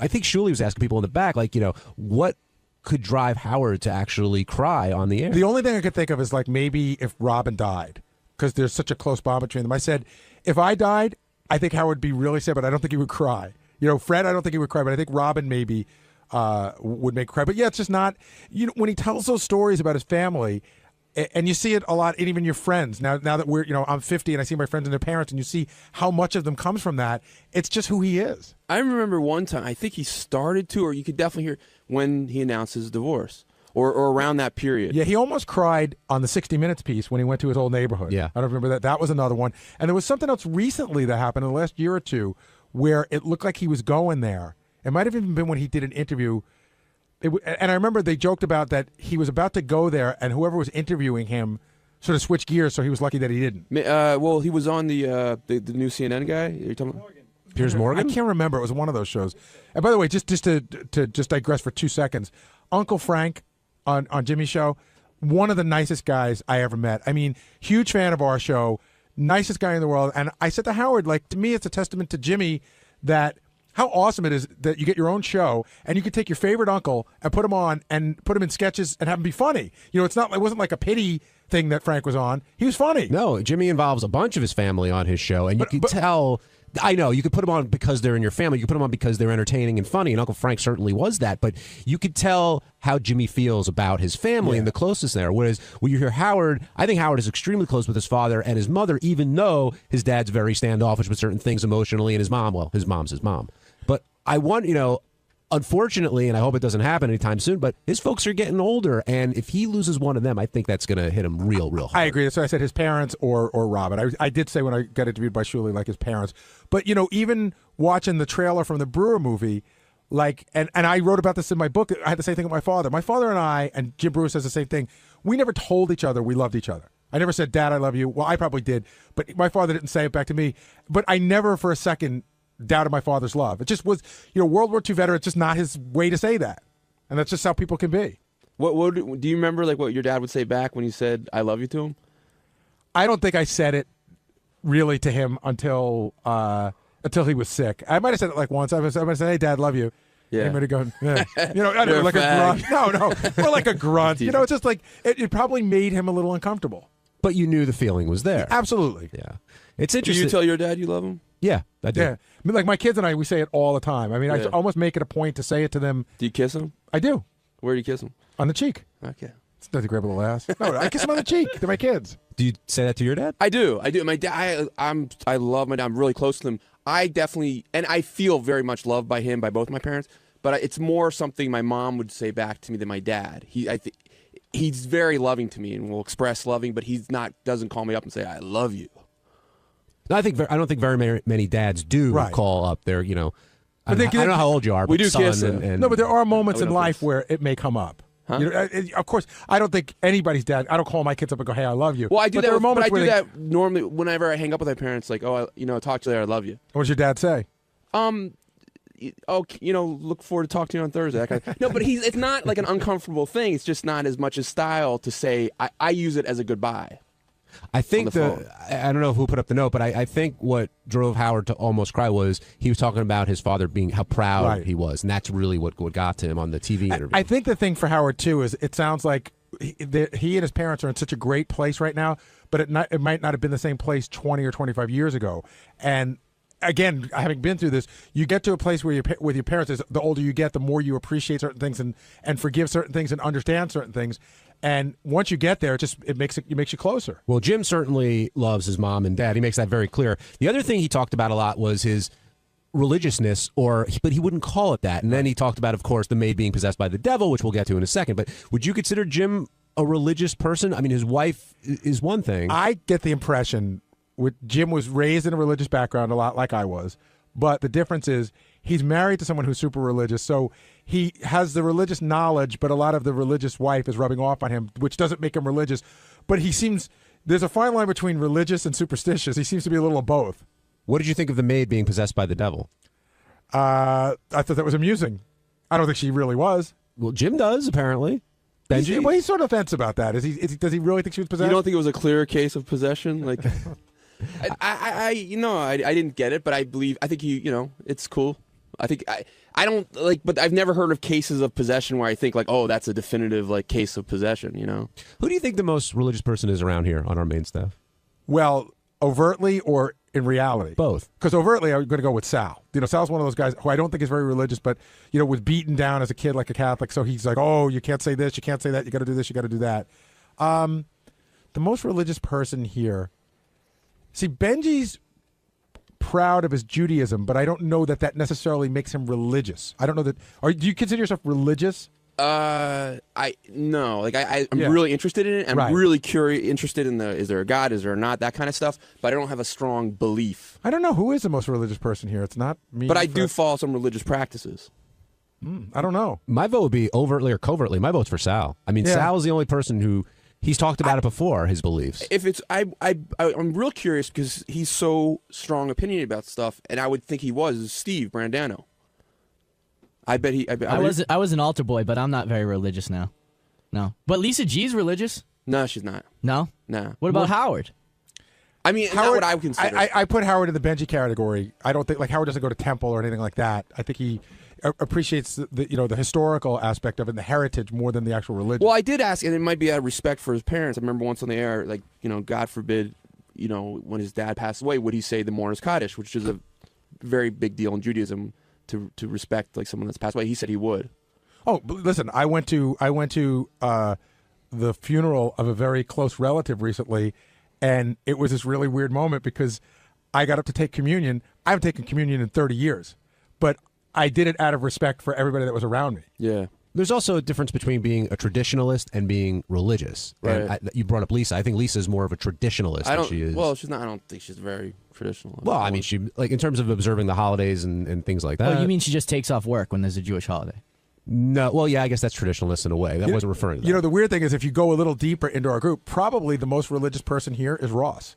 I think Shuli was asking people in the back, like, what could drive Howard to actually cry on the air? The only thing I could think of is like maybe if Robin died, because there's such a close bond between them. I said, if I died, I think Howard would be really sad, but I don't think he would cry. Fred, I don't think he would cry, but I think Robin maybe would make cry. But yeah, it's just not, when he tells those stories about his family, and you see it a lot in even your friends. Now that we're, I'm 50 and I see my friends and their parents, and you see how much of them comes from that. It's just who he is. I remember one time, I think he started to, or you could definitely hear when he announced his divorce. Or around that period. Yeah, he almost cried on the 60 Minutes piece when he went to his old neighborhood. Yeah. I don't remember that. That was another one. And there was something else recently that happened in the last year or two where it looked like he was going there. It might have even been when he did an interview. And I remember they joked about that he was about to go there and whoever was interviewing him sort of switched gears, so he was lucky that he didn't. Well, he was on the new CNN guy. Are you talking about? Piers Morgan? I can't remember. It was one of those shows. And by the way, just to digress for 2 seconds, Uncle Frank on Jimmy's show, one of the nicest guys I ever met. I mean, huge fan of our show, nicest guy in the world. And I said to Howard, like, to me, it's a testament to Jimmy that how awesome it is that you get your own show and you can take your favorite uncle and put him on and put him in sketches and have him be funny. It wasn't like a pity thing that Frank was on. He was funny. No, Jimmy involves a bunch of his family on his show, and you could tell. I know, you could put them on because they're in your family. You could put them on because they're entertaining and funny, and Uncle Frank certainly was that. But you could tell how Jimmy feels about his family and the closeness there. Whereas when you hear Howard, I think Howard is extremely close with his father and his mother, even though his dad's very standoffish with certain things emotionally, and his mom, well, his mom's his mom. But I want, unfortunately, and I hope it doesn't happen anytime soon, but his folks are getting older, and if he loses one of them, I think that's going to hit him real hard. I agree. So I said his parents or Robin. I did say when I got interviewed by Shuli, like his parents. But, even watching the trailer from the Brewer movie, like, and I wrote about this in my book. I had the same thing with my father. My father and I, and Jim Brewer says the same thing, we never told each other we loved each other. I never said, Dad, I love you. Well, I probably did, but my father didn't say it back to me. But I never for a second doubted my father's love. It just was, World War II veteran, it's just not his way to say that. And that's just how people can be. What do you remember, like, what your dad would say back when he said, I love you to him? I don't think I said it really to him until he was sick. I might have said it like once. I might have said, hey, Dad, love you. Yeah. He might have gone, yeah. I don't know, like a grunt. No, or like a grunt. It's just like, it probably made him a little uncomfortable. But you knew the feeling was there. Absolutely. Yeah. It's interesting. Do you tell your dad you love him? Yeah, I do. Yeah. I mean, like my kids and I, we say it all the time. I mean, I almost make it a point to say it to them. Do you kiss them? I do. Where do you kiss them? On the cheek. Okay. It's not to grab a little ass. No, I kiss them on the cheek. They're my kids. Do you say that to your dad? I do. My dad, I love my dad. I'm really close to him. I definitely, and I feel very much loved by him, by both my parents. but it's more something my mom would say back to me than my dad. He's very loving to me and will express loving, but doesn't call me up and say I love you. No, I don't think very many dads do call up their, I don't know how old you are. We but do son kiss No, but there are moments in life where it may come up. Huh? Of course, I don't think anybody's dad. I don't call my kids up and go, "Hey, I love you." Well, I do but that. But I do that normally whenever I hang up with my parents. Like, talk to you later. I love you. What does your dad say? Look forward to talking to you on Thursday. That kind of, no, but it's not like an uncomfortable thing. It's just not as much as style to say. I use it as a goodbye. I think I don't know who put up the note, but I think what drove Howard to almost cry was he was talking about his father being how proud he was, and that's really what got to him on the TV interview. I think the thing for Howard too is it sounds like he and his parents are in such a great place right now, but it might not have been the same place 20 or 25 years ago. And again, having been through this, you get to a place where with your parents, the older you get, the more you appreciate certain things and forgive certain things and understand certain things. And once you get there, it makes you closer. Well, Jim certainly loves his mom and dad. He makes that very clear. The other thing he talked about a lot was his religiousness, but he wouldn't call it that. And then he talked about, of course, the maid being possessed by the devil, which we'll get to in a second. But would you consider Jim a religious person? I mean, his wife is one thing. I get the impression Jim was raised in a religious background a lot like I was, but the difference is he's married to someone who's super religious, so he has the religious knowledge, but a lot of the religious wife is rubbing off on him, which doesn't make him religious. But there's a fine line between religious and superstitious. He seems to be a little of both. What did you think of the maid being possessed by the devil? I thought that was amusing. I don't think she really was. Well, Jim does, apparently. Benji? He's sort of tense about that. Does he really think she was possessed? You don't think it was a clear case of possession? Like, I didn't get it, but I think it's cool. I don't but I've never heard of cases of possession where I think like, oh, that's a definitive case of possession. Who do you think the most religious person is around here on our main staff? Well, overtly or in reality? Both. Because overtly, I'm going to go with Sal. Sal's one of those guys who I don't think is very religious, but was beaten down as a kid like a Catholic. So he's like, oh, you can't say this, you can't say that, you got to do this, you got to do that. The most religious person here. See, Benji's proud of his Judaism, but I don't know that necessarily makes him religious. I don't know that. Do you consider yourself religious? I'm really interested in it. I'm really interested in is there a God, is there not, that kind of stuff. But I don't have a strong belief. I don't know who is the most religious person here. It's not me. But I do follow some religious practices. I don't know. My vote would be overtly or covertly. My vote's for Sal. I mean, Sal is the only person who. He's talked about it before, his beliefs. I'm real curious because he's so strong opinion about stuff, and I would think he was Steve Brandano. I was an altar boy, but I'm not very religious now. No, but Lisa G's religious. No, she's not. No, no. What about Howard? I mean, Howard, not what I would consider. I put Howard in the Benji category. I don't think Howard doesn't go to temple or anything like that. I think he appreciates the historical aspect of it, and the heritage more than the actual religion. Well, I did ask, and it might be out of respect for his parents. I remember once on the air, God forbid, when his dad passed away, would he say the 𝗦𝗵cie 𝗄, which is a very big deal in Judaism to respect someone that's passed away. He said he would. Oh, listen, I went to the funeral of a very close relative recently, and it was this really weird moment because I got up to take communion. I haven't taken communion in 30 years, but I did it out of respect for everybody that was around me. Yeah. There's also a difference between being a traditionalist and being religious. Right. And you brought up Lisa. I think Lisa is more of a traditionalist than she is. Well, she's not. I don't think she's very traditional. Well, I mean, she in terms of observing the holidays and things like that. Oh, you mean she just takes off work when there's a Jewish holiday? No. Well, yeah, I guess that's traditionalist in a way. That wasn't referring to that. The weird thing is if you go a little deeper into our group, probably the most religious person here is Ross.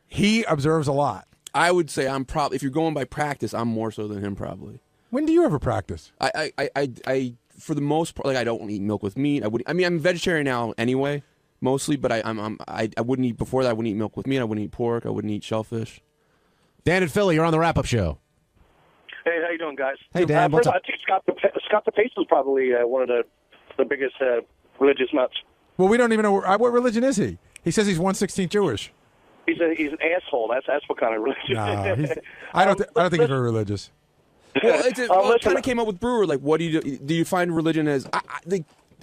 He observes a lot. I would say I'm probably, if you're going by practice, I'm more so than him probably. When do you ever practice? I for the most part, I don't eat milk with meat. I'm vegetarian now anyway, mostly, but I wouldn't eat before that. I wouldn't eat milk with meat. I wouldn't eat pork. I wouldn't eat shellfish. Dan and Philly, you're on the wrap-up show. Hey, how you doing, guys? Hey, Dan. What's up? I think Scott the Pace is probably one of the biggest religious nuts. Well, we don't even know what religion is he. He says he's 1/16 Jewish. He's an asshole. That's what kind of religion. No, I don't think he's very religious. Well, it kind of came up with Brewer. Like, what do you do? Do you find religion as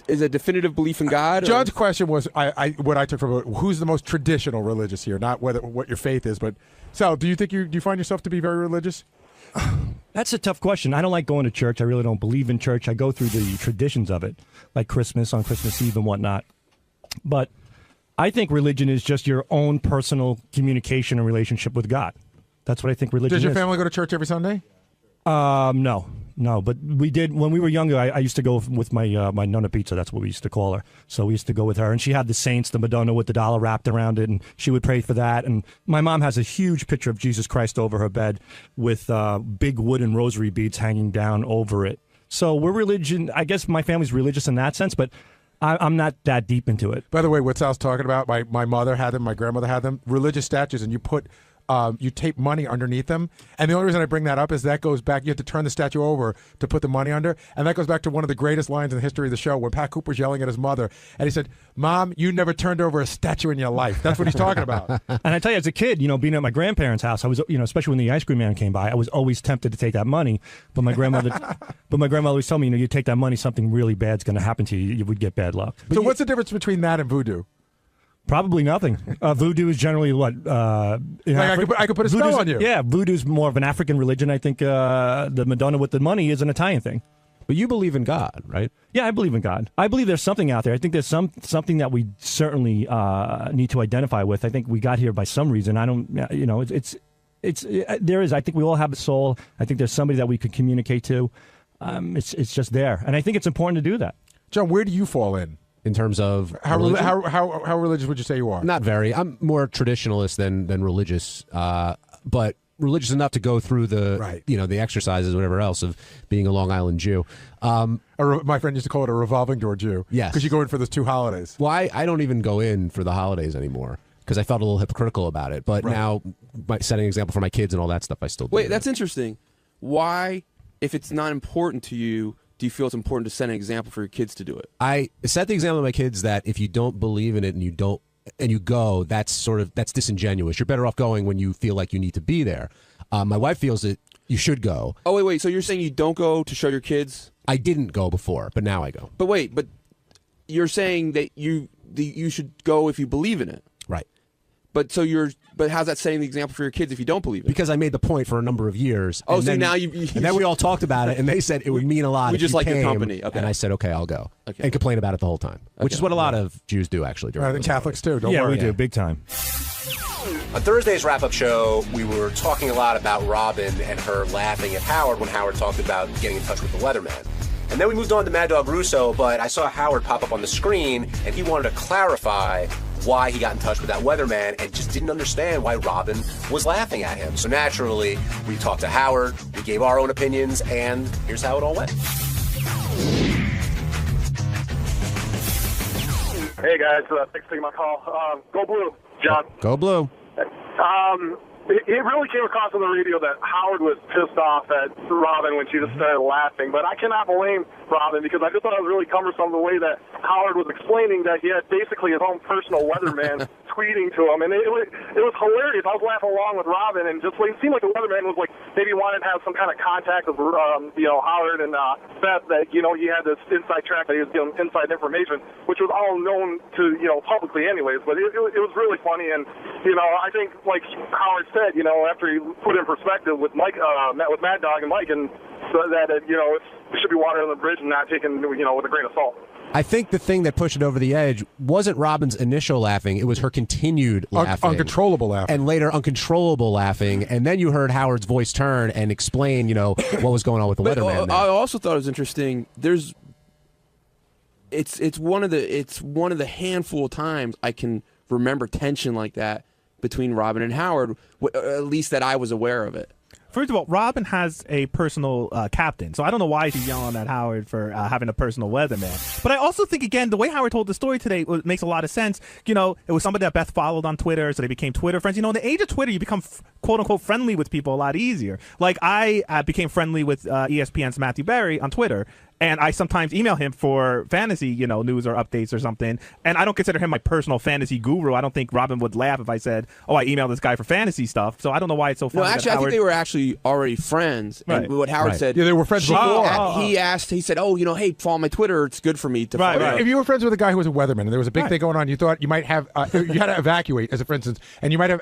is a definitive belief in God? John's question was what I took from it. Who's the most traditional religious here? Not what your faith is, but Sal. Do you think do you find yourself to be very religious? That's a tough question. I don't like going to church. I really don't believe in church. I go through the traditions of it, like Christmas on Christmas Eve and whatnot. But I think religion is just your own personal communication and relationship with God. That's what I think religion is. Does your family go to church every Sunday? No, but we did when we were younger. I used to go with my 𝗦𝗵cie𝘄. That's what we used to call her. So we used to go with her, and she had the saints, the Madonna with the dollar wrapped around it, and she would pray for that. And my mom has a huge picture of Jesus Christ over her bed with big wooden rosary beads hanging down over it. So we're religion. I guess my family's religious in that sense, but I'm not that deep into it. By the way, what Sal's talking about, my mother had them, my grandmother had them, religious statues, and you tape money underneath them. And the only reason I bring that up is that goes back, you have to turn the statue over to put the money under. And that goes back to one of the greatest lines in the history of the show when Pat Cooper's yelling at his mother. And he said, Mom, you never turned over a statue in your life. That's what he's talking about. And I tell you, as a kid, being at my grandparents' house, I was, especially when the ice cream man came by, I was always tempted to take that money. But my grandmother always told me, you take that money, something really bad's going to happen to you. You would get bad luck. So what's the difference between that and voodoo? Probably nothing. Voodoo is generally what? I could put a spell on you. Yeah, voodoo's more of an African religion. I think the Madonna with the money is an Italian thing. But you believe in God, right? Yeah, I believe in God. I believe there's something out there. I think there's something that we certainly need to identify with. I think we got here by some reason. I don't, there is. I think we all have a soul. I think there's somebody that we could communicate to. It's just there, and I think it's important to do that. John, where do you fall in terms of how religious would you say you are? Not very. I'm more traditionalist than religious, but religious enough to go through the the exercises, whatever else, of being a Long Island Jew. My friend used to call it a revolving door Jew. Yes, because you go in for those 2 holidays. Well, I don't even go in for the holidays anymore because I felt a little hypocritical about it. But now, by setting an example for my kids and all that stuff, I still do. Wait, that's interesting. Why, if it's not important to you, do you feel it's important to set an example for your kids to do it? I set the example to my kids that if you don't believe in it and you go, that's disingenuous. You're better off going when you feel like you need to be there. My wife feels that you should go. Oh, wait. So you're saying you don't go to show your kids? I didn't go before, but now I go. But wait, you're saying that you should go if you believe in it. Right. But how's that setting the example for your kids if you don't believe it? Because I made the point for a number of years. Oh, and so then, now and then we all talked about it, and they said it would mean a lot. We if just you like came, your company. Okay. And I said, okay, I'll go. Okay. And complain about it the whole time, which is what a lot of Jews do, actually. I think Catholics too. Don't worry. We do, big time. On Thursday's wrap-up show, we were talking a lot about Robin and her laughing at Howard when Howard talked about getting in touch with the weatherman. And then we moved on to Mad Dog Russo, but I saw Howard pop up on the screen, and he wanted to clarify why he got in touch with that weatherman and just didn't understand why Robin was laughing at him. So naturally, we talked to Howard, we gave our own opinions, and here's how it all went. Hey guys, thanks for taking my call. Go Blue, John. Go Blue. It really came across on the radio that Howard was pissed off at Robin when she just started laughing, but I cannot blame Robin because I just thought it was really cumbersome the way that Howard was explaining that he had basically his own personal weatherman tweeting to him, and it was hilarious. I was laughing along with Robin, and just it seemed like the weatherman was like maybe wanted to have some kind of contact with Howard and Beth, that he had this inside track that he was giving inside information, which was all known to publicly anyways. But it was really funny, and I think like Howard said, after he put in perspective with Mike, with Mad Dog and Mike, and so that it should be water on the bridge and not taken with a grain of salt. I think the thing that pushed it over the edge wasn't Robin's initial laughing; it was her continued laughing, uncontrollable laughing, and later uncontrollable laughing. And then you heard Howard's voice turn and explain, what was going on with the weatherman. I also thought it was interesting. It's one of the handful of times I can remember tension like that between Robin and Howard, at least that I was aware of it. First of all, Robin has a personal captain, so I don't know why she's yelling at Howard for having a personal weatherman. But I also think, again, the way Howard told the story today makes a lot of sense. It was somebody that Beth followed on Twitter, so they became Twitter friends. In the age of Twitter, you become quote-unquote friendly with people a lot easier. Like, I became friendly with ESPN's Matthew Berry on Twitter, and I sometimes email him for fantasy, news or updates or something. And I don't consider him my personal fantasy guru. I don't think Robin would laugh if I said, "Oh, I emailed this guy for fantasy stuff." So I don't know why it's so funny. No, actually, I think they were actually already friends. And what Howard said, yeah, they were friends before. He said, "Oh, hey, follow my Twitter. It's good for me to follow." If you were friends with a guy who was a weatherman and there was a big thing going on, you thought you might have you had to evacuate, as a for instance, and you might have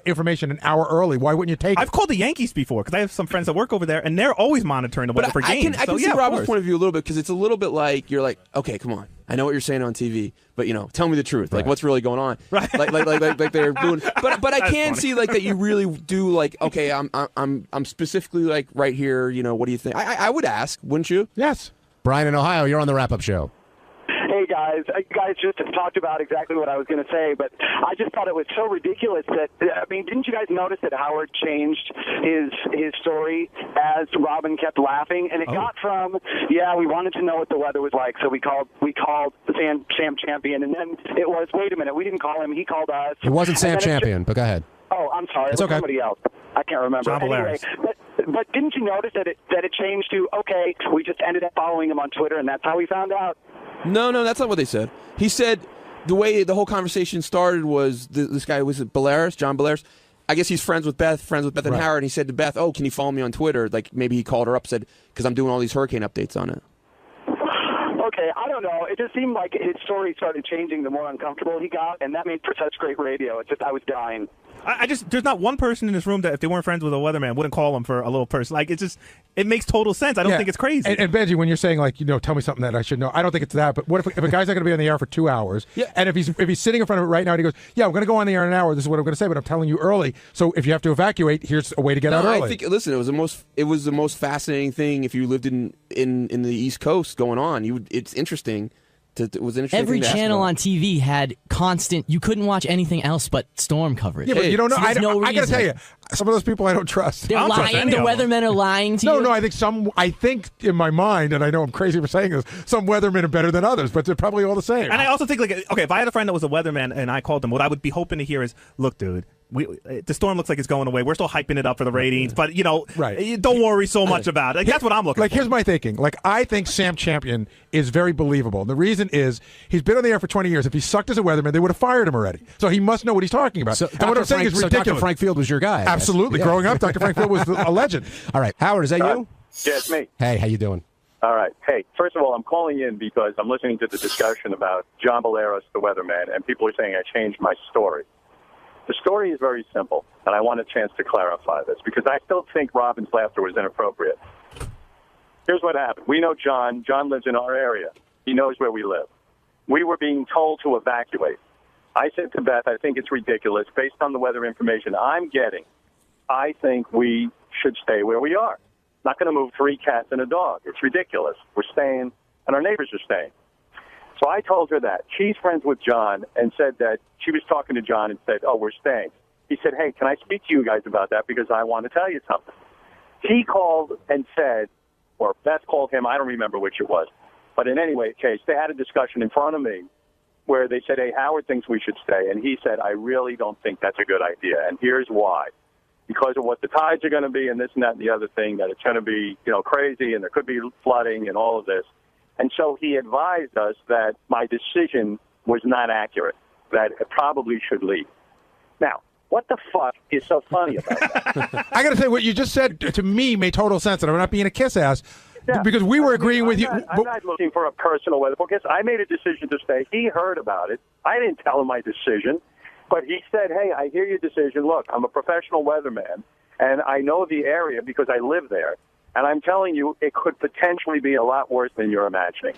information an hour early. Why wouldn't you take it? I've called the Yankees before because I have some friends that work over there, and they're always monitoring the weather for games. I can see Robin's point of view a little bit, because it's a little bit like you're like, okay, come on, I know what you're saying on TV, but tell me the truth, like what's really going on, like they're doing. But I can see like that you really do like, okay, I'm specifically like right here. What do you think? I would ask, wouldn't you? Yes. Brian in Ohio, you're on the wrap-up show. Hey, guys. You guys just talked about exactly what I was going to say, but I just thought it was so ridiculous that, didn't you guys notice that Howard changed his story as Robin kept laughing? And it got from, we wanted to know what the weather was like, so we called Sam Champion, and then it was, wait a minute, we didn't call him, he called us. It wasn't Sam Champion, but go ahead. Oh, I'm sorry. It's it was okay. somebody else. I can't remember. Anyway, but didn't you notice that it changed to, okay, we just ended up following him on Twitter, and that's how we found out? No, that's not what they said. He said the way the whole conversation started was this guy, was it 𝗵𝗱, John 𝗵𝗱? I guess he's friends with Beth and Howard, and he said to Beth, "Oh, can you follow me on Twitter?" Like maybe he called her up, said, because I'm doing all these hurricane updates on it. Okay, I don't know. It just seemed like his story started changing the more uncomfortable he got, and that made for such great radio. It's just I was dying. There's not one person in this room that if they weren't friends with a weatherman wouldn't call him for a little person. Like, it makes total sense. I don't think it's crazy. And Benji, when you're saying like, tell me something that I should know, I don't think it's that. But what if a guy's not going to be on the air for 2 hours? Yeah. And if he's sitting in front of it right now and he goes, "Yeah, I'm going to go on the air in an hour. This is what I'm going to say, but I'm telling you early. So if you have to evacuate, here's a way to get out early." I think, listen, it was the most fascinating thing if you lived in the East Coast going on. It's interesting. It was interesting. Every channel on TV had constant. You couldn't watch anything else but storm coverage. Yeah, but you don't know. So I got to tell you, some of those people I don't trust. They're lying. The weathermen are lying to you. No, I think in my mind, and I know I'm crazy for saying this, some weathermen are better than others, but they're probably all the same. And I also think, if I had a friend that was a weatherman and I called him, what I would be hoping to hear is, "Look, dude, the storm looks like it's going away. We're still hyping it up for the ratings, but don't worry so much about it." That's what I'm looking for. Here's my thinking. I think Sam Champion is very believable. And the reason is he's been on the air for 20 years. If he sucked as a weatherman, they would have fired him already. So he must know what he's talking about. So and what I'm saying is ridiculous. Dr. Frank Field was your guy. Absolutely. Yeah. Growing up, Dr. Frank Field was a legend. All right. Howard, is that you? Yeah, it's me. Hey, how you doing? All right. Hey, first of all, I'm calling in because I'm listening to the discussion about John 𝗵𝗱, the weatherman, and people are saying I changed my story. The story is very simple, and I want a chance to clarify this because I still think Robin's laughter was inappropriate. Here's what happened. We know John. John lives in our area. He knows where we live. We were being told to evacuate. I said to Beth, I think it's ridiculous. Based on the weather information I'm getting, I think we should stay where we are. Not going to move 3 cats and a dog. It's ridiculous. We're staying, and our neighbors are staying. So I told her that. She's friends with John and said that she was talking to John and said, "Oh, we're staying." He said, "Hey, can I speak to you guys about that because I want to tell you something." He called and said, or Beth called him, I don't remember which it was. But in any case, they had a discussion in front of me where they said, "Hey, Howard thinks we should stay." And he said, "I really don't think that's a good idea. And here's why. Because of what the tides are going to be and this and that and the other thing, that it's going to be, crazy and there could be flooding and all of this." And so he advised us that my decision was not accurate, that it probably should leave. Now, what the fuck is so funny about that? I got to say, what you just said to me made total sense, and I'm not being a kiss ass, because we were agreeing with you. I'm not looking for a personal weather forecast. I made a decision to stay. He heard about it. I didn't tell him my decision, but he said, "Hey, I hear your decision. Look, I'm a professional weatherman, and I know the area because I live there. And I'm telling you, it could potentially be a lot worse than you're imagining."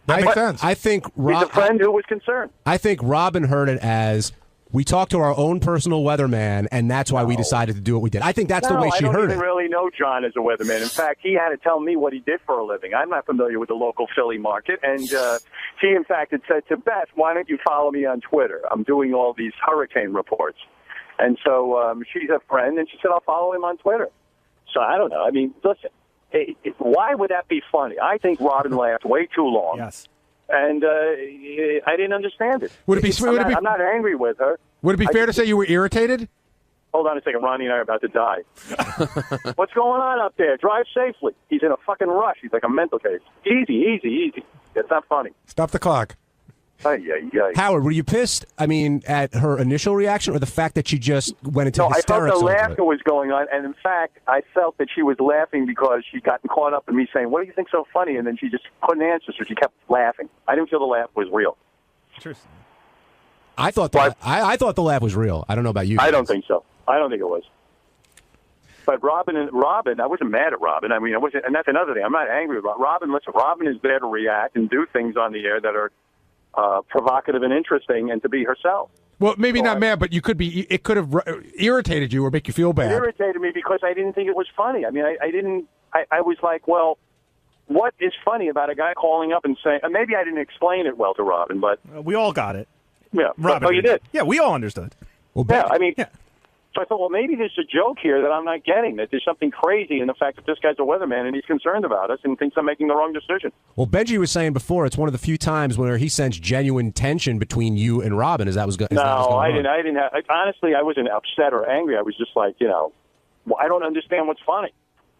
That makes sense. I think he's a friend who was concerned. I think Robin heard it as, we talked to our own personal weatherman, and that's why we decided to do what we did. I think that's the way she heard it. I don't even really know John as a weatherman. In fact, he had to tell me what he did for a living. I'm not familiar with the local Philly market. And he, in fact, had said to Beth, "Why don't you follow me on Twitter? I'm doing all these hurricane reports." And so she's a friend, and she said, "I'll follow him on Twitter." So I don't know. I mean, listen, why would that be funny? I think Robin laughed way too long. Yes. And I didn't understand it. I'm not angry with her. Would it be fair to say you were irritated? Hold on a second. Ronnie and I are about to die. What's going on up there? Drive safely. He's in a fucking rush. He's like a mental case. Easy. It's not funny. Stop the clock. Howard, were you pissed? I mean, at her initial reaction, or the fact that she just went into hysterics? I felt the over it? laughter was going on, and in fact, I felt that she was laughing because she'd gotten caught up in me saying, "What do you think so funny?" And then she just couldn't answer, so she kept laughing. I didn't feel the laugh was real. Interesting. I thought I thought the laugh was real. I don't know about you. I don't think so. I don't think it was. But Robin, I wasn't mad at Robin. I mean, I wasn't, and that's another thing. I'm not angry with Robin. Listen, Robin is there to react and do things on the air that are provocative and interesting, and to be herself. Well, maybe not mad, but you could be. It could have irritated you or make you feel bad. It irritated me because I didn't think it was funny. I mean, I didn't. I was like, well, what is funny about a guy calling up and saying? Maybe I didn't explain it well to Robin, but we all got it. Yeah, Robin. Oh, you did. Yeah, we all understood. Well, yeah, I mean. Yeah. So I thought, well, maybe there's a joke here that I'm not getting, that there's something crazy in the fact that this guy's a weatherman and he's concerned about us and thinks I'm making the wrong decision. Well, Benji was saying before, it's one of the few times where he sensed genuine tension between you and Robin. Is that was going No, on? I didn't have, honestly, I wasn't upset or angry. I was just like, well, I don't understand what's funny.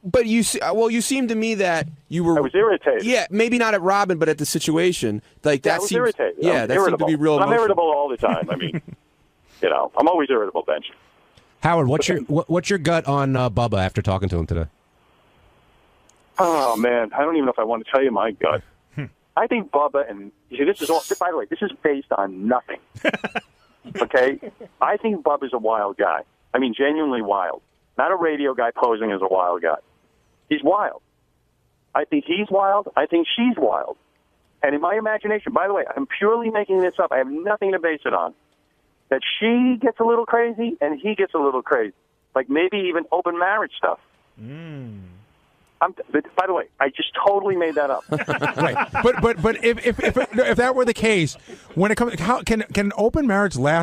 But you seemed to me that you were. I was irritated. Yeah, maybe not at Robin, but at the situation. Like that I was seems, irritated. Yeah, that seemed to be real. I'm emotional. irritable all the time. I mean, I'm always irritable, Benji. Howard, what's your gut on Bubba after talking to him today? Oh man, I don't even know if I want to tell you my gut. I think Bubba, and you see, this is all. By the way, this is based on nothing. Okay, I think Bubba's a wild guy. I mean, genuinely wild. Not a radio guy posing as a wild guy. He's wild. I think he's wild. I think she's wild. And in my imagination, by the way, I'm purely making this up. I have nothing to base it on. That she gets a little crazy and he gets a little crazy. Like maybe even open marriage stuff. By the way, I just totally made that up. Right. But if that were the case, when it comes, how can open marriage last